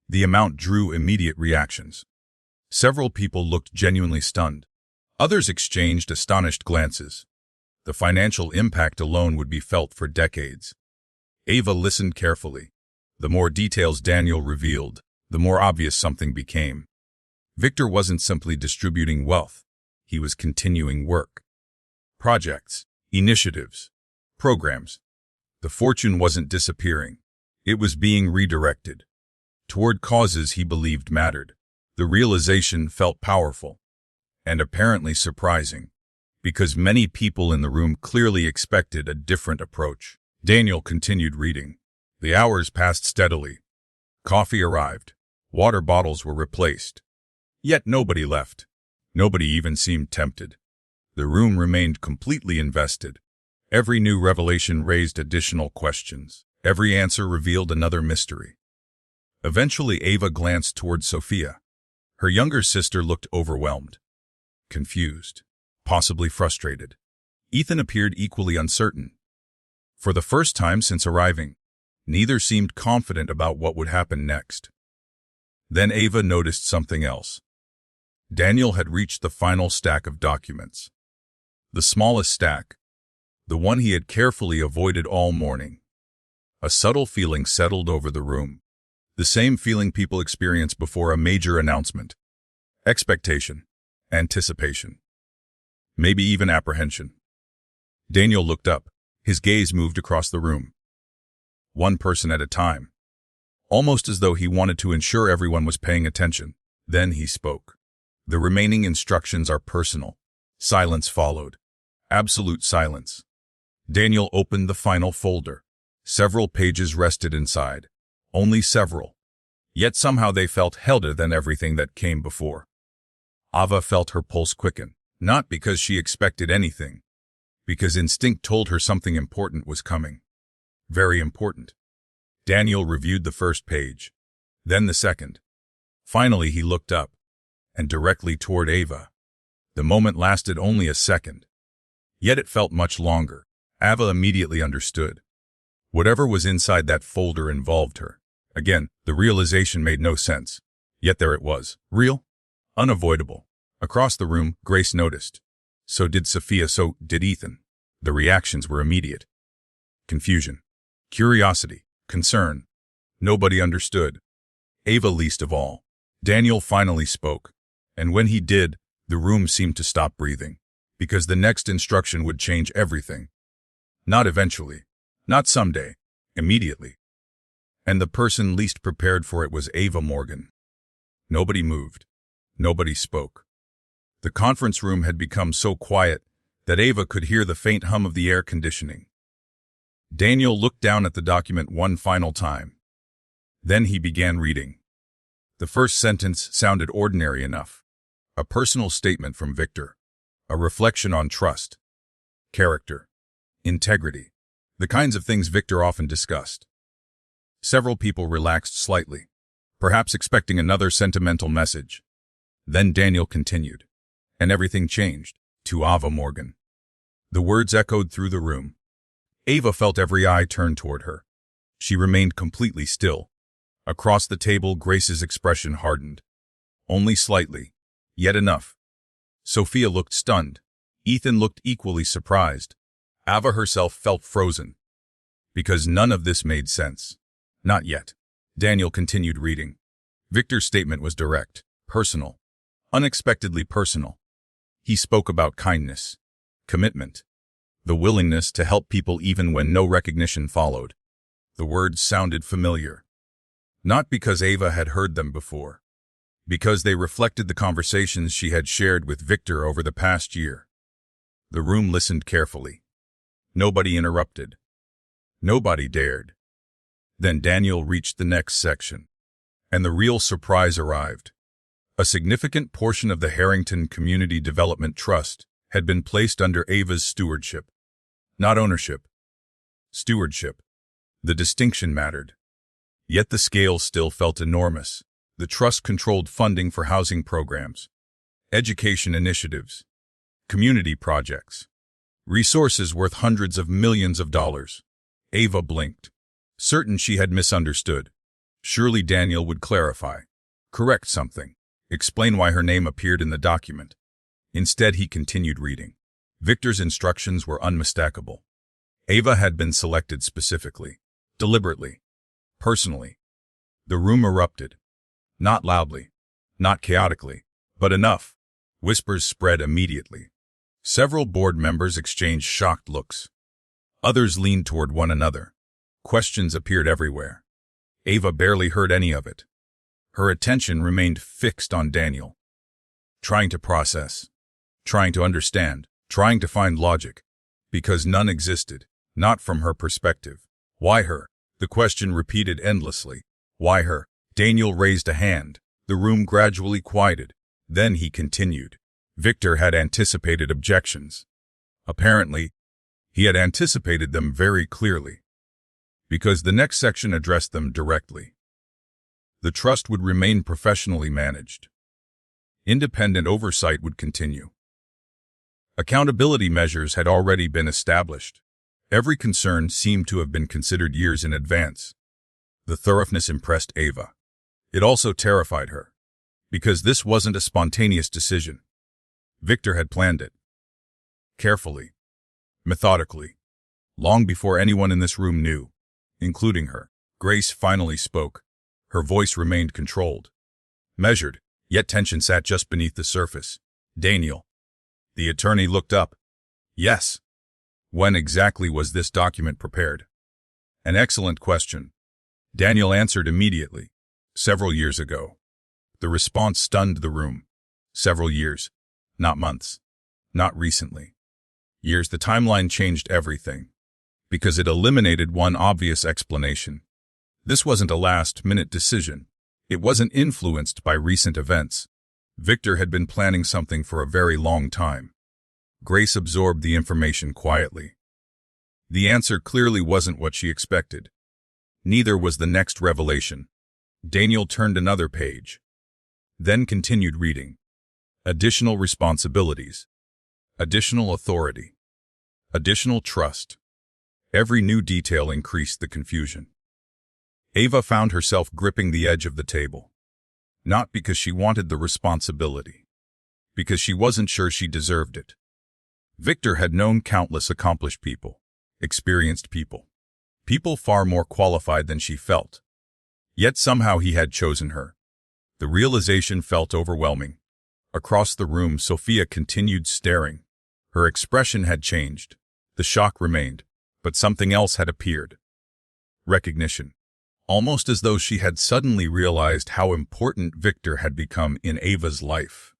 The amount drew immediate reactions. Several people looked genuinely stunned. Others exchanged astonished glances. The financial impact alone would be felt for decades. Ava listened carefully. The more details Daniel revealed, the more obvious something became. Victor wasn't simply distributing wealth. He was continuing work. Projects, initiatives, programs. The fortune wasn't disappearing. It was being redirected toward causes he believed mattered. The realization felt powerful and apparently surprising because many people in the room clearly expected a different approach. Daniel continued reading. The hours passed steadily. Coffee arrived. Water bottles were replaced. Yet nobody left. Nobody even seemed tempted. The room remained completely invested. Every new revelation raised additional questions. Every answer revealed another mystery. Eventually, Ava glanced toward Sophia. Her younger sister looked overwhelmed, confused, possibly frustrated. Ethan appeared equally uncertain. For the first time since arriving, neither seemed confident about what would happen next. Then Ava noticed something else. Daniel had reached the final stack of documents. The smallest stack, the one he had carefully avoided all morning. A subtle feeling settled over the room. The same feeling people experience before a major announcement. Expectation. Anticipation. maybe even apprehension. Daniel looked up. His gaze moved across the room. One person at a time. Almost as though he wanted to ensure everyone was paying attention. Then he spoke. The remaining instructions are personal. Silence followed. Absolute silence. Daniel opened the final folder. Several pages rested inside. Only several. Yet somehow they felt helder than everything that came before. Ava felt her pulse quicken, not because she expected anything, because instinct told her something important was coming. Very important. Daniel reviewed the first page, then the second. Finally he looked up, and directly toward Ava. The moment lasted only a second. Yet it felt much longer. Ava immediately understood. Whatever was inside that folder involved her. Again, the realization made no sense. Yet there it was. Real? Unavoidable. Across the room, Grace noticed. So did Sophia, so did Ethan. The reactions were immediate. Confusion. Curiosity. Concern. Nobody understood. Ava least of all. Daniel finally spoke. And when he did, the room seemed to stop breathing. Because the next instruction would change everything. Not eventually. Not someday. Immediately. And the person least prepared for it was Ava Morgan. Nobody moved. Nobody spoke. The conference room had become so quiet that Ava could hear the faint hum of the air conditioning. Daniel looked down at the document one final time. Then he began reading. The first sentence sounded ordinary enough. A personal statement from Victor. A reflection on trust, character, integrity, the kinds of things Victor often discussed. Several people relaxed slightly, perhaps expecting another sentimental message. Then Daniel continued, and everything changed, to Ava Morgan. The words echoed through the room. Ava felt every eye turn toward her. She remained completely still. Across the table, Grace's expression hardened. Only slightly, yet enough. Sophia looked stunned. Ethan looked equally surprised. Ava herself felt frozen. Because none of this made sense. Not yet. Daniel continued reading. Victor's statement was direct, personal, unexpectedly personal. He spoke about kindness, commitment, the willingness to help people even when no recognition followed. The words sounded familiar. Not because Ava had heard them before. Because they reflected the conversations she had shared with Victor over the past year. The room listened carefully. Nobody interrupted. Nobody dared. Then Daniel reached the next section. And the real surprise arrived. A significant portion of the Harrington Community Development Trust had been placed under Ava's stewardship. Not ownership. Stewardship. The distinction mattered. Yet the scale still felt enormous. The trust controlled funding for housing programs, education initiatives, community projects, resources worth hundreds of millions of dollars. Ava blinked, certain she had misunderstood. Surely Daniel would clarify, correct something, explain why her name appeared in the document. Instead, he continued reading. Victor's instructions were unmistakable. Ava had been selected specifically, deliberately, personally. The room erupted. Not loudly, not chaotically, but enough. Whispers spread immediately. Several board members exchanged shocked looks. Others leaned toward one another. Questions appeared everywhere. Ava barely heard any of it. Her attention remained fixed on Daniel. Trying to process, trying to understand, trying to find logic. Because none existed, not from her perspective. Why her? The question repeated endlessly. Why her? Daniel raised a hand. The room gradually quieted. Then he continued. Victor had anticipated objections. Apparently, he had anticipated them very clearly. Because the next section addressed them directly. The trust would remain professionally managed. Independent oversight would continue. Accountability measures had already been established. Every concern seemed to have been considered years in advance. The thoroughness impressed Ava. It also terrified her, because this wasn't a spontaneous decision. Victor had planned it. Carefully, methodically, long before anyone in this room knew, including her. Grace finally spoke. Her voice remained controlled. Measured, yet tension sat just beneath the surface. Daniel, The attorney looked up. Yes. When exactly was this document prepared? An excellent question. Daniel answered immediately. Several years ago. The response stunned the room. Several years. Not months. Not recently. Years. The timeline changed everything. Because it eliminated one obvious explanation. This wasn't a last-minute decision. It wasn't influenced by recent events. Victor had been planning something for a very long time. Grace absorbed the information quietly. The answer clearly wasn't what she expected. Neither was the next revelation. Daniel turned another page. Then continued reading. Additional responsibilities. Additional authority. Additional trust. Every new detail increased the confusion. Ava found herself gripping the edge of the table. Not because she wanted the responsibility. Because she wasn't sure she deserved it. Victor had known countless accomplished people, experienced people. People far more qualified than she felt. Yet somehow he had chosen her. The realization felt overwhelming. Across the room, Sophia continued staring. Her expression had changed. The shock remained, but something else had appeared. Recognition. Almost as though she had suddenly realized how important Victor had become in Ava's life.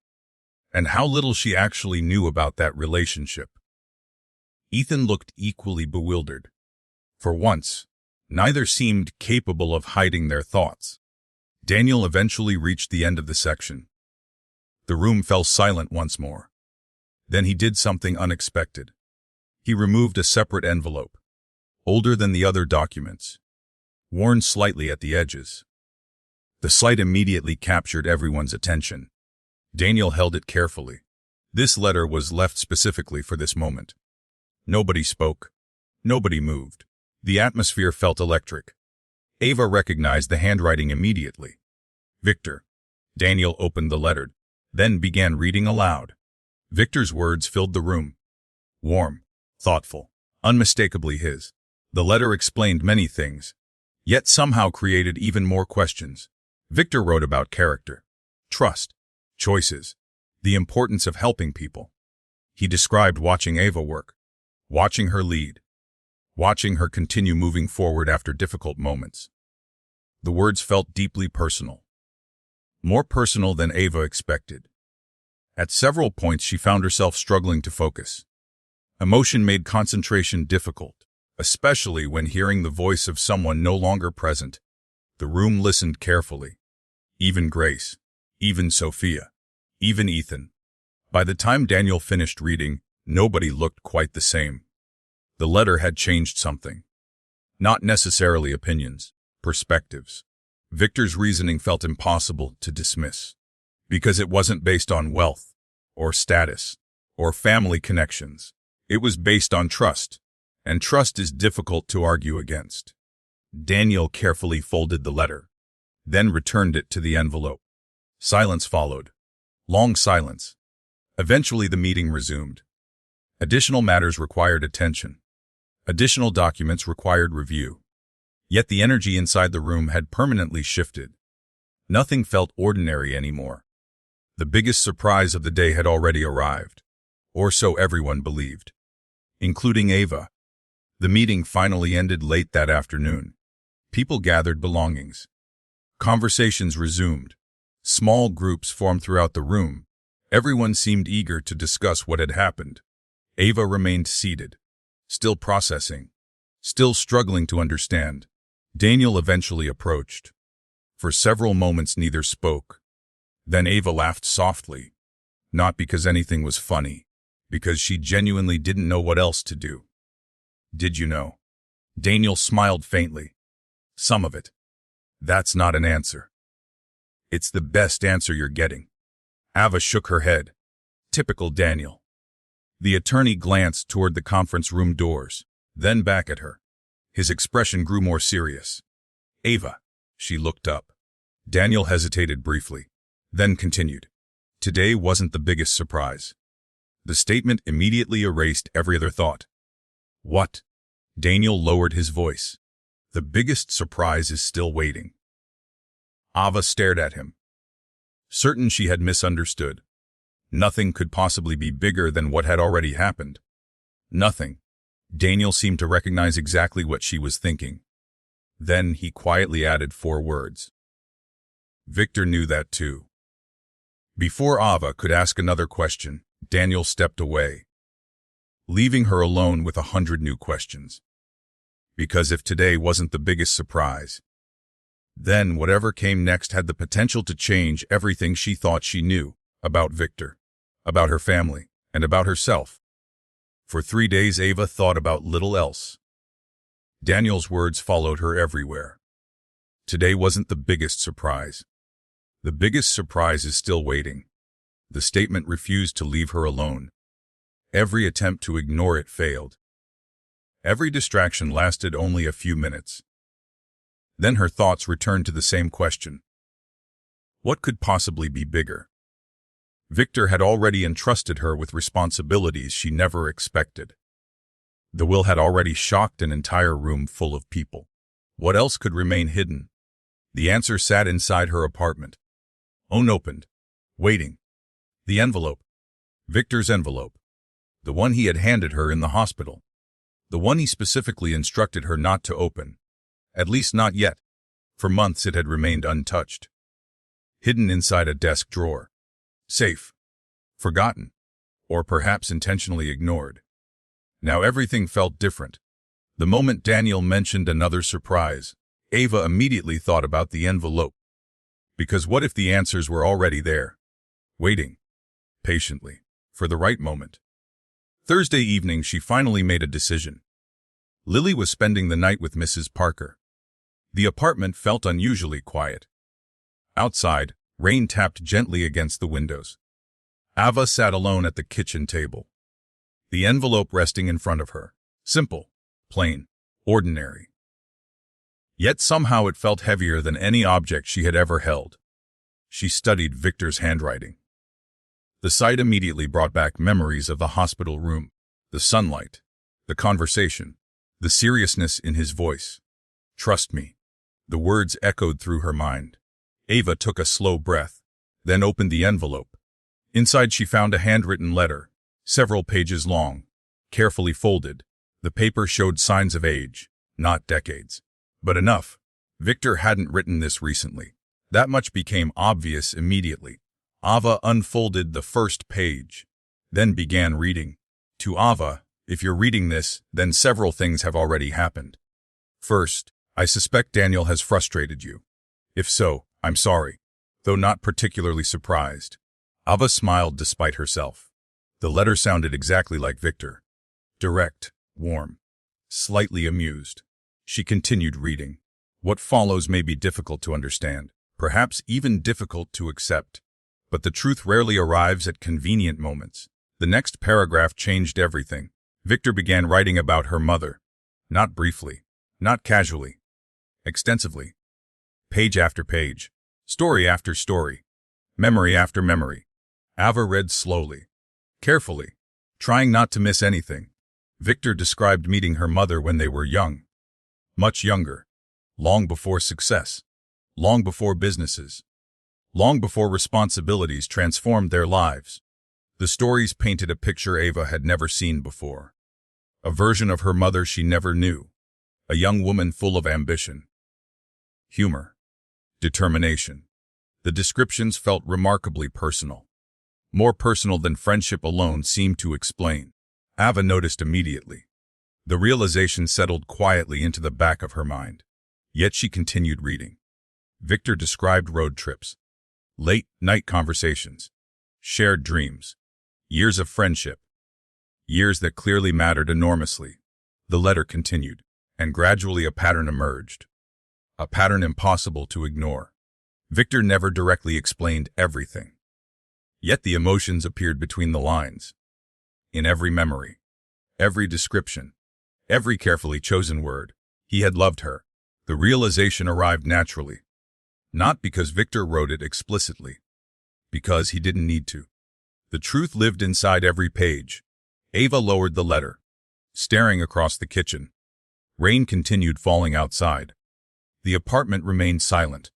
And how little she actually knew about that relationship. Ethan looked equally bewildered. For once, neither seemed capable of hiding their thoughts. Daniel eventually reached the end of the section. The room fell silent once more. Then he did something unexpected. He removed a separate envelope, older than the other documents, worn slightly at the edges. The sight immediately captured everyone's attention. Daniel held it carefully. This letter was left specifically for this moment. Nobody spoke. Nobody moved. The atmosphere felt electric. Ava recognized the handwriting immediately. Victor. Daniel opened the letter, then began reading aloud. Victor's words filled the room. Warm, thoughtful, unmistakably his. The letter explained many things, yet somehow created even more questions. Victor wrote about character, trust, choices, the importance of helping people. He described watching Ava work, watching her lead, watching her continue moving forward after difficult moments. The words felt deeply personal. More personal than Ava expected. At several points she found herself struggling to focus. Emotion made concentration difficult, especially when hearing the voice of someone no longer present. The room listened carefully. Even Grace, even Sophia, even Ethan. By the time Daniel finished reading, nobody looked quite the same. The letter had changed something. Not necessarily opinions, perspectives. Victor's reasoning felt impossible to dismiss. Because it wasn't based on wealth, or status, or family connections. It was based on trust, and trust is difficult to argue against. Daniel carefully folded the letter, then returned it to the envelope. Silence followed. Long silence. Eventually the meeting resumed. Additional matters required attention. Additional documents required review. Yet the energy inside the room had permanently shifted. Nothing felt ordinary anymore. The biggest surprise of the day had already arrived, or so everyone believed, including Ava. The meeting finally ended late that afternoon. People gathered belongings. Conversations resumed. Small groups formed throughout the room. Everyone seemed eager to discuss what had happened. Ava remained seated, still processing, still struggling to understand. Daniel eventually approached. For several moments neither spoke. Then Ava laughed softly, not because anything was funny, because she genuinely didn't know what else to do. Did you know? Daniel smiled faintly. Some of it. That's not an answer. It's the best answer you're getting. Ava shook her head. Typical Daniel. The attorney glanced toward the conference room doors, then back at her. His expression grew more serious. Ava. She looked up. Daniel hesitated briefly, then continued. Today wasn't the biggest surprise. The statement immediately erased every other thought. What? Daniel lowered his voice. The biggest surprise is still waiting. Ava stared at him. Certain she had misunderstood. Nothing could possibly be bigger than what had already happened. Nothing. Daniel seemed to recognize exactly what she was thinking. Then he quietly added 4 words. Victor knew that too. Before Ava could ask another question, Daniel stepped away, leaving her alone with 100 new questions. Because if today wasn't the biggest surprise, then whatever came next had the potential to change everything she thought she knew about Victor, about her family, and about herself. For 3 days Ava thought about little else. Daniel's words followed her everywhere. Today wasn't the biggest surprise. The biggest surprise is still waiting. The statement refused to leave her alone. Every attempt to ignore it failed. Every distraction lasted only a few minutes. Then her thoughts returned to the same question. What could possibly be bigger? Victor had already entrusted her with responsibilities she never expected. The will had already shocked an entire room full of people. What else could remain hidden? The answer sat inside her apartment, unopened, waiting. The envelope. Victor's envelope. The one he had handed her in the hospital. The one he specifically instructed her not to open. At least not yet. For months it had remained untouched. Hidden inside a desk drawer. Safe. Forgotten. Or perhaps intentionally ignored. Now everything felt different. The moment Daniel mentioned another surprise, Ava immediately thought about the envelope. Because what if the answers were already there? Waiting. Patiently. For the right moment. Thursday evening she finally made a decision. Lily was spending the night with Mrs. Parker. The apartment felt unusually quiet. Outside, rain tapped gently against the windows. Ava sat alone at the kitchen table. The envelope resting in front of her. Simple, plain, ordinary. Yet somehow it felt heavier than any object she had ever held. She studied Victor's handwriting. The sight immediately brought back memories of the hospital room, the sunlight, the conversation, the seriousness in his voice. Trust me. The words echoed through her mind. Ava took a slow breath, then opened the envelope. Inside she found a handwritten letter, several pages long, carefully folded. The paper showed signs of age, not decades. But enough. Victor hadn't written this recently. That much became obvious immediately. Ava unfolded the first page, then began reading. To Ava, if you're reading this, then several things have already happened. First, I suspect Daniel has frustrated you. If so, I'm sorry, though not particularly surprised. Ava smiled despite herself. The letter sounded exactly like Victor. Direct, warm, slightly amused. She continued reading. What follows may be difficult to understand, perhaps even difficult to accept. But the truth rarely arrives at convenient moments. The next paragraph changed everything. Victor began writing about her mother. Not briefly, not casually, extensively. Page after page, story after story, memory after memory. Ava read slowly, carefully, trying not to miss anything. Victor described meeting her mother when they were young. Much younger. Long before success. Long before businesses. Long before responsibilities transformed their lives. The stories painted a picture Ava had never seen before. A version of her mother she never knew. A young woman full of ambition. Humor. Determination. The descriptions felt remarkably personal. More personal than friendship alone seemed to explain. Ava noticed immediately. The realization settled quietly into the back of her mind. Yet she continued reading. Victor described road trips, late-night conversations, shared dreams, years of friendship, years that clearly mattered enormously. The letter continued, and gradually a pattern emerged. A pattern impossible to ignore. Victor never directly explained everything. Yet the emotions appeared between the lines. In every memory, every description, every carefully chosen word, he had loved her. The realization arrived naturally. Not because Victor wrote it explicitly. Because he didn't need to. The truth lived inside every page. Ava lowered the letter, staring across the kitchen. Rain continued falling outside. The apartment remained silent.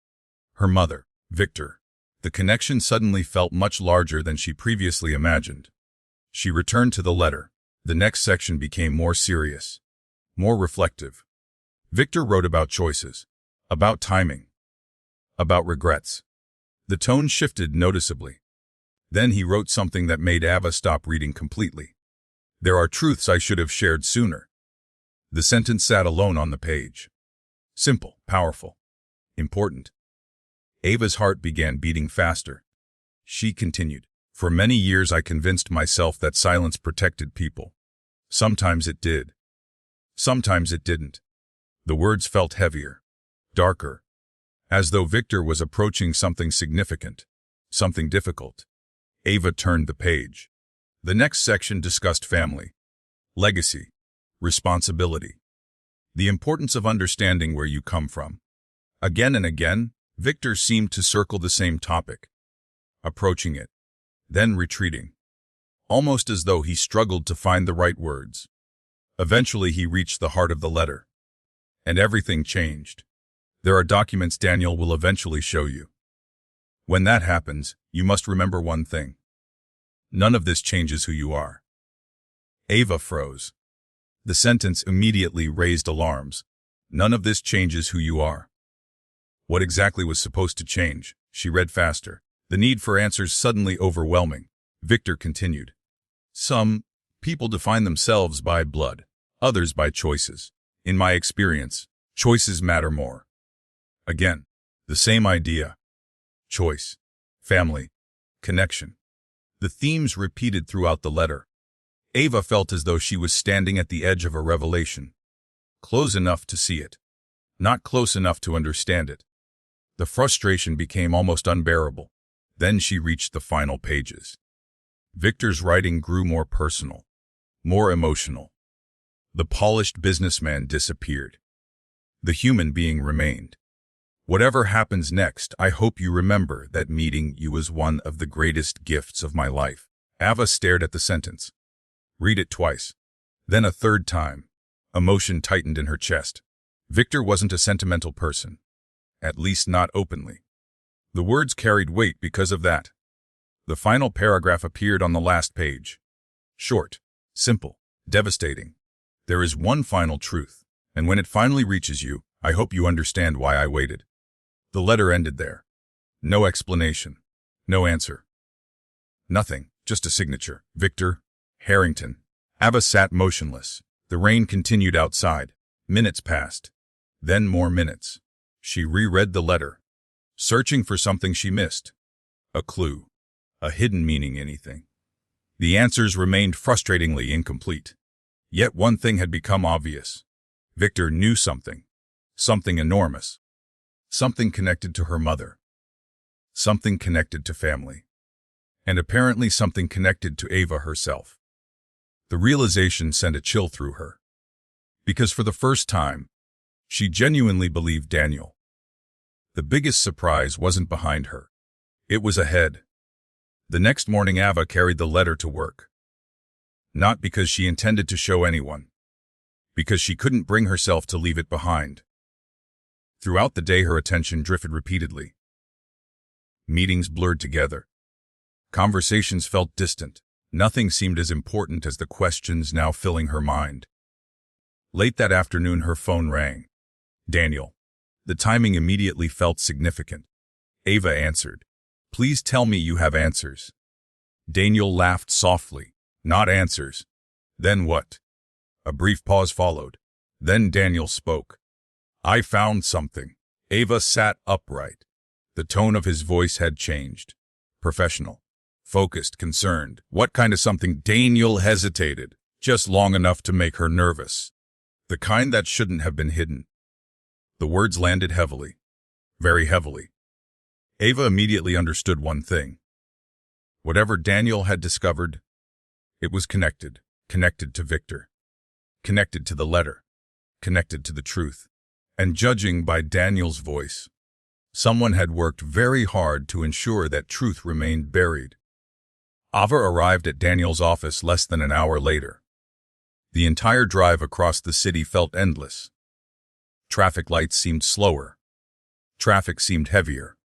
Her mother, Victor, The connection suddenly felt much larger than she previously imagined. She returned to the letter. The next section became more serious, more reflective. Victor wrote about choices, about timing, about regrets. The tone shifted noticeably. Then he wrote something that made Ava stop reading completely. "There are truths I should have shared sooner." The sentence sat alone on the page. Simple, powerful, important. Ava's heart began beating faster. She continued, "For many years I convinced myself that silence protected people. Sometimes it did. Sometimes it didn't." The words felt heavier, darker, as though Victor was approaching something significant, something difficult. Ava turned the page. The next section discussed family, legacy, responsibility, the importance of understanding where you come from. Again and again, Victor seemed to circle the same topic, approaching it, then retreating, almost as though he struggled to find the right words. Eventually he reached the heart of the letter. And everything changed. "There are documents Daniel will eventually show you. When that happens, you must remember one thing. None of this changes who you are." Ava froze. The sentence immediately raised alarms. None of this changes who you are. What exactly was supposed to change? She read faster, the need for answers suddenly overwhelming. Victor continued. "Some people define themselves by blood, others by choices. In my experience, choices matter more." Again, the same idea. Choice, family, connection. The themes repeated throughout the letter. Ava felt as though she was standing at the edge of a revelation. Close enough to see it, not close enough to understand it. The frustration became almost unbearable. Then she reached the final pages. Victor's writing grew more personal, more emotional. The polished businessman disappeared. The human being remained. "Whatever happens next, I hope you remember that meeting you was one of the greatest gifts of my life." Ava stared at the sentence. Read it twice, then a third time. Emotion tightened in her chest. Victor wasn't a sentimental person, at least not openly. The words carried weight because of that. The final paragraph appeared on the last page. Short, simple, devastating. "There is one final truth, and when it finally reaches you, I hope you understand why I waited." The letter ended there. No explanation, no answer. Nothing, just a signature. Victor Harrington. Ava sat motionless. The rain continued outside. Minutes passed. Then more minutes. She reread the letter, searching for something she missed. A clue, a hidden meaning, anything. The answers remained frustratingly incomplete. Yet one thing had become obvious. Victor knew something. Something enormous. Something connected to her mother. Something connected to family. And apparently something connected to Ava herself. The realization sent a chill through her. Because for the first time, she genuinely believed Daniel. The biggest surprise wasn't behind her. It was ahead. The next morning Ava carried the letter to work. Not because she intended to show anyone. Because she couldn't bring herself to leave it behind. Throughout the day her attention drifted repeatedly. Meetings blurred together. Conversations felt distant. Nothing seemed as important as the questions now filling her mind. Late that afternoon her phone rang. Daniel. The timing immediately felt significant. Ava answered. "Please tell me you have answers." Daniel laughed softly. "Not answers." "Then what?" A brief pause followed. Then Daniel spoke. "I found something." Ava sat upright. The tone of his voice had changed. Professional. Focused, concerned. "What kind of something?" Daniel hesitated, just long enough to make her nervous. "The kind that shouldn't have been hidden." The words landed heavily. Very heavily. Ava immediately understood one thing. Whatever Daniel had discovered, it was connected. Connected to Victor. Connected to the letter. Connected to the truth. And judging by Daniel's voice, someone had worked very hard to ensure that truth remained buried. Ava arrived at Daniel's office less than an hour later. The entire drive across the city felt endless. Traffic lights seemed slower. Traffic seemed heavier.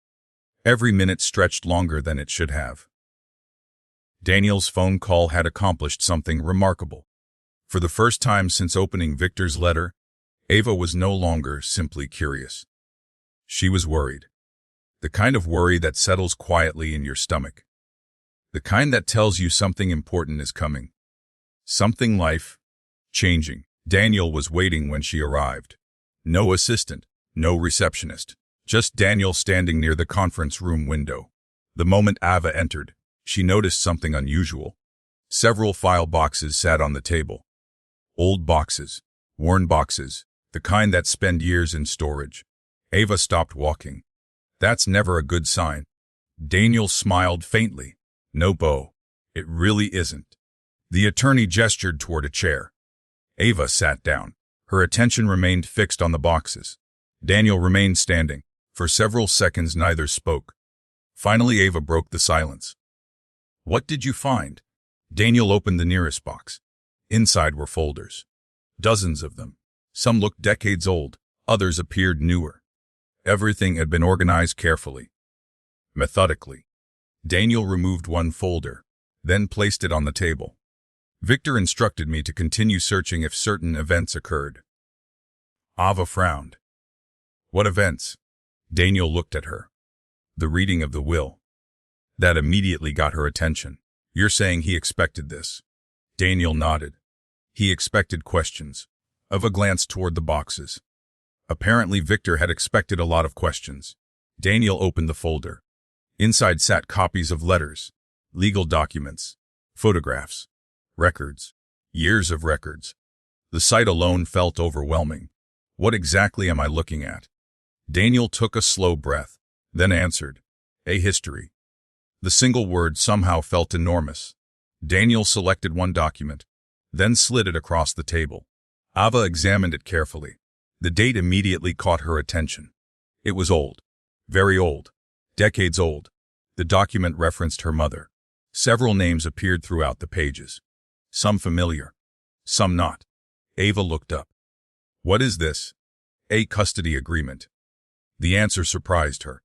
Every minute stretched longer than it should have. Daniel's phone call had accomplished something remarkable. For the first time since opening Victor's letter, Ava was no longer simply curious. She was worried. The kind of worry that settles quietly in your stomach. The kind that tells you something important is coming. Something life-changing. Daniel was waiting when she arrived. No assistant, no receptionist. Just Daniel standing near the conference room window. The moment Ava entered, she noticed something unusual. Several file boxes sat on the table. Old boxes, worn boxes, the kind that spend years in storage. Ava stopped walking. That's never a good sign. Daniel smiled faintly. No, Bo, it really isn't. The attorney gestured toward a chair. Ava sat down. Her attention remained fixed on the boxes. Daniel remained standing. For several seconds neither spoke. Finally Ava broke the silence. What did you find? Daniel opened the nearest box. Inside were folders. Dozens of them. Some looked decades old, others appeared newer. Everything had been organized carefully. Methodically. Daniel removed one folder, then placed it on the table. Victor instructed me to continue searching if certain events occurred. Ava frowned. What events? Daniel looked at her. The reading of the will. That immediately got her attention. You're saying he expected this? Daniel nodded. He expected questions. Ava glanced toward the boxes. Apparently Victor had expected a lot of questions. Daniel opened the folder. Inside sat copies of letters, legal documents, photographs, records, years of records. The sight alone felt overwhelming. What exactly am I looking at? Daniel took a slow breath, then answered, a history. The single word somehow felt enormous. Daniel selected one document, then slid it across the table. Ava examined it carefully. The date immediately caught her attention. It was old. Very old. Decades old. The document referenced her mother. Several names appeared throughout the pages. Some familiar, some not. Ava looked up. What is this? A custody agreement. The answer surprised her.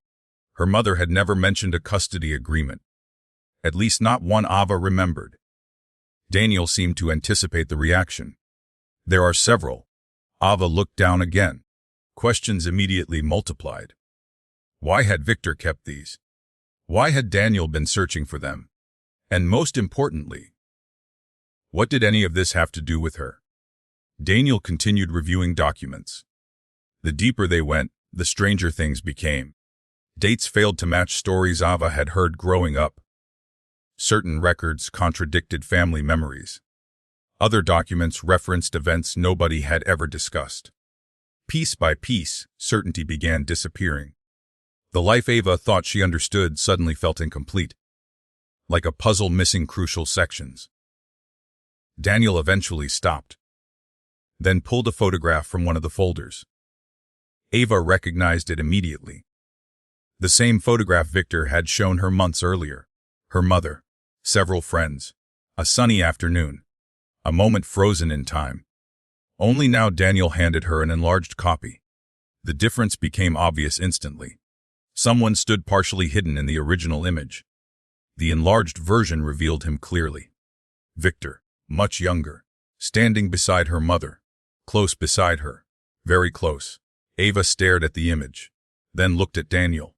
Her mother had never mentioned a custody agreement. At least not one Ava remembered. Daniel seemed to anticipate the reaction. There are several. Ava looked down again. Questions immediately multiplied. Why had Victor kept these? Why had Daniel been searching for them? And most importantly, what did any of this have to do with her? Daniel continued reviewing documents. The deeper they went, the stranger things became. Dates failed to match stories Ava had heard growing up. Certain records contradicted family memories. Other documents referenced events nobody had ever discussed. Piece by piece, certainty began disappearing. The life Ava thought she understood suddenly felt incomplete, like a puzzle missing crucial sections. Daniel eventually stopped, then pulled a photograph from one of the folders. Ava recognized it immediately. The same photograph Victor had shown her months earlier. Her mother, several friends, a sunny afternoon, a moment frozen in time. Only now Daniel handed her an enlarged copy. The difference became obvious instantly. Someone stood partially hidden in the original image. The enlarged version revealed him clearly. Victor, much younger, standing beside her mother, close beside her, very close. Ava stared at the image, then looked at Daniel.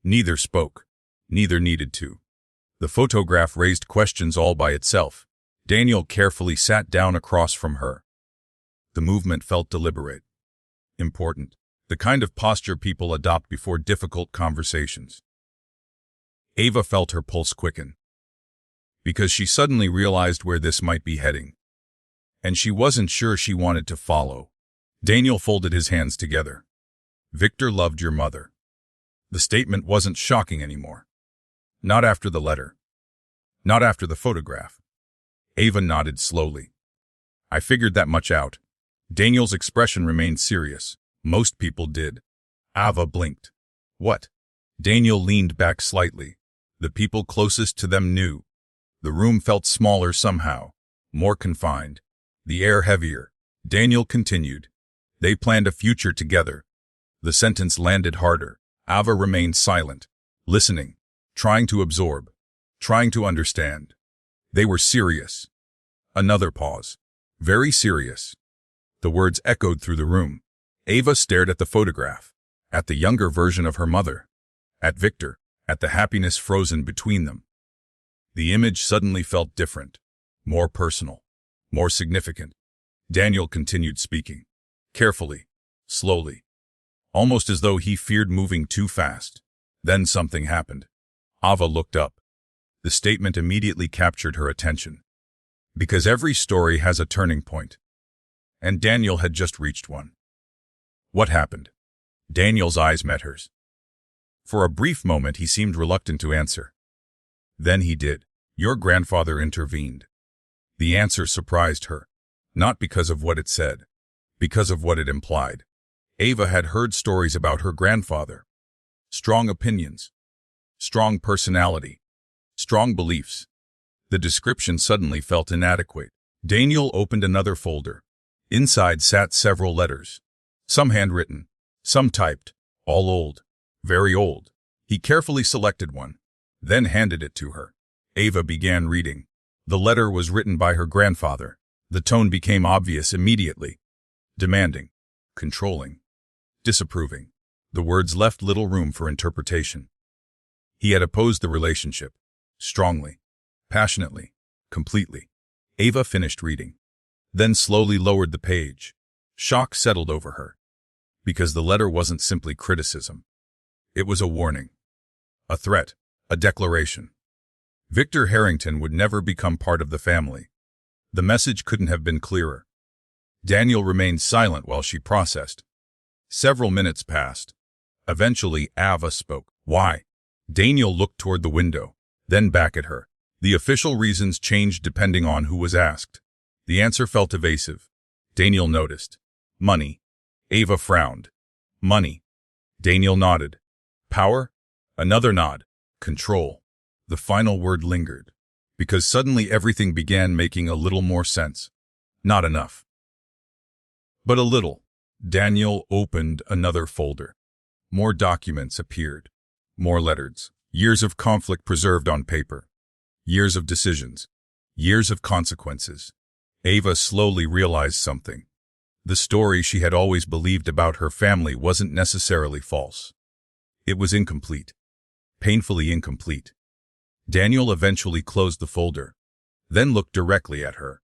Neither spoke, neither needed to. The photograph raised questions all by itself. Daniel carefully sat down across from her. The movement felt deliberate, important, the kind of posture people adopt before difficult conversations. Ava felt her pulse quicken, because she suddenly realized where this might be heading. And she wasn't sure she wanted to follow. Daniel folded his hands together. Victor loved your mother. The statement wasn't shocking anymore. Not after the letter. Not after the photograph. Ava nodded slowly. I figured that much out. Daniel's expression remained serious. Most people did. Ava blinked. What? Daniel leaned back slightly. The people closest to them knew. The room felt smaller somehow, more confined, the air heavier. Daniel continued. They planned a future together. The sentence landed harder. Ava remained silent, listening, trying to absorb, trying to understand. They were serious. Another pause. Very serious. The words echoed through the room. Ava stared at the photograph, at the younger version of her mother, at Victor, at the happiness frozen between them. The image suddenly felt different, more personal, more significant. Daniel continued speaking, carefully, slowly, almost as though he feared moving too fast. Then something happened. Ava looked up. The statement immediately captured her attention. Because every story has a turning point. And Daniel had just reached one. What happened? Daniel's eyes met hers. For a brief moment he seemed reluctant to answer. Then he did. Your grandfather intervened. The answer surprised her, not because of what it said, because of what it implied. Ava had heard stories about her grandfather. Strong opinions, strong personality, strong beliefs. The description suddenly felt inadequate. Daniel opened another folder. Inside sat several letters, some handwritten, some typed, all old, very old. He carefully selected one, then handed it to her. Ava began reading. The letter was written by her grandfather. The tone became obvious immediately. Demanding, controlling, disapproving. The words left little room for interpretation. He had opposed the relationship, strongly, passionately, completely. Ava finished reading, then slowly lowered the page. Shock settled over her, because the letter wasn't simply criticism. It was a warning, a threat, a declaration. Victor Harrington would never become part of the family. The message couldn't have been clearer. Daniel remained silent while she processed. Several minutes passed. Eventually, Ava spoke. Why? Daniel looked toward the window, then back at her. The official reasons changed depending on who was asked. The answer felt evasive. Daniel noticed. Money. Ava frowned. Money. Daniel nodded. Power? Another nod. Control. The final word lingered, because suddenly everything began making a little more sense. Not enough, but a little. Daniel opened another folder. More documents appeared. More letters. Years of conflict preserved on paper. Years of decisions. Years of consequences. Ava slowly realized something. The story she had always believed about her family wasn't necessarily false. It was incomplete. Painfully incomplete. Daniel eventually closed the folder, then looked directly at her.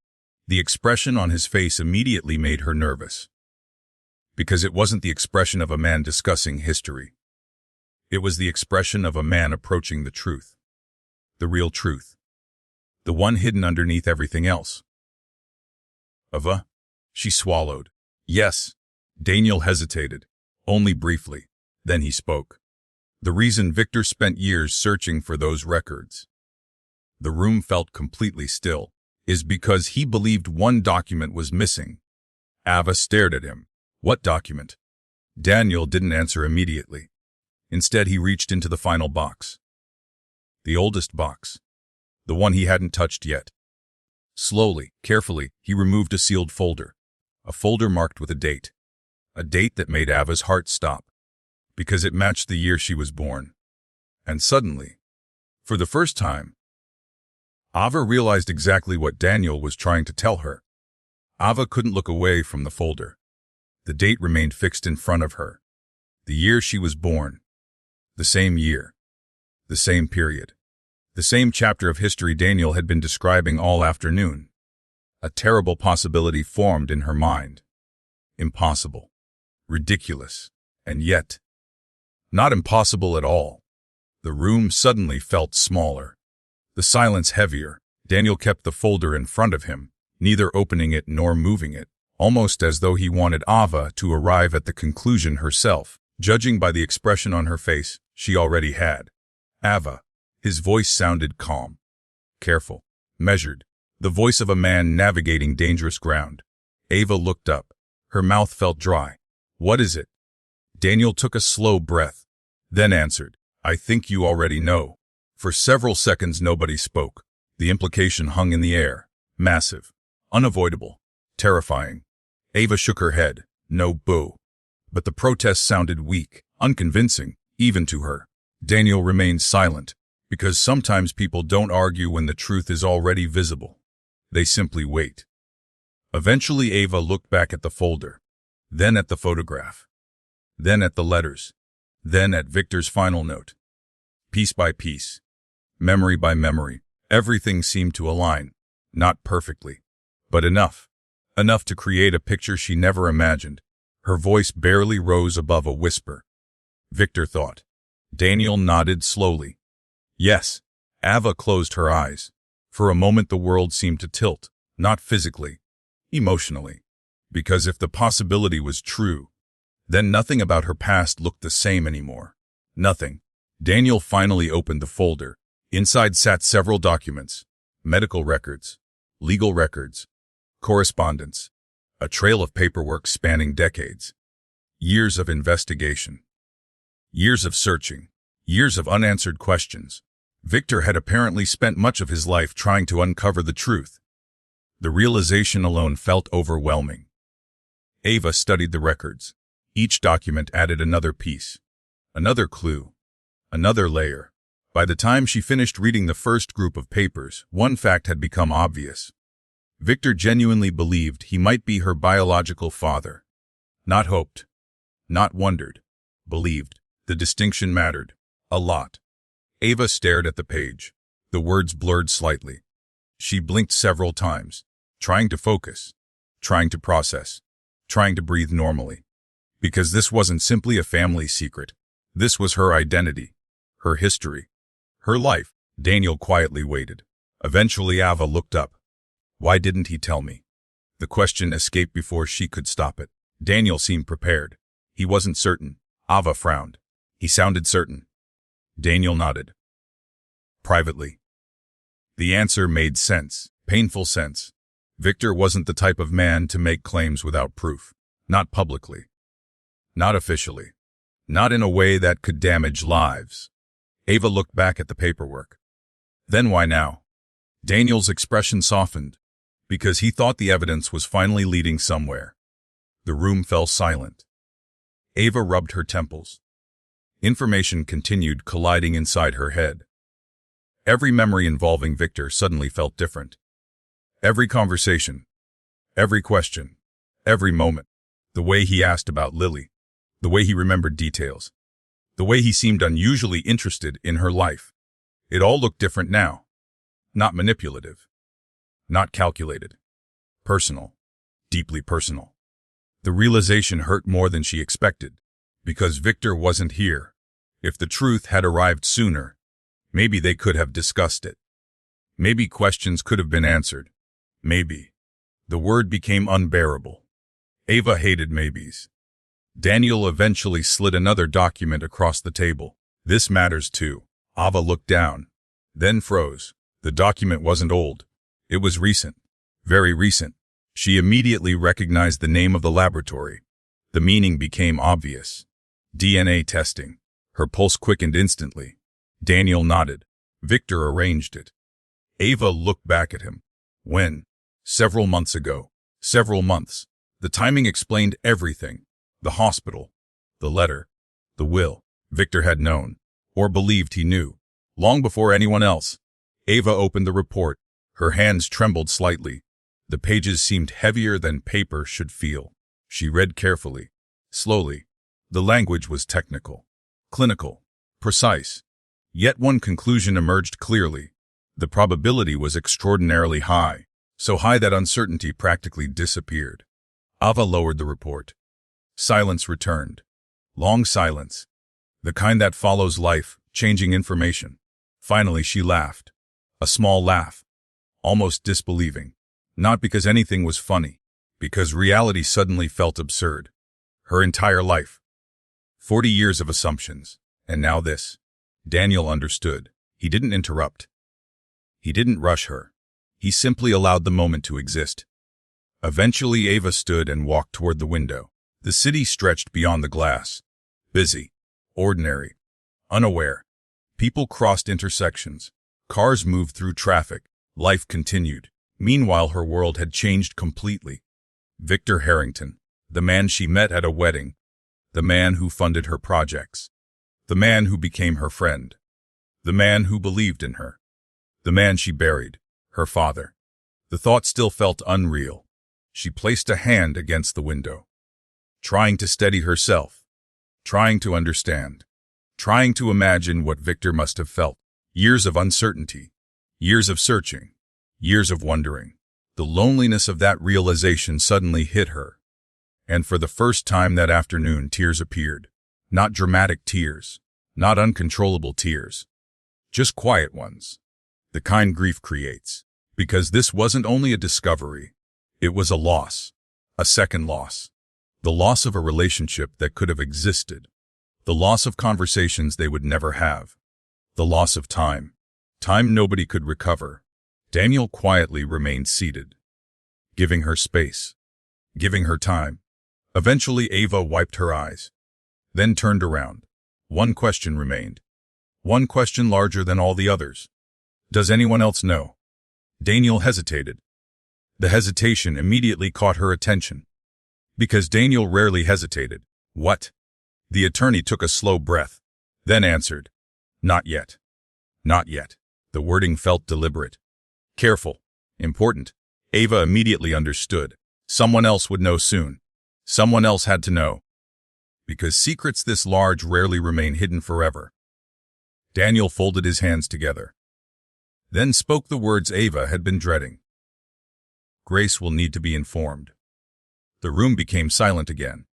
The expression on his face immediately made her nervous. Because it wasn't the expression of a man discussing history. It was the expression of a man approaching the truth. The real truth. The one hidden underneath everything else. Ava? She swallowed. Yes. Daniel hesitated, only briefly. Then he spoke. The reason Victor spent years searching for those records, the room felt completely still, is because he believed one document was missing. Ava stared at him. What document? Daniel didn't answer immediately. Instead, he reached into the final box. The oldest box. The one he hadn't touched yet. Slowly, carefully, he removed a sealed folder. A folder marked with a date. A date that made Ava's heart stop. Because it matched the year she was born. And suddenly, for the first time, Ava realized exactly what Daniel was trying to tell her. Ava couldn't look away from the folder. The date remained fixed in front of her. The year she was born. The same year. The same period. The same chapter of history Daniel had been describing all afternoon. A terrible possibility formed in her mind. Impossible. Ridiculous. And yet, not impossible at all. The room suddenly felt smaller. The silence heavier. Daniel kept the folder in front of him, neither opening it nor moving it, almost as though he wanted Ava to arrive at the conclusion herself. Judging by the expression on her face, she already had. Ava. His voice sounded calm, careful, measured, the voice of a man navigating dangerous ground. Ava looked up. Her mouth felt dry. What is it? Daniel took a slow breath, then answered, I think you already know. For several seconds nobody spoke. The implication hung in the air, massive, unavoidable, terrifying. Ava shook her head. No, boo. But the protest sounded weak, unconvincing, even to her. Daniel remained silent, because sometimes people don't argue when the truth is already visible. They simply wait. Eventually Ava looked back at the folder, then at the photograph, then at the letters, then at Victor's final note. Piece by piece, memory by memory, everything seemed to align, not perfectly, but enough. Enough to create a picture she never imagined. Her voice barely rose above a whisper. Victor thought. Daniel nodded slowly. Yes. Ava closed her eyes. For a moment the world seemed to tilt, not physically, emotionally. Because if the possibility was true, then nothing about her past looked the same anymore. Nothing. Daniel finally opened the folder. Inside sat several documents, medical records, legal records, correspondence, a trail of paperwork spanning decades, years of investigation, years of searching, years of unanswered questions. Victor had apparently spent much of his life trying to uncover the truth. The realization alone felt overwhelming. Ava studied the records. Each document added another piece, another clue, another layer. By the time she finished reading the first group of papers, one fact had become obvious. Victor genuinely believed he might be her biological father. Not hoped, not wondered, believed. The distinction mattered. A lot. Ava stared at the page. The words blurred slightly. She blinked several times, trying to focus, trying to process, trying to breathe normally. Because this wasn't simply a family secret. This was her identity, her history, her life. Daniel quietly waited. Eventually Ava looked up. Why didn't he tell me? The question escaped before she could stop it. Daniel seemed prepared. He wasn't certain. Ava frowned. He sounded certain. Daniel nodded. Privately. The answer made sense, painful sense. Victor wasn't the type of man to make claims without proof. Not publicly. Not officially. Not in a way that could damage lives. Ava looked back at the paperwork. Then why now? Daniel's expression softened, because he thought the evidence was finally leading somewhere. The room fell silent. Ava rubbed her temples. Information continued colliding inside her head. Every memory involving Victor suddenly felt different. Every conversation, every question, every moment. The way he asked about Lily, the way he remembered details, the way he seemed unusually interested in her life. It all looked different now. Not manipulative. Not calculated. Personal. Deeply personal. The realization hurt more than she expected, because Victor wasn't here. If the truth had arrived sooner, maybe they could have discussed it. Maybe questions could have been answered. Maybe. The word became unbearable. Ava hated maybes. Daniel eventually slid another document across the table. This matters too. Ava looked down, then froze. The document wasn't old. It was recent. Very recent. She immediately recognized the name of the laboratory. The meaning became obvious. DNA testing. Her pulse quickened instantly. Daniel nodded. Victor arranged it. Ava looked back at him. When? Several months ago. Several months. The timing explained everything. The hospital. The letter. The will. Victor had known, or believed he knew, long before anyone else. Ava opened the report. Her hands trembled slightly. The pages seemed heavier than paper should feel. She read carefully, slowly. The language was technical, clinical, precise. Yet one conclusion emerged clearly. The probability was extraordinarily high, so high that uncertainty practically disappeared. Ava lowered the report. Silence returned. Long silence. The kind that follows life, changing information. Finally she laughed. A small laugh. Almost disbelieving. Not because anything was funny. Because reality suddenly felt absurd. Her entire life. 40 years of assumptions. And now this. Daniel understood. He didn't interrupt. He didn't rush her. He simply allowed the moment to exist. Eventually Ava stood and walked toward the window. The city stretched beyond the glass. Busy. Ordinary. Unaware. People crossed intersections. Cars moved through traffic. Life continued. Meanwhile her world had changed completely. Victor Harrington. The man she met at a wedding. The man who funded her projects. The man who became her friend. The man who believed in her. The man she buried, her father. The thought still felt unreal. She placed a hand against the window, trying to steady herself, trying to understand, trying to imagine what Victor must have felt. Years of uncertainty, years of searching, years of wondering. The loneliness of that realization suddenly hit her. And for the first time that afternoon, tears appeared. Not dramatic tears, not uncontrollable tears, just quiet ones. The kind grief creates. Because this wasn't only a discovery, it was a loss, a second loss. The loss of a relationship that could have existed. The loss of conversations they would never have. The loss of time. Time nobody could recover. Daniel quietly remained seated, giving her space, giving her time. Eventually Ava wiped her eyes, then turned around. One question remained. One question larger than all the others. Does anyone else know? Daniel hesitated. The hesitation immediately caught her attention. Because Daniel rarely hesitated. What? The attorney took a slow breath, then answered. Not yet. Not yet. The wording felt deliberate. Careful. Important. Ava immediately understood. Someone else would know soon. Someone else had to know. Because secrets this large rarely remain hidden forever. Daniel folded his hands together, then spoke the words Ava had been dreading. Grace will need to be informed. The room became silent again.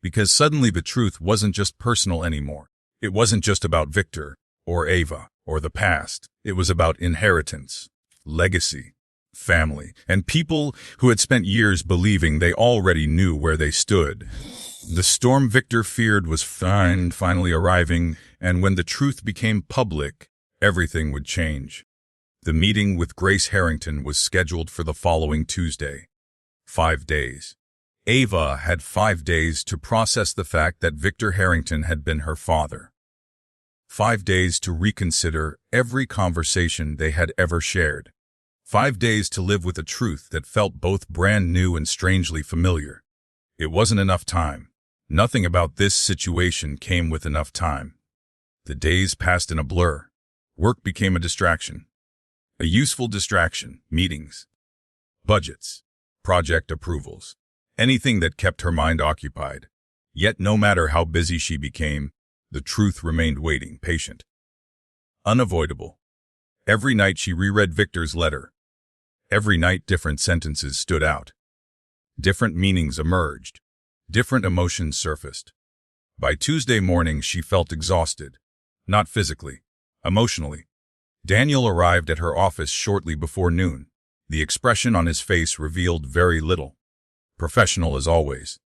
Because suddenly the truth wasn't just personal anymore. It wasn't just about Victor, or Ava, or the past. It was about inheritance, legacy, family, and people who had spent years believing they already knew where they stood. The storm Victor feared was finally arriving, and when the truth became public, everything would change. The meeting with Grace Harrington was scheduled for the following Tuesday. 5 days. Ava had 5 days to process the fact that Victor Harrington had been her father. 5 days to reconsider every conversation they had ever shared. 5 days to live with a truth that felt both brand new and strangely familiar. It wasn't enough time. Nothing about this situation came with enough time. The days passed in a blur. Work became a distraction. A useful distraction. Meetings, budgets, project approvals. Anything that kept her mind occupied. Yet no matter how busy she became, the truth remained waiting, patient. Unavoidable. Every night she reread Victor's letter. Every night different sentences stood out. Different meanings emerged. Different emotions surfaced. By Tuesday morning she felt exhausted. Not physically, emotionally. Daniel arrived at her office shortly before noon. The expression on his face revealed very little. Professional as always.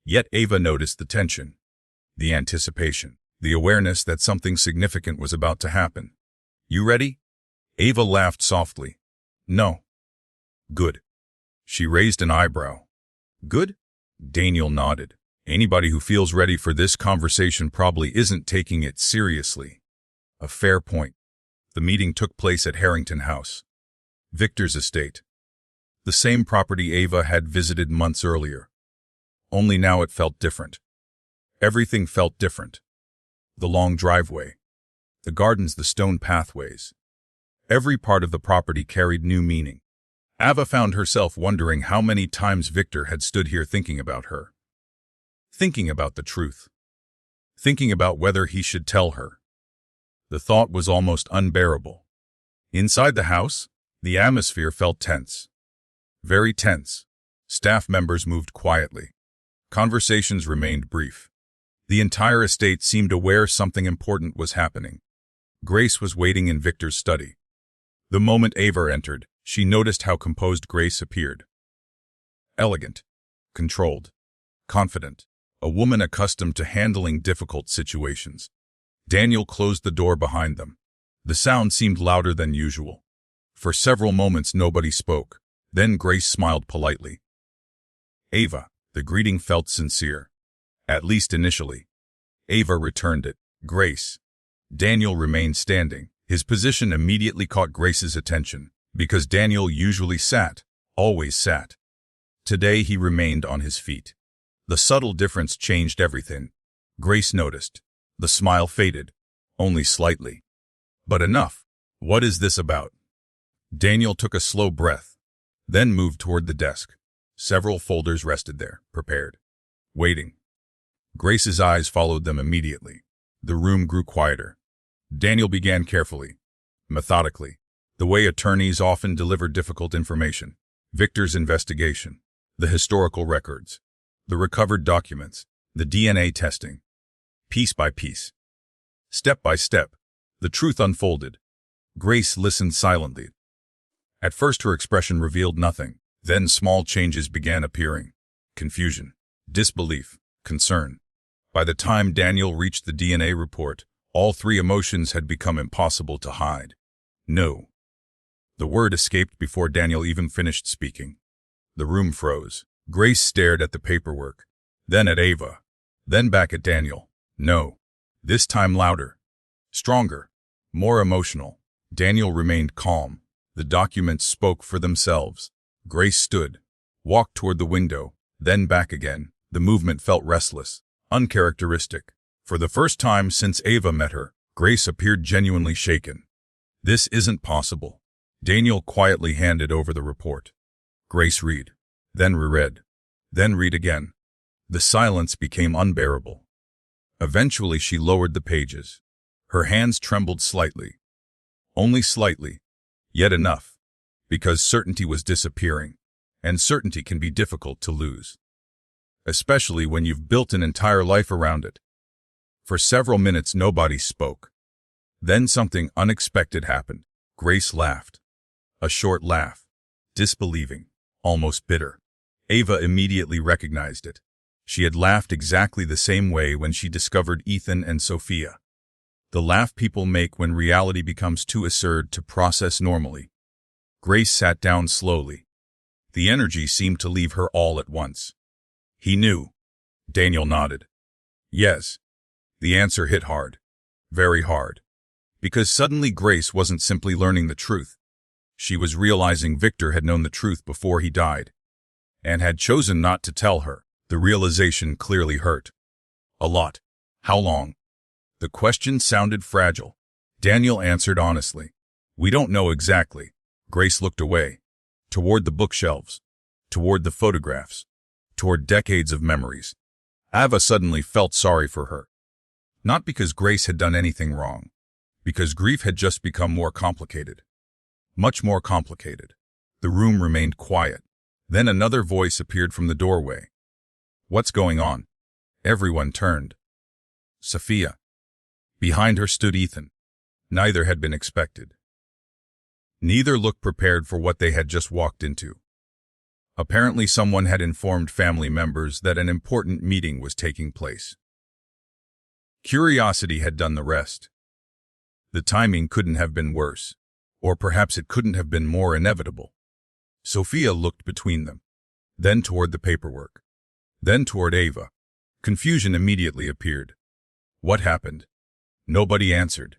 Yet Ava noticed the tension, the anticipation, the awareness that something significant was about to happen. You ready? Ava laughed softly. No. Good. She raised an eyebrow. Good? Daniel nodded. Anybody who feels ready for this conversation probably isn't taking it seriously. A fair point. The meeting took place at Harrington House, Victor's estate. The same property Ava had visited months earlier. Only now it felt different. Everything felt different. The long driveway, the gardens, the stone pathways. Every part of the property carried new meaning. Ava found herself wondering how many times Victor had stood here thinking about her. Thinking about the truth. Thinking about whether he should tell her. The thought was almost unbearable. Inside the house, the atmosphere felt tense. Very tense. Staff members moved quietly. Conversations remained brief. The entire estate seemed aware something important was happening. Grace was waiting in Victor's study. The moment Ava entered, she noticed how composed Grace appeared. Elegant, controlled, confident, a woman accustomed to handling difficult situations. Daniel closed the door behind them. The sound seemed louder than usual. For several moments nobody spoke. Then Grace smiled politely. Ava, the greeting felt sincere. At least initially. Ava returned it. Grace. Daniel remained standing. His position immediately caught Grace's attention, because Daniel usually sat, always sat. Today he remained on his feet. The subtle difference changed everything. Grace noticed. The smile faded, only slightly. But enough. What is this about? Daniel took a slow breath, then moved toward the desk. Several folders rested there, prepared, waiting. Grace's eyes followed them immediately. The room grew quieter. Daniel began carefully, methodically, the way attorneys often deliver difficult information. Victor's investigation, the historical records, the recovered documents, the DNA testing. Piece by piece, step by step, the truth unfolded. Grace listened silently. At first her expression revealed nothing. Then small changes began appearing. Confusion, disbelief, concern. By the time Daniel reached the DNA report, all three emotions had become impossible to hide. No. The word escaped before Daniel even finished speaking. The room froze. Grace stared at the paperwork, then at Ava, then back at Daniel. No. This time louder, stronger, more emotional. Daniel remained calm. The documents spoke for themselves. Grace stood, walked toward the window, then back again. The movement felt restless, uncharacteristic. For the first time since Ava met her, Grace appeared genuinely shaken. This isn't possible. Daniel quietly handed over the report. Grace read, then reread, then read again. The silence became unbearable. Eventually she lowered the pages. Her hands trembled slightly. Only slightly, yet enough, because certainty was disappearing, and certainty can be difficult to lose, especially when you've built an entire life around it. For several minutes nobody spoke. Then something unexpected happened. Grace laughed. A short laugh, disbelieving, almost bitter. Ava immediately recognized it. She had laughed exactly the same way when she discovered Ethan and Sophia. The laugh people make when reality becomes too absurd to process normally. Grace sat down slowly. The energy seemed to leave her all at once. He knew. Daniel nodded. Yes. The answer hit hard. Very hard. Because suddenly Grace wasn't simply learning the truth. She was realizing Victor had known the truth before he died, and had chosen not to tell her. The realization clearly hurt. A lot. How long? The question sounded fragile. Daniel answered honestly. We don't know exactly. Grace looked away. Toward the bookshelves. Toward the photographs. Toward decades of memories. Ava suddenly felt sorry for her. Not because Grace had done anything wrong. Because grief had just become more complicated. Much more complicated. The room remained quiet. Then another voice appeared from the doorway. What's going on? Everyone turned. Sophia. Behind her stood Ethan. Neither had been expected. Neither looked prepared for what they had just walked into. Apparently someone had informed family members that an important meeting was taking place. Curiosity had done the rest. The timing couldn't have been worse, or perhaps it couldn't have been more inevitable. Sophia looked between them, then toward the paperwork, then toward Ava. Confusion immediately appeared. What happened? Nobody answered.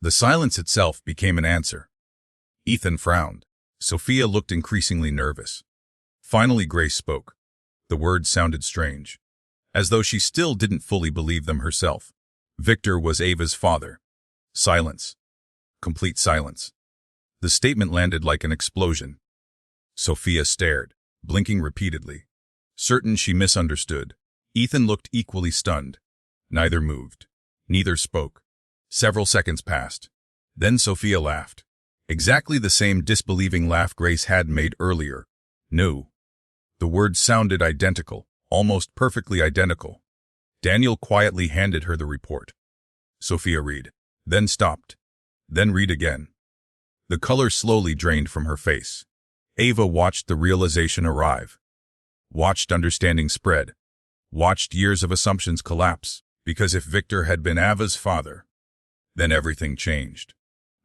The silence itself became an answer. Ethan frowned. Sophia looked increasingly nervous. Finally Grace spoke. The words sounded strange, as though she still didn't fully believe them herself. Victor was Ava's father. Silence. Complete silence. The statement landed like an explosion. Sophia stared, blinking repeatedly, certain she misunderstood. Ethan looked equally stunned. Neither moved. Neither spoke. Several seconds passed. Then Sophia laughed. Exactly the same disbelieving laugh Grace had made earlier. No. The words sounded identical, almost perfectly identical. Daniel quietly handed her the report. Sophia read, then stopped, then read again. The color slowly drained from her face. Ava watched the realization arrive. Watched understanding spread. Watched years of assumptions collapse. Because if Victor had been Ava's father, then everything changed.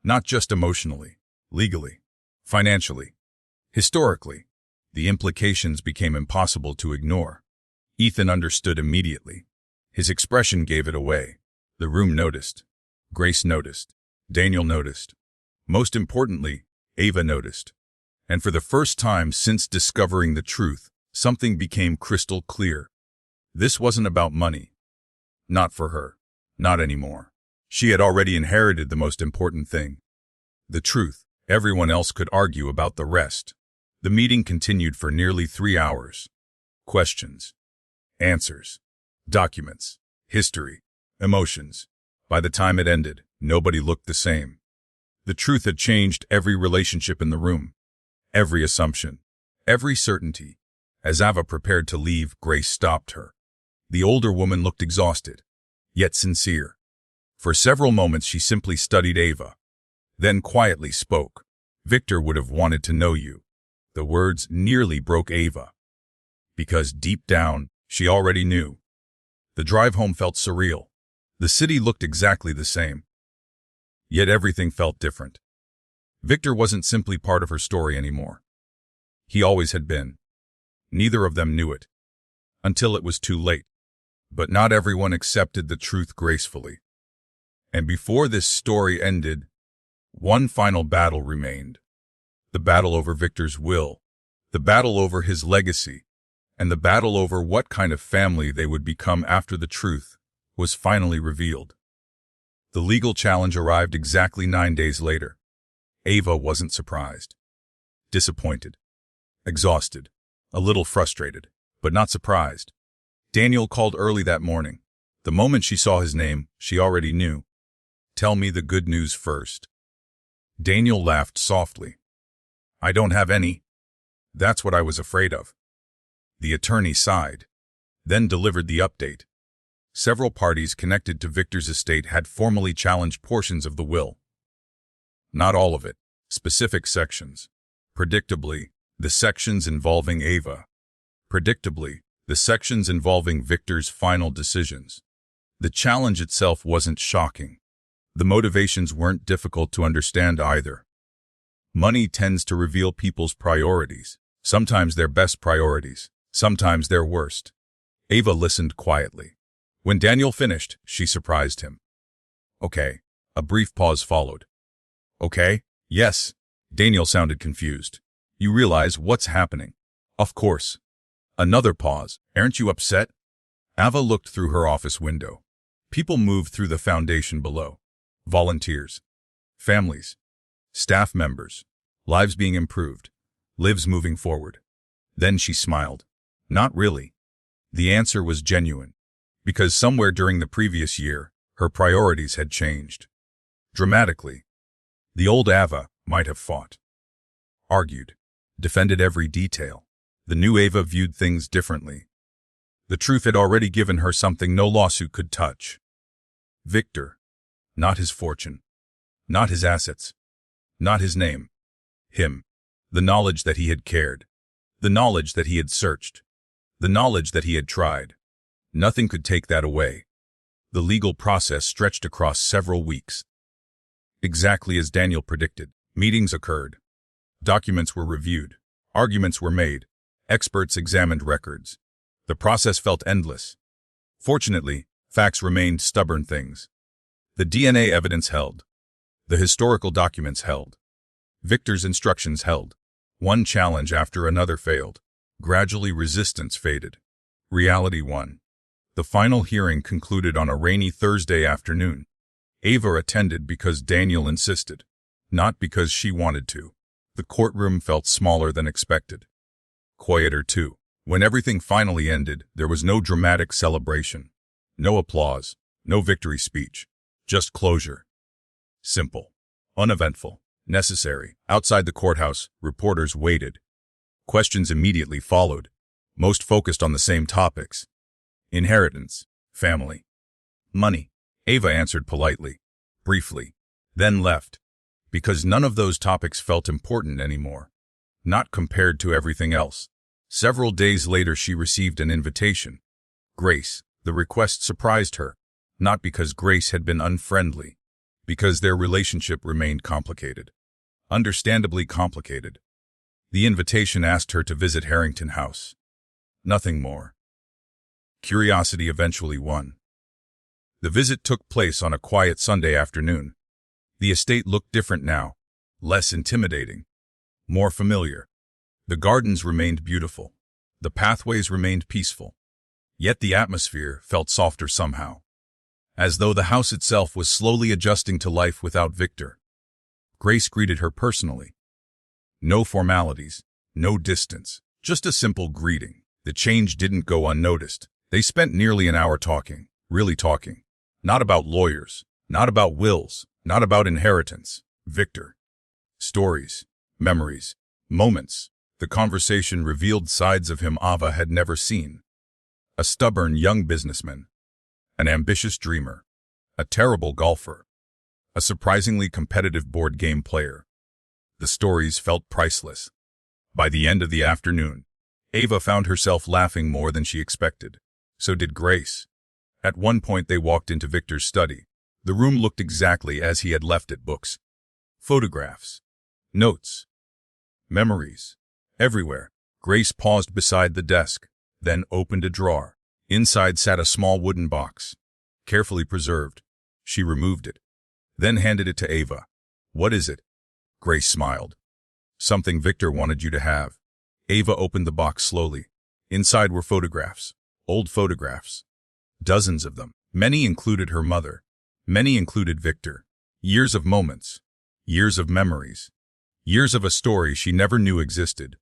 Not just emotionally, legally, financially, historically. The implications became impossible to ignore. Ethan understood immediately. His expression gave it away. The room noticed. Grace noticed. Daniel noticed. Most importantly, Ava noticed. And for the first time since discovering the truth, something became crystal clear. This wasn't about money. Not for her. Not anymore. She had already inherited the most important thing. The truth. Everyone else could argue about the rest. The meeting continued for nearly 3 hours. Questions. Answers. Documents. History. Emotions. By the time it ended, nobody looked the same. The truth had changed every relationship in the room. Every assumption. Every certainty. As Ava prepared to leave, Grace stopped her. The older woman looked exhausted, yet sincere. For several moments she simply studied Ava, then quietly spoke. "Victor would have wanted to know you." The words nearly broke Ava, because deep down, she already knew. The drive home felt surreal. The city looked exactly the same. Yet everything felt different. Victor wasn't simply part of her story anymore. He always had been. Neither of them knew it, until it was too late. But not everyone accepted the truth gracefully. And before this story ended, one final battle remained. The battle over Victor's will, the battle over his legacy, and the battle over what kind of family they would become after the truth was finally revealed. The legal challenge arrived exactly 9 days later. Ava wasn't surprised. Disappointed. Exhausted. A little frustrated, but not surprised. Daniel called early that morning. The moment she saw his name, she already knew. "Tell me the good news first." Daniel laughed softly. "I don't have any." "That's what I was afraid of." The attorney sighed, then delivered the update. Several parties connected to Victor's estate had formally challenged portions of the will. Not all of it, specific sections. Predictably, the sections involving Ava. Predictably, the sections involving Victor's final decisions. The challenge itself wasn't shocking. The motivations weren't difficult to understand either. Money tends to reveal people's priorities, sometimes their best priorities, sometimes their worst. Ava listened quietly. When Daniel finished, she surprised him. "Okay." A brief pause followed. "Okay?" "Yes." Daniel sounded confused. "You realize what's happening?" "Of course." Another pause. "Aren't you upset?" Ava looked through her office window. People moved through the foundation below. Volunteers. Families. Staff members. Lives being improved. Lives moving forward. Then she smiled. "Not really." The answer was genuine. Because somewhere during the previous year, her priorities had changed. Dramatically. The old Ava might have fought. Argued. Defended every detail. The new Ava viewed things differently. The truth had already given her something no lawsuit could touch. Victor. Not his fortune. Not his assets. Not his name. Him. The knowledge that he had cared. The knowledge that he had searched. The knowledge that he had tried. Nothing could take that away. The legal process stretched across several weeks. Exactly as Daniel predicted, meetings occurred. Documents were reviewed. Arguments were made. Experts examined records. The process felt endless. Fortunately, facts remained stubborn things. The DNA evidence held. The historical documents held. Victor's instructions held. One challenge after another failed. Gradually resistance faded. Reality won. The final hearing concluded on a rainy Thursday afternoon. Ava attended because Daniel insisted, not because she wanted to. The courtroom felt smaller than expected. Quieter too. When everything finally ended, there was no dramatic celebration. No applause. No victory speech. Just closure. Simple. Uneventful. Necessary. Outside the courthouse, reporters waited. Questions immediately followed, most focused on the same topics. Inheritance. Family. Money. Ava answered politely, briefly, then left, because none of those topics felt important anymore. Not compared to everything else. Several days later she received an invitation. Grace. The request surprised her, not because Grace had been unfriendly, because their relationship remained complicated. Understandably complicated. The invitation asked her to visit Harrington House. Nothing more. Curiosity eventually won. The visit took place on a quiet Sunday afternoon. The estate looked different now, less intimidating, more familiar. The gardens remained beautiful. The pathways remained peaceful. Yet the atmosphere felt softer somehow. as though the house itself was slowly adjusting to life without Victor. Grace greeted her personally. No formalities, no distance, just a simple greeting. The change didn't go unnoticed. They spent nearly an hour talking, really talking. Not about lawyers, not about wills, not about inheritance. Victor. Stories, memories, moments. The conversation revealed sides of him Ava had never seen. A stubborn young businessman, an ambitious dreamer, a terrible golfer, a surprisingly competitive board game player. The stories felt priceless. By the end of the afternoon, Ava found herself laughing more than she expected. So did Grace. At one point they walked into Victor's study. The room looked exactly as he had left it. Books, photographs, notes, memories, everywhere. Grace paused beside the desk, then opened a drawer. Inside sat a small wooden box, carefully preserved. She removed it, then handed it to Ava. "What is it?" Grace smiled. "Something Victor wanted you to have." Ava opened the box slowly. Inside were photographs, old photographs. Dozens of them. Many included her mother. Many included Victor. Years of moments. Years of memories. Years of a story she never knew existed.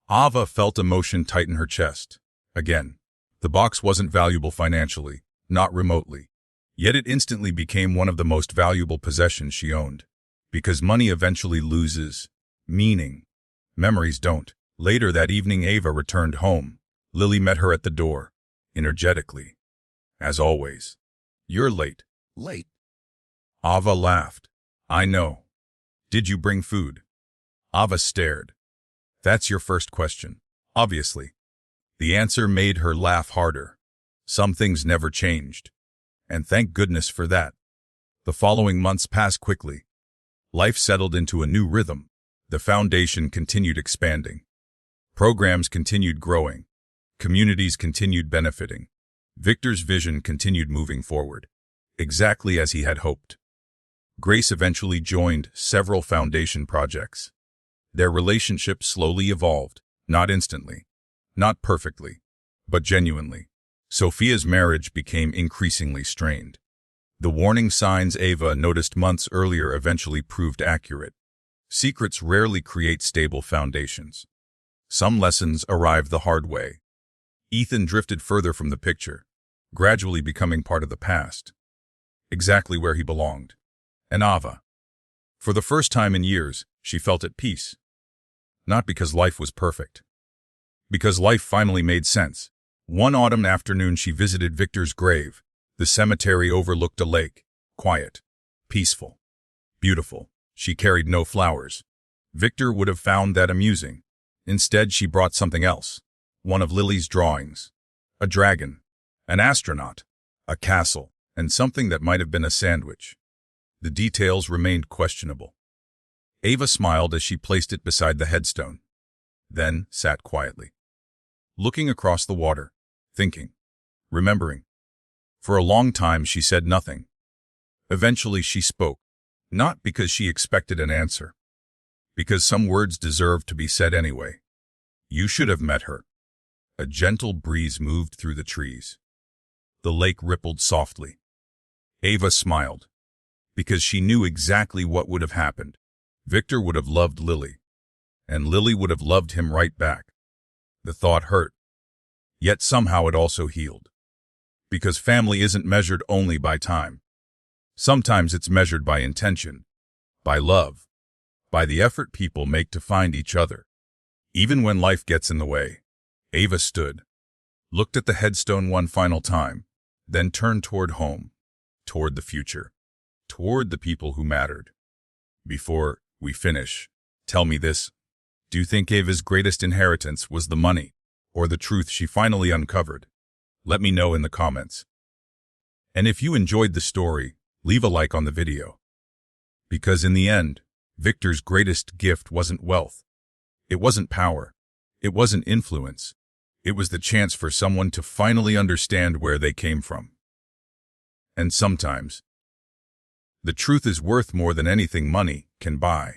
Ava felt emotion tighten her chest. Again. The box wasn't valuable financially, not remotely. Yet it instantly became one of the most valuable possessions she owned. Because money eventually loses meaning. Memories don't. Later that evening Ava returned home. Lily met her at the door, energetically. As always. "You're late." "Late?" Ava laughed. "I know. Did you bring food?" Ava stared. "That's your first question." Obviously. The answer made her laugh harder. Some things never changed. And thank goodness for that. The following months passed quickly. Life settled into a new rhythm. The foundation continued expanding. Programs continued growing. Communities continued benefiting. Victor's vision continued moving forward, exactly as he had hoped. Grace eventually joined several foundation projects. Their relationship slowly evolved, not instantly, not perfectly, but genuinely. Sophia's marriage became increasingly strained. The warning signs Ava noticed months earlier eventually proved accurate. Secrets rarely create stable foundations. Some lessons arrived the hard way. Ethan drifted further from the picture, gradually becoming part of the past, exactly where he belonged. And Ava. For the first time in years, she felt at peace. Not because life was perfect. Because life finally made sense. One autumn afternoon she visited Victor's grave. The cemetery overlooked a lake, quiet, peaceful, beautiful. She carried no flowers. Victor would have found that amusing. Instead, she brought something else. One of Lily's drawings. A dragon, an astronaut, a castle, and something that might have been a sandwich. The details remained questionable. Ava smiled as she placed it beside the headstone, then sat quietly, looking across the water, thinking, remembering. For a long time she said nothing. Eventually she spoke, not because she expected an answer, because some words deserved to be said anyway. "You should have met her." A gentle breeze moved through the trees. The lake rippled softly. Ava smiled, because she knew exactly what would have happened. Victor would have loved Lily, and Lily would have loved him right back. The thought hurt, yet somehow it also healed. Because family isn't measured only by time. Sometimes it's measured by intention, by love, by the effort people make to find each other. Even when life gets in the way, Ava stood, looked at the headstone one final time, then turned toward home, toward the future, toward the people who mattered. "Before we finish, tell me this. Do you think Ava's greatest inheritance was the money, or the truth she finally uncovered? Let me know in the comments. And if you enjoyed the story, leave a like on the video. Because in the end, Victor's greatest gift wasn't wealth. It wasn't power. It wasn't influence. It was the chance for someone to finally understand where they came from. And sometimes, the truth is worth more than anything money can buy.